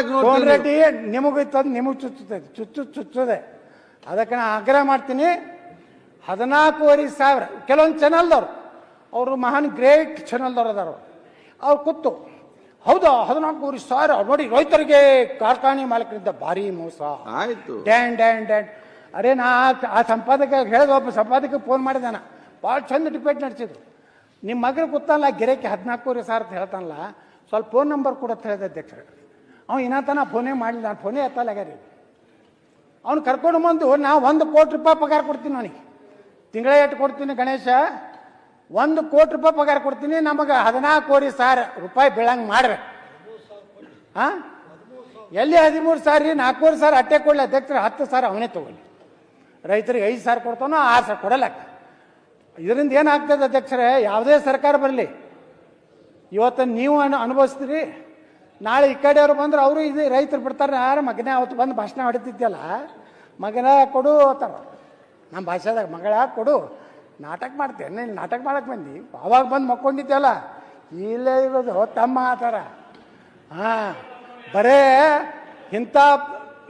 ರೆಡ್ಡಿ ನಿಮಗಿತ್ತದು ನಿಮಗೆ ಚುಚ್ಚುತ್ತದೆ, ಚುಚ್ಚುತ್ತದೆ. ಅದಕ್ಕೆ ನಾನು ಆಗ್ರಹ ಮಾಡ್ತೀನಿ, 14,500 ಕೆಲವೊಂದು ಚಾನಲ್ದವ್ರು, ಅವರು ಮಹಾನ್ ಗ್ರೇಟ್ ಚಾನಲ್ದವ್ರು ಅದಾರ, ಅವ್ರು ಕೂತು ಹೌದಾ 14,500 ನೋಡಿ ರೈತರಿಗೆ ಕಾರ್ಖಾನೆ ಮಾಲೀಕರಿಂದ ಭಾರಿ ಮೋಸ, ಆಯ್ತು. Dan Dan Dan. ಅರೆ ನಾ ಆ ಸಂಪಾದಕ ಹೇಳಿದ, ಒಬ್ಬ ಸಂಪಾದಕ ಫೋನ್ ಮಾಡಿದಾನ, ಭಾಳ ಚಂದ ಡಿಬೇಟ್ ನಡೆಸಿದ್ರು. ನಿಮ್ಮ ಮಗನ ಕೂತಲ್ಲ ಗಿರಕ್ಕೆ 14,500 ಅಂತ ಹೇಳ್ತಾನಲ್ಲ, ಸ್ವಲ್ಪ ಫೋನ್ ನಂಬರ್ ಕೊಡತ್ತೆ ಹೇಳಿದ ಅಧ್ಯಕ್ಷರು. ಅವ್ನು ಇನ್ನತನ ಫೋನೇ ಮಾಡಲಿಲ್ಲ, ನಾನು ಫೋನೇ ಎತ್ತಲಾಗ್ಯಾರಿ. ಅವ್ನು ಕರ್ಕೊಂಡು ಬಂದು ನಾವು 1 ಕೋಟಿ ರೂಪಾಯಿ ಪಗಾರ ಕೊಡ್ತೀನಿ, ಅವನಿಗೆ ತಿಂಗಳ ಎಷ್ಟು ಕೊಡ್ತೀನಿ ಗಣೇಶ, 1 ಕೋಟಿ ರೂಪಾಯಿ ಪಗಾರ ಕೊಡ್ತೀನಿ, ನಮಗೆ 14,500 ರೂಪಾಯಿ ಬೀಳಂಗೆ ಮಾಡ್ಬೇಕು. ಹಾಂ ಎಲ್ಲಿ 13,000 4,500 ಅಟ್ಟೆ ಕೊಡಲಿ ಅಧ್ಯಕ್ಷರು, 10,000 ಅವನೇ ತಗೊಳ್ಳಿ. ರೈತರಿಗೆ 5,000 ಕೊಡ್ತಾನೋ 6,000 ಕೊಡಲ್ಲ. ಇದರಿಂದ ಏನಾಗ್ತದೆ ಅಧ್ಯಕ್ಷರೇ, ಯಾವುದೇ ಸರ್ಕಾರ ಬರಲಿ, ಇವತ್ತು ನೀವು ಅನುಭವಿಸ್ತೀರಿ, ನಾಳೆ ಈ ಕಡೆಯವರು ಬಂದ್ರೆ ಅವರು ಇದು ರೈತರು ಬಿಡ್ತಾರೆ. ಯಾರು ಮಗನೇ ಅವತ್ತು ಬಂದು ಭಾಷಣ ಹೊಡಿತಿದ್ಯಲ್ಲ, ಮಗನ ಕೊಡು ಅಂತಾರ ನಮ್ಮ ಭಾಷೆದಾಗ, ಮಗಳ ಕೊಡು, ನಾಟಕ ಮಾಡ್ತೇನೆ, ನೀನು ನಾಟಕ ಮಾಡಕ್ಕೆ ಬಂದು ಅವಾಗ ಬಂದು ಮಕ್ಕೊಂಡಿದ್ಯಲ್ಲ, ಇಲ್ಲೇ ಇರೋದು ತಮ್ಮ ಆ ಥರ. ಹಾಂ ಬರೇ ಇಂಥ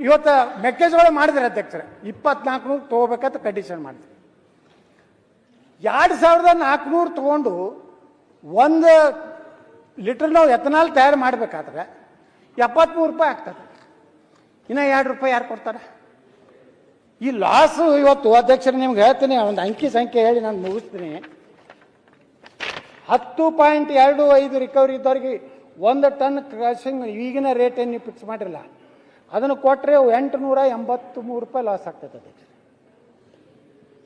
ಇವತ್ತು ಮೆಕ್ಕೆಜೋಳ ಮಾಡಿದ್ರೆ ಅಧ್ಯಕ್ಷರೇ 24,000 ತೊಗೋಬೇಕಂತ ಕಂಡೀಷನ್ ಮಾಡಿದ್ರು. 2,400 ತೊಗೊಂಡು 1 ಲೀಟರ್ ನಾವು ಎಥನಾಲ್ ತಯಾರು ಮಾಡಬೇಕಾದ್ರೆ 73 ರೂಪಾಯಿ ಆಗ್ತದೆ. ಇನ್ನು 2 ರೂಪಾಯಿ ಯಾರು ಕೊಡ್ತಾರೆ? ಈ ಲಾಸು ಇವತ್ತು ಅಧ್ಯಕ್ಷರು ನಿಮ್ಗೆ ಹೇಳ್ತೀನಿ, ಒಂದು ಅಂಕಿ ಸಂಖ್ಯೆ ಹೇಳಿ ನಾನು ಮುಗಿಸ್ತೀನಿ. 10.25 ರಿಕವರಿ ಇದ್ದವ್ರಿಗೆ 1 ಟನ್ ಕ್ರಷಿಂಗ್ ಈಗಿನ ರೇಟ್ ಏನು ನೀವು ಫಿಕ್ಸ್ ಮಾಡಿರಲ್ಲ, ಅದನ್ನು ಕೊಟ್ಟರೆ 883 ರೂಪಾಯಿ ಲಾಸ್ ಆಗ್ತದೆ ಅಧ್ಯಕ್ಷ.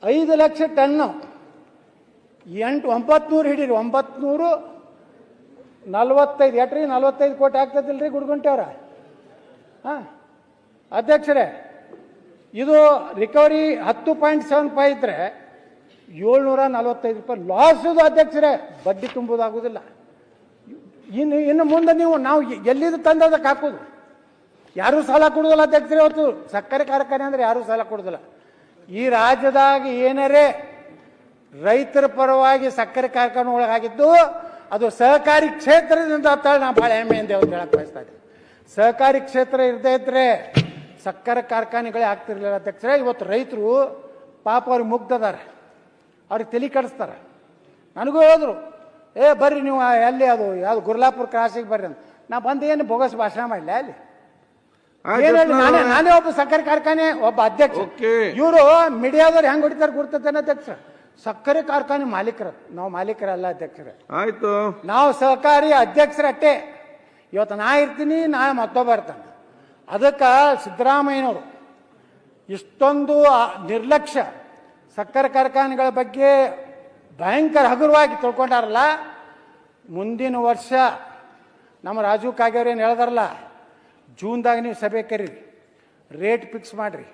5 ಲಕ್ಷ ಟನ್ನು 900 ಹಿಡೀರಿ, 945 ಎಟ್ರಿ 45 ಕೋಟಿ ಆಗ್ತದಿಲ್ರಿ ಗುಡ್ಗುಂಟೆವ್ರ. ಹಾಂ ಅಧ್ಯಕ್ಷರೇ, ಇದು ರಿಕವರಿ 10.75 ಇದ್ರೆ 745 ರೂಪಾಯಿ ಲಾಸ್ ಇದು ಅಧ್ಯಕ್ಷರೇ, ಬಡ್ಡಿ ತುಂಬುವುದಾಗುವುದಿಲ್ಲ. ಇನ್ನು ಮುಂದೆ ನಾವು ಎಲ್ಲಿದ್ದು ತಂದದಕ್ಕೆ ಹಾಕೋದು? ಯಾರೂ ಸಾಲ ಕೊಡೋದಿಲ್ಲ ಅಧ್ಯಕ್ಷರೇ. ಇವತ್ತು ಸಕ್ಕರೆ ಕಾರ್ಖಾನೆ ಅಂದರೆ ಯಾರೂ ಸಾಲ ಕೊಡೋದಿಲ್ಲ. ಈ ರಾಜ್ಯದಾಗ ಏನಾರೇ ರೈತರ ಪರವಾಗಿ ಸಕ್ಕರೆ ಕಾರ್ಖಾನೆ ಒಳಗಾಗಿದ್ದು ಅದು ಸಹಕಾರಿ ಕ್ಷೇತ್ರದಿಂದ ಅಂತ ನಾವು ಭಾಳ ಹೆಮ್ಮೆಯಿಂದ ಹೇಳಕ್ಕೆ ಬಯಸ್ತಾ ಇದ್ದೀವಿ. ಸಹಕಾರಿ ಕ್ಷೇತ್ರ ಇರದೇ ಇದ್ರೆ ಸಕ್ಕರೆ ಕಾರ್ಖಾನೆಗಳೇ ಆಗ್ತಿರ್ಲಿಲ್ಲ ಅಧ್ಯಕ್ಷರೇ. ಇವತ್ತು ರೈತರು ಪಾಪ ಅವ್ರಿಗೆ ಮುಗ್ಧದಾರೆ, ಅವ್ರಿಗೆ ತಲೆ ಕೆಡಿಸ್ತಾರೆ. ನನಗೂ ಹೇಳಿದ್ರು, ಬರ್ರಿ ನೀವು ಎಲ್ಲಿ ಅದು ಯಾವುದು ಗುರ್ಲಾಪುರ ಕ್ರಾಸಿಗೆ ಬರ್ರಿ ಅಂತ. ನಾ ಬಂದು ಏನು ಬೋಗಸ್ ಭಾಷಣ ಮಾಡಲಿ ಅಲ್ಲಿ? ನಾನೇ ಒಬ್ಬ ಸಕ್ಕರೆ ಕಾರ್ಖಾನೆ ಒಬ್ಬ ಅಧ್ಯಕ್ಷ. ಇವರು ಮೀಡಿಯಾದವ್ರು ಹೆಂಗ್ ಹೊಡಿತಾರೆ ಗುರ್ತೇನೆ ಅಧ್ಯಕ್ಷ, ಸಕ್ಕರೆ ಕಾರ್ಖಾನೆ ಮಾಲೀಕರ, ನಾವು ಮಾಲೀಕರಲ್ಲ ಅಧ್ಯಕ್ಷರೇ. ಆಯ್ತು, ನಾವು ಸಹಕಾರಿ ಅಧ್ಯಕ್ಷರಟ್ಟೆ. ಇವತ್ತು ನಾ ಇರ್ತೀನಿ, ನಾಳೆ ಮತ್ತೊಬ್ಬ ಇರ್ತಾನೆ. ಅದಕ್ಕೆ ಸಿದ್ದರಾಮಯ್ಯನವರು ಇಷ್ಟೊಂದು ನಿರ್ಲಕ್ಷ್ಯ ಸಕ್ಕರೆ ಕಾರ್ಖಾನೆಗಳ ಬಗ್ಗೆ ಭಯಂಕರ ಹಗುರವಾಗಿ ತಿಳ್ಕೊಂಡಾರಲ್ಲ. ಮುಂದಿನ ವರ್ಷ ನಮ್ಮ ರಾಜು ಕಾಗೇರಿ ಏನು ಹೇಳ್ದಾರಲ್ಲ, ಜೂನ್ದಾಗ ನೀವು ಸಭೆ ಕರೀರಿ, ರೇಟ್ ಫಿಕ್ಸ್ ಮಾಡಿರಿ.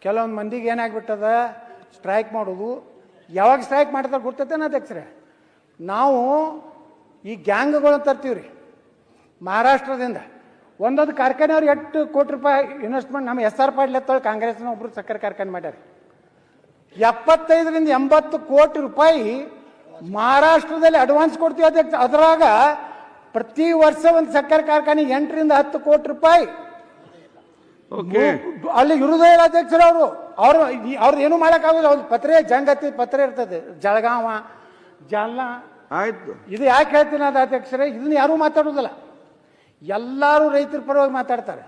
ಕೆಲವೊಂದು ಮಂದಿಗೆ ಏನಾಗ್ಬಿಟ್ಟದ ಸ್ಟ್ರೈಕ್ ಮಾಡೋದು. ಯಾವಾಗ ಸ್ಟ್ರೈಕ್ ಮಾಡ್ತಾರೆ ಗೊತ್ತೈತೇನ ಅಧ್ಯಕ್ಷರೇ? ನಾವು ಈ ಗ್ಯಾಂಗ್ಗಳು ತರ್ತೀವಿ ರೀ ಮಹಾರಾಷ್ಟ್ರದಿಂದ. ಒಂದೊಂದು ಕಾರ್ಖಾನೆಯವ್ರು 8 ಕೋಟಿ ರೂಪಾಯಿ ಇನ್ವೆಸ್ಟ್ಮೆಂಟ್ ನಮ್ಮ SR ಪಾಟೀಲ್ ಎತ್ತೊಳಗೆ ಕಾಂಗ್ರೆಸ್ನ ಒಬ್ಬರು ಸಕ್ಕರೆ ಕಾರ್ಖಾನೆ ಮಾಡ್ಯಾರ. 75ರಿಂದ 80 ಕೋಟಿ ರೂಪಾಯಿ ಮಹಾರಾಷ್ಟ್ರದಲ್ಲಿ ಅಡ್ವಾನ್ಸ್ ಕೊಡ್ತೀವಿ ಅಧ್ಯಕ್ಷ. ಅದರಾಗ ಪ್ರತಿ ವರ್ಷ ಒಂದು ಸಕ್ಕರೆ ಕಾರ್ಖಾನೆ 8ರಿಂದ 10 ಕೋಟಿ ರೂಪಾಯಿ ಅಲ್ಲಿ ಇರುವುದೇ ಇಲ್ಲ ಅಧ್ಯಕ್ಷರು. ಅವ್ರದ್ದು ಏನು ಮಾಡೋಕ್ಕಾಗೋದು. ಅವ್ರ ಪತ್ರೆ ಜಂಗತಿ ಪತ್ರೆ ಇರ್ತದೆ, ಜಳಗಾವ ಜಾಲ್ನಾ. ಆಯ್ತು, ಇದು ಯಾಕೆ ಹೇಳ್ತೀನಿ ಅದು ಅಧ್ಯಕ್ಷರೇ, ಇದನ್ನ ಯಾರೂ ಮಾತಾಡೋದಿಲ್ಲ. ಎಲ್ಲರೂ ರೈತರ ಪರವಾಗಿ ಮಾತಾಡ್ತಾರೆ.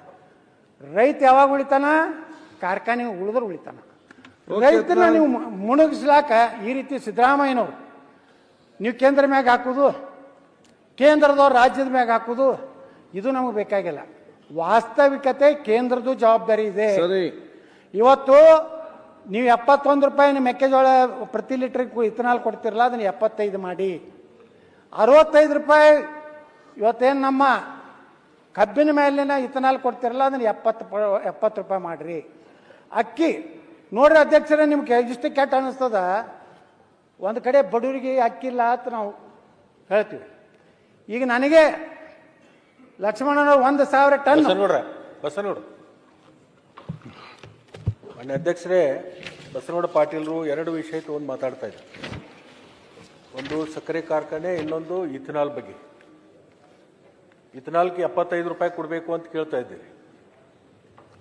ರೈತ ಯಾವಾಗ ಉಳಿತಾನ? ಕಾರ್ಖಾನೆ ಉಳಿದ್ರೆ ಉಳಿತಾನ. ರೈತರನ್ನ ನೀವು ಮುಣಗಿಸ್ಲಾಕ ಈ ರೀತಿ ಸಿದ್ದರಾಮಯ್ಯನವರು ನೀವು ಕೇಂದ್ರ ಮ್ಯಾಗ ಹಾಕೋದು, ಕೇಂದ್ರದವ್ರು ರಾಜ್ಯದ ಮ್ಯಾಗ ಹಾಕೋದು, ಇದು ನಮಗೆ ಬೇಕಾಗಿಲ್ಲ. ವಾಸ್ತವಿಕತೆ ಕೇಂದ್ರದ್ದು ಜವಾಬ್ದಾರಿ ಇದೆ. ಇವತ್ತು ನೀವು 71 ರೂಪಾಯಿ ಮೆಕ್ಕೆಜೋಳ ಪ್ರತಿ ಲೀಟರ್ಗೆ ಇಥನಾಲ್ ಕೊಡ್ತಿರಲ್ಲ, ಅದನ್ನು 75 ಮಾಡಿ. 65 ರೂಪಾಯಿ ಇವತ್ತೇನು ನಮ್ಮ ಕಬ್ಬಿನ ಮೇಲಿನ ಇಥನಾಲ್ ಕೊಡ್ತಿರಲ್ಲ, ಅದನ್ನು 70 ರೂಪಾಯಿ ಮಾಡಿರಿ. ಅಕ್ಕಿ ನೋಡ್ರಿ ಅಧ್ಯಕ್ಷರೇ, ನಿಮ್ಗೆ ಇಷ್ಟು ಕೆಟ್ಟ ಅನ್ನಿಸ್ತದ. ಒಂದು ಕಡೆ ಬಡವರಿಗೆ ಅಕ್ಕಿ ಇಲ್ಲ ಅಂತ ನಾವು ಹೇಳ್ತೀವಿ. ಈಗ ನನಗೆ ಲಕ್ಷ್ಮಣನವರು 1,000 ಟನ್ ಬಸನಗೌಡ ಮಾನ್ಯ ಅಧ್ಯಕ್ಷರೇ, ಬಸನಗೌಡ ಪಾಟೀಲರು 2 ವಿಷಯ ತಗೊಂಡು ಮಾತಾಡ್ತಾ ಇದ್ದಾರೆ. ಒಂದು ಸಕ್ಕರೆ ಕಾರ್ಖಾನೆ, ಇನ್ನೊಂದು ಇಥನಾಲ್ ಬಗ್ಗೆ. ಇಥನಾಲ್ಗೆ 75 ರೂಪಾಯಿ ಕೊಡಬೇಕು ಅಂತ ಕೇಳ್ತಾ ಇದ್ದೀರಿ.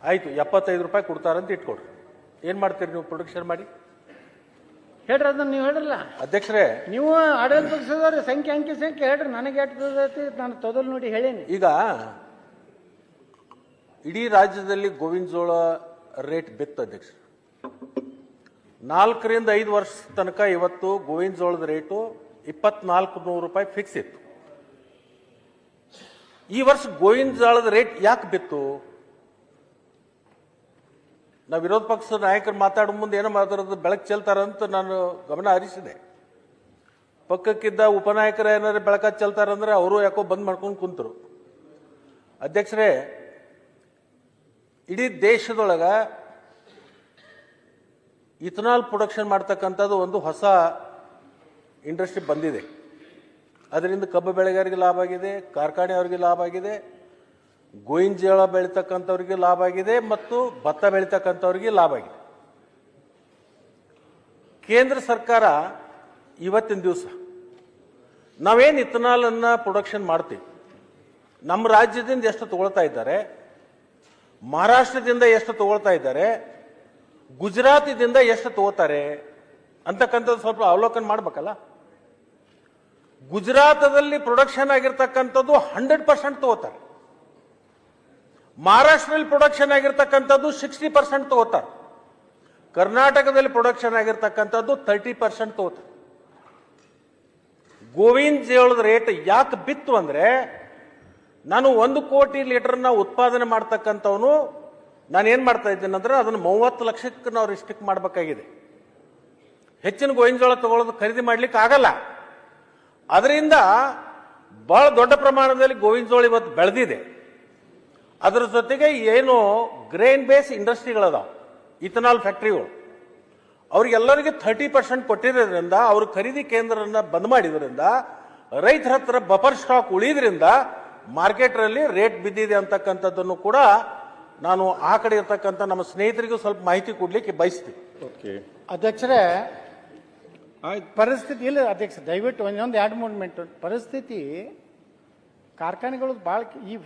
ಆಯಿತು, 75 ರೂಪಾಯಿ ಕೊಡ್ತಾರಂತ ಇಟ್ಕೊಡ್ರಿ. ಏನು ಮಾಡ್ತೀರಿ ನೀವು ಪ್ರೊಡಕ್ಷನ್ ಮಾಡಿ? ಹೇಳ್ರಿ ಅದನ್ನ ನೀವು ಹೇಳ್ರಲ್ಲ. ಅಧ್ಯಕ್ಷರೇ, ನೀವು ಆಡಳಿತ ಪಕ್ಷದವ್ರ ಅಂಕಿ ಸಂಖ್ಯೆ ಹೇಳ್ರಿ. ನನಗೆ ಎಷ್ಟು ನಾನು ತೊದಲು ನೋಡಿ ಹೇಳೀನಿ. ಈಗ ಇಡೀ ರಾಜ್ಯದಲ್ಲಿ ಗೋವಿನ ಜೋಳ ರೇಟ್ ಬಿತ್ತು ಅಧ್ಯಕ್ಷ. 4 ರಿಂದ 5 ವರ್ಷ ತನಕ ಇವತ್ತು ಗೋವಿನ ಜೋಳದ ರೇಟು 2400 ರೂಪಾಯಿ ಫಿಕ್ಸ್ ಇತ್ತು. ಈ ವರ್ಷ ಗೋವಿನ ಜೋಳದ ರೇಟ್ ಯಾಕೆ ಬಿತ್ತು? ನಾವು ವಿರೋಧ ಪಕ್ಷದ ನಾಯಕರು ಮಾತಾಡೋ ಮುಂದೆ ಏನೋ ಮಾತಾಡೋದು ಬೆಳಕು ಚೆಲ್ತಾರಂತ ನಾನು ಗಮನ ಹರಿಸಿದೆ. ಪಕ್ಕಕ್ಕಿದ್ದ ಉಪನಾಯಕರು ಏನಾದ್ರು ಬೆಳಕ ಚೆಲ್ತಾರಂದ್ರೆ ಅವರು ಯಾಕೋ ಬಂದ್ ಮಾಡ್ಕೊಂಡು ಕುಂತರು. ಅಧ್ಯಕ್ಷರೇ, ಇಡೀ ದೇಶದೊಳಗ ಇಥನಾಲ್ ಪ್ರೊಡಕ್ಷನ್ ಮಾಡ್ತಕ್ಕಂಥದ್ದು ಒಂದು ಹೊಸ ಇಂಡಸ್ಟ್ರಿ ಬಂದಿದೆ. ಅದರಿಂದ ಕಬ್ಬು ಬೆಳೆಗಾರರಿಗೆ ಲಾಭ ಆಗಿದೆ, ಕಾರ್ಖಾನೆಯವರಿಗೆ ಲಾಭ ಆಗಿದೆ, ಗೋವಿನ ಜೋಳ ಬೆಳೀತಕ್ಕಂಥವ್ರಿಗೆ ಲಾಭ ಆಗಿದೆ ಮತ್ತು ಭತ್ತ ಬೆಳೀತಕ್ಕಂಥವ್ರಿಗೆ ಲಾಭ ಆಗಿದೆ. ಕೇಂದ್ರ ಸರ್ಕಾರ ಇವತ್ತಿನ ದಿವಸ ನಾವೇನು ಇಥನಾಲನ್ನು ಪ್ರೊಡಕ್ಷನ್ ಮಾಡ್ತೀವಿ, ನಮ್ಮ ರಾಜ್ಯದಿಂದ ಎಷ್ಟು ತಗೊಳ್ತಾ ಇದ್ದಾರೆ, ಮಹಾರಾಷ್ಟ್ರದಿಂದ ಎಷ್ಟು ತಗೊಳ್ತಾ ಇದ್ದಾರೆ, ಗುಜರಾತಿದಿಂದ ಎಷ್ಟು ತಗೋತಾರೆ ಅಂತಕ್ಕಂಥದ್ದು ಸ್ವಲ್ಪ ಅವಲೋಕನ ಮಾಡ್ಬೇಕಲ್ಲ. ಗುಜರಾತದಲ್ಲಿ ಪ್ರೊಡಕ್ಷನ್ ಆಗಿರ್ತಕ್ಕಂಥದ್ದು 100% ತಗೋತಾರೆ. ಮಹಾರಾಷ್ಟ್ರದಲ್ಲಿ ಪ್ರೊಡಕ್ಷನ್ ಆಗಿರ್ತಕ್ಕಂಥದ್ದು 60% ತಗೋತಾರೆ. ಕರ್ನಾಟಕದಲ್ಲಿ ಪ್ರೊಡಕ್ಷನ್ ಆಗಿರ್ತಕ್ಕಂಥದ್ದು 30% ತಗೋತಾರೆ. ಗೋವಿನ ಜೋಳದ ರೇಟ್ ಯಾಕೆ ಬಿತ್ತು ಅಂದ್ರೆ, ನಾನು 1 ಕೋಟಿ ಲೀಟರ್ನ ಉತ್ಪಾದನೆ ಮಾಡ್ತಕ್ಕಂಥವನು ನಾನೇನ್ ಮಾಡ್ತಾ ಇದ್ದೇನೆ ಅಂದ್ರೆ ಅದನ್ನು 30 ಲಕ್ಷಕ್ಕೆ ನಾವು ರಿಸ್ಟ್ರಿಕ್ಟ್ ಮಾಡಬೇಕಾಗಿದೆ. ಹೆಚ್ಚಿನ ಗೋವಿನ ಜೋಳ ತಗೊಳ್ಳೋದು ಖರೀದಿ ಮಾಡ್ಲಿಕ್ಕೆ ಆಗಲ್ಲ. ಅದರಿಂದ ಬಹಳ ದೊಡ್ಡ ಪ್ರಮಾಣದಲ್ಲಿ ಗೋವಿನ ಜೋಳ ಇವತ್ತು ಬೆಳೆದಿದೆ. ಅದರ ಜೊತೆಗೆ ಏನು ಗ್ರೇನ್ ಬೇಸ್ ಇಂಡಸ್ಟ್ರಿಗಳದಾವ, ಇಥನಾಲ್ ಫ್ಯಾಕ್ಟ್ರಿಗಳು, ಅವ್ರಿಗೆಲ್ಲರಿಗೆ 30% ಕೊಟ್ಟಿರೋದ್ರಿಂದ, ಅವ್ರ ಖರೀದಿ ಕೇಂದ್ರನ ಬಂದ್ ಮಾಡಿದ್ರಿಂದ, ರೈತರ ಹತ್ರ ಬಫರ್ ಸ್ಟಾಕ್ ಉಳಿದ್ರಿಂದ ಮಾರ್ಕೆಟ್ನಲ್ಲಿ ರೇಟ್ ಬಿದ್ದಿದೆ ಅಂತಕ್ಕಂಥದ್ದನ್ನು ಕೂಡ ನಾನು ಆ ಕಡೆ ಇರ್ತಕ್ಕಂಥ ನಮ್ಮ ಸ್ನೇಹಿತರಿಗೂ ಸ್ವಲ್ಪ ಮಾಹಿತಿ ಕೊಡ್ಲಿಕ್ಕೆ ಬಯಸ್ತೀನಿ. ಓಕೆ ಅಧ್ಯಕ್ಷರೇ, ಆಯ್ತು. ಪರಿಸ್ಥಿತಿ ಇಲ್ಲ ಅಧ್ಯಕ್ಷ, ದಯವಿಟ್ಟು ಒಂದೊಂದು 2-3 ಮಿನಿಟ್. ಪರಿಸ್ಥಿತಿ ಕಾರ್ಖಾನೆಗಳು ಭಾಳ ಈ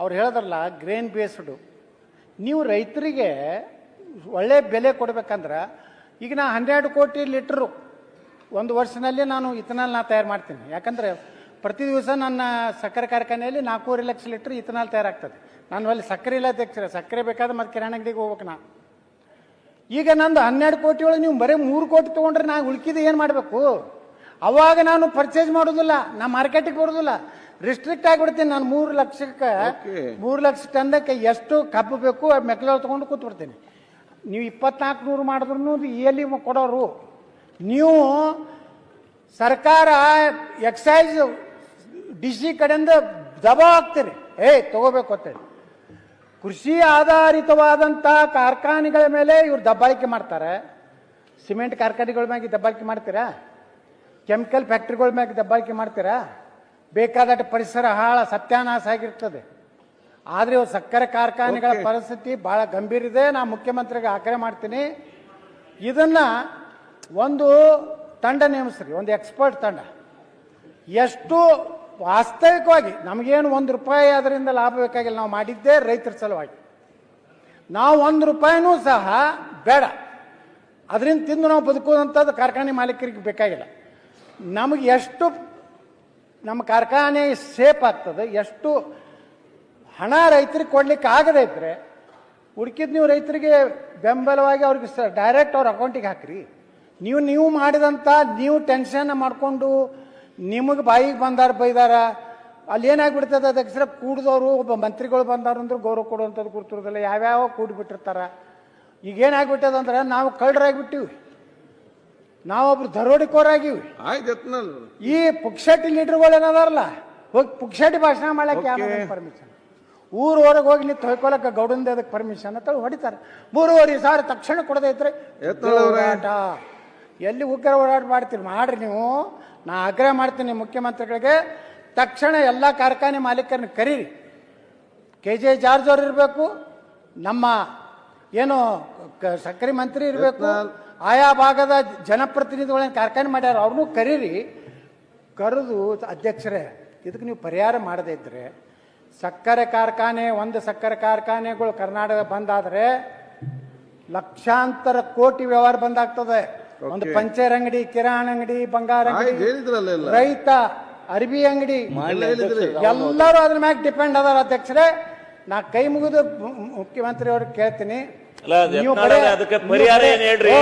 ಅವ್ರು ಹೇಳಿದ್ರಲ್ಲ ಗ್ರೇನ್ ಬೇಸ್ಡು, ನೀವು ರೈತರಿಗೆ ಒಳ್ಳೆ ಬೆಲೆ ಕೊಡ್ಬೇಕಂದ್ರೆ ಈಗ ನಾ 12 ಕೋಟಿ ಲೀಟ್ರು ಒಂದು ವರ್ಷದಲ್ಲಿ ನಾನು ಇಥನಾಲ್ ತಯಾರು ಮಾಡ್ತೀನಿ. ಯಾಕಂದರೆ ಪ್ರತಿ ದಿವಸ ನನ್ನ ಸಕ್ಕರೆ ಕಾರ್ಖಾನೆಯಲ್ಲಿ 4.5 ಲಕ್ಷ ಲೀಟ್ರ್ ಇಥನಾಲ್ ತಯಾರಾಗ್ತದೆ. ನಾನು ಅಲ್ಲಿ ಸಕ್ಕರೆ ಇಲ್ಲ ಅಧ್ಯಕ್ಷರೇ, ಸಕ್ಕರೆ ಬೇಕಾದ್ರೆ ಮತ್ತೆ ಕಿರಾಣಿ ಅಂಗಡಿಗೆ ಹೋಗ್ಬೇಕು ನಾ. ಈಗ ನಂದು 12 ಕೋಟಿ ಒಳಗೆ ನೀವು ಬರೀ 3 ಕೋಟಿ ತೊಗೊಂಡ್ರೆ ನಾನು ಉಳ್ಕಿದ್ದು ಏನು ಮಾಡಬೇಕು? ಅವಾಗ ನಾನು ಪರ್ಚೇಸ್ ಮಾಡೋದಿಲ್ಲ, ನಾ ಮಾರ್ಕೆಟಿಗೆ ಬರೋದಿಲ್ಲ, ರಿಸ್ಟ್ರಿಕ್ಟ್ ಆಗಿಬಿಡ್ತೀನಿ. ನಾನು 3 ಲಕ್ಷಕ್ಕೆ 3 ಲಕ್ಷ ಟನ್ದಕ್ಕೆ ಎಷ್ಟು ಕಬ್ಬು ಬೇಕು ಮೆಕ್ಕೆಜೋಳ ತೊಗೊಂಡು ಕೂತ್ಬಿಡ್ತೀನಿ. ನೀವು 2400 ಮಾಡಿದ್ರು ಎಲ್ಲಿ ಕೊಡೋರು? ನೀವು ಸರ್ಕಾರ ಎಕ್ಸೈಸ್ DC ಕಡೆಯಿಂದ ದಬಾವ್ ಹಾಕ್ತೀರಿ, ತಗೋಬೇಕು ಅಂತೇಳಿ. ಕೃಷಿ ಆಧಾರಿತವಾದಂಥ ಕಾರ್ಖಾನೆಗಳ ಮೇಲೆ ಇವ್ರು ದಬ್ಬಾಳಿಕೆ ಮಾಡ್ತಾರೆ. ಸಿಮೆಂಟ್ ಕಾರ್ಖಾನೆಗಳ ಮ್ಯಾಗೆ ದಬ್ಬಾಳಿಕೆ ಮಾಡ್ತೀರಾ? ಕೆಮಿಕಲ್ ಫ್ಯಾಕ್ಟ್ರಿಗಳ ಮ್ಯಾಗೆ ದಬ್ಬಾಳಿಕೆ ಮಾಡ್ತೀರಾ? ಬೇಕಾದಷ್ಟು ಪರಿಸರ ಸತ್ಯಾನಾಶ ಆಗಿರ್ತದೆ. ಆದರೆ ಇವು ಸಕ್ಕರೆ ಕಾರ್ಖಾನೆಗಳ ಪರಿಸ್ಥಿತಿ ಬಹಳ ಗಂಭೀರ ಇದೆ. ನಾನು ಮುಖ್ಯಮಂತ್ರಿಗೆ ಆಗ್ರಹ ಮಾಡ್ತೀನಿ, ಇದನ್ನ ಒಂದು ತಂಡ ನೇಮಿಸ್ರಿ, ಒಂದು ಎಕ್ಸ್ಪರ್ಟ್ ತಂಡ. ಎಷ್ಟು ವಾಸ್ತವಿಕವಾಗಿ ನಮಗೇನು 1 ರೂಪಾಯಿ ಅದರಿಂದ ಲಾಭ ಬೇಕಾಗಿಲ್ಲ, ನಾವು ಮಾಡಿದ್ದೇ ರೈತರ ಸಲುವಾಗಿ. ನಾವು 1 ರೂಪಾಯಿನೂ ಸಹ ಬೇಡ, ಅದರಿಂದ ತಿಂದು ನಾವು ಬದುಕುವಂಥದ್ದು ಕಾರ್ಖಾನೆ ಮಾಲೀಕರಿಗೆ ಬೇಕಾಗಿಲ್ಲ. ನಮಗೆ ಎಷ್ಟು ನಮ್ಮ ಕಾರ್ಖಾನೆ ಸೇಫ್ ಆಗ್ತದೆ, ಎಷ್ಟು ಹಣ ರೈತರಿಗೆ ಕೊಡ್ಲಿಕ್ಕೆ ಆಗದೇ ಇದ್ರೆ ಉಳ್ಕಿದ್ದು ನೀವು ರೈತರಿಗೆ ಬೆಂಬಲವಾಗಿ ಅವ್ರಿಗೆ ಡೈರೆಕ್ಟ್ ಅವ್ರ ಅಕೌಂಟಿಗೆ ಹಾಕ್ರಿ. ನೀವು ಮಾಡಿದಂಥ ನೀವು ಟೆನ್ಷನ್ ಮಾಡಿಕೊಂಡು ನಿಮಗೆ ಬಾಯಿಗೆ ಬಂದಾರ ಬೈದಾರ, ಅಲ್ಲಿ ಏನಾಗ್ಬಿಡ್ತದೆ ಅಧ್ಯಕ್ಷರ, ಕೂಡಿದವರು ಒಬ್ಬ ಮಂತ್ರಿಗಳು ಬಂದಾರ ಅಂದ್ರೆ ಗೌರವ ಕೊಡುವಂಥದ್ದು ಕೂರ್ತಿರೋದಿಲ್ಲ, ಯಾವ್ಯಾವ ಕೂಡಿಬಿಟ್ಟಿರ್ತಾರ. ಈಗ ಏನಾಗ್ಬಿಟ್ಟದಂದ್ರೆ ನಾವು ಕಳ್ಳರಾಗಿಬಿಟ್ಟಿವಿ, ನಾವೊಬ್ರು ದರೋಡಿಕೋರಾಗಿವಿ. ಈ ಪುಕ್ಷಟಿ ಲೀಡರ್ಗಳು ಏನದಾರಲ್ಲ, ಹೋಗಿ ಪುಕ್ಷಟಿ ಭಾಷಣ ಮಾಡಕ್ಕೆ ಯಾವ ಪರ್ಮಿಷನ್? ಊರು ಹೊರಗೆ ಹೋಗಿ ನಿಂತು ಹೊಯ್ಕೊಳಕ್ಕೆ ಗೌಡಂದ ಅದಕ್ಕೆ ಪರ್ಮಿಷನ್ ಅಂತ ಹೊಡಿತಾರೆ. 3,500,000 ತಕ್ಷಣ ಕೊಡದೇ ಇದ್ರೆ ಓಡಾಟ ಎಲ್ಲಿ ಉಗ್ರ ಓಡಾಟ ಮಾಡ್ತೀರಿ ಮಾಡ್ರಿ ನೀವು. ನಾ ಆಗ್ರಹ ಮಾಡ್ತೀನಿ ಮುಖ್ಯಮಂತ್ರಿಗಳಿಗೆ, ತಕ್ಷಣ ಎಲ್ಲ ಕಾರ್ಖಾನೆ ಮಾಲೀಕರನ್ನ ಕರೀರಿ. KJ ಜಾರ್ಜ್ ಅವ್ರು ಇರಬೇಕು, ನಮ್ಮ ಏನು ಸಕ್ಕರೆ ಮಂತ್ರಿ ಇರಬೇಕು, ಆಯಾ ಭಾಗದ ಜನಪ್ರತಿನಿಧಿಗಳನ್ನ ಕಾರ್ಖಾನೆ ಮಾಡ್ಯಾರ ಅವ್ರನ್ನೂ ಕರೀರಿ. ಕರೆದು ಅಧ್ಯಕ್ಷರೇ, ಇದಕ್ಕೆ ನೀವು ಪರಿಹಾರ ಮಾಡದೇ ಇದ್ರೆ ಸಕ್ಕರೆ ಕಾರ್ಖಾನೆ, ಒಂದು ಸಕ್ಕರೆ ಕಾರ್ಖಾನೆಗಳು ಕರ್ನಾಟಕ ಬಂದಾದರೆ ಲಕ್ಷಾಂತರ ಕೋಟಿ ವ್ಯವಹಾರ ಬಂದಾಗ್ತದೆ. ಒಂದು Okay. ಪಂಚರ್ ಅಂಗಡಿ, ಕಿರಾಣಿ ಅಂಗಡಿ, ಬಂಗಾರ ಆಯ್ತು, ಅಂಗಡಿ, ಹೇಳಿದ್ರಲ್ಲ ಎಲ್ಲ. ರೈತ ಅರ್ಬಿ ಅಂಗಡಿ ಎಲ್ಲ ಹೇಳಿದ್ರಿ. ಎಲ್ಲರೂ ಅದ್ರ ಮ್ಯಾಗ ಡಿಪೆಂಡ್ ಅದಾರ ಅಧ್ಯಕ್ಷರೇ. ನಾ ಕೈ ಮುಗಿದು ಮುಖ್ಯಮಂತ್ರಿ ಅವ್ರಿಗೆ ಕೇಳ್ತೀನಿ, ಅಲ್ಲ, ಯತ್ನಾಳ್ ಅದಕ್ಕೆ ಪರಿಹಾರ ಏನ್ ಹೇಳ್ರಿ?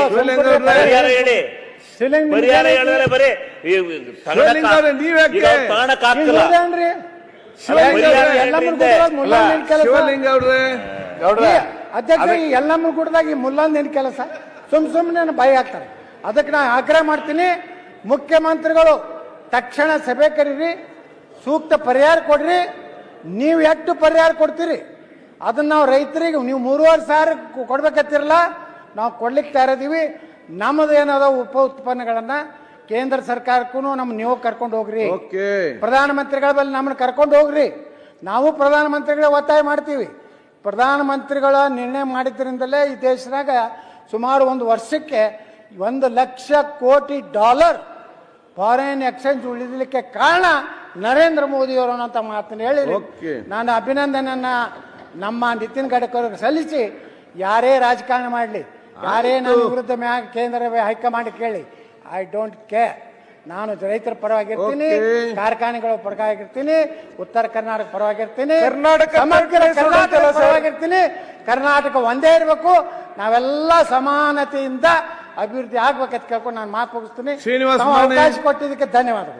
ಪರಿಹಾರ ಹೇಳಿ. ಪರಿಹಾರ ಹೇಳಿದ್ರೆ ಬರೀ ಶಿವಲಿಂಗ ಅವ್ರೆ, ನೀವ್ ಯಾಕೆ? ತಾಣಕ್ ಆಗ್ತಿಲ್ಲ. ಶಿವಲಿಂಗ ಅವ್ರೆ, ಅಧ್ಯಕ್ಷ ಈ ಎಲ್ಲಮ್ಮ ಗುಡ್ದಾಗ ಈ ಮುಲ್ಲಂದ್ ಏನ್ ಕೆಲಸ? ಸುಮ್ಮನೆ ಭಯ ಆಗ್ತಾರೆ. ಅದಕ್ಕೆ ನಾ ಆಗ್ರಹ ಮಾಡ್ತೀನಿ, ಮುಖ್ಯಮಂತ್ರಿಗಳು ತಕ್ಷಣ ಸಭೆ ಕರೀರಿ, ಸೂಕ್ತ ಪರಿಹಾರ ಕೊಡ್ರಿ. ನೀವು ಎಷ್ಟು ಪರಿಹಾರ ಕೊಡ್ತೀರಿ ಅದನ್ನ ನಾವು ರೈತರಿಗೆ, ನೀವು 3,500 ಕೊಡ್ಬೇಕತ್ತಿರಲ್ಲ, ನಾವು ಕೊಡ್ಲಿಕ್ಕೆ ತಯಾರಿದೀವಿ. ನಮ್ಮದು ಏನದ ಉಪ ಉತ್ಪನ್ನಗಳನ್ನ ಕೇಂದ್ರ ಸರ್ಕಾರಕ್ಕೂ ನೀವು ಕರ್ಕೊಂಡು ಹೋಗ್ರಿ. ಓಕೆ. ಪ್ರಧಾನಮಂತ್ರಿಗಳ ಬಳಿ ನಮ್ಮನ್ನ ಕರ್ಕೊಂಡು ಹೋಗ್ರಿ. ನಾವು ಪ್ರಧಾನಮಂತ್ರಿಗಳ ಒತ್ತಾಯ ಮಾಡ್ತೀವಿ. ಪ್ರಧಾನಮಂತ್ರಿಗಳ ನಿರ್ಣಯ ಮಾಡಿದ್ರಿಂದಲೇ ಈ ದೇಶದಾಗ ಸುಮಾರು ಒಂದು ವರ್ಷಕ್ಕೆ $1,00,000 ಕೋಟಿ ಫಾರಿನ್ ಎಕ್ಸ್ಚೇಂಜ್ ಉಳಿದಲಿಕ್ಕೆ ಕಾರಣ ನರೇಂದ್ರ ಮೋದಿ ಅವರು ಅನ್ನೋಂಥ ಮಾತನ್ನು ಹೇಳಿ Okay. ನಾನು ಅಭಿನಂದನೆಯನ್ನ ನಮ್ಮ ನಿತಿನ್ ಗಡ್ಕರಿ ಸಲ್ಲಿಸಿ, ಯಾರೇ ರಾಜಕಾರಣ ಮಾಡಲಿ, ಯಾರೇ ನನ್ನ ವಿರುದ್ಧ ಮ್ಯಾಗ ಕೇಂದ್ರ ಹೈಕಮಾಂಡ್ ಕೇಳಿ, ಐ ಡೋಂಟ್ ಕೇರ್. ನಾನು ರೈತರ ಪರವಾಗಿರ್ತೀನಿ, Okay. ಕಾರ್ಖಾನೆಗಳ ಪರವಾಗಿರ್ತೀನಿ, ಉತ್ತರ ಕರ್ನಾಟಕ ಪರವಾಗಿರ್ತೀನಿ, ಕರ್ನಾಟಕ ಸಮಗ್ರ ಕರ್ನಾಟಕ ಪರವಾಗಿರ್ತೀನಿ. ಕರ್ನಾಟಕ ಒಂದೇ ಇರಬೇಕು, ನಾವೆಲ್ಲ ಸಮಾನತೆಯಿಂದ ಅಭಿವೃದ್ಧಿ ಆಗ್ಬೇಕಂತ ಕೇಳ್ಕೊಂಡು ನಾನು ಮಾತು ಮುಗಿಸ್ತೀನಿ. ಶ್ರೀನಿವಾಸ್ ತಾವು ಮಾನೆ. ಅವಕಾಶ ಕೊಟ್ಟಿದ್ದಕ್ಕೆ ಧನ್ಯವಾದಗಳು.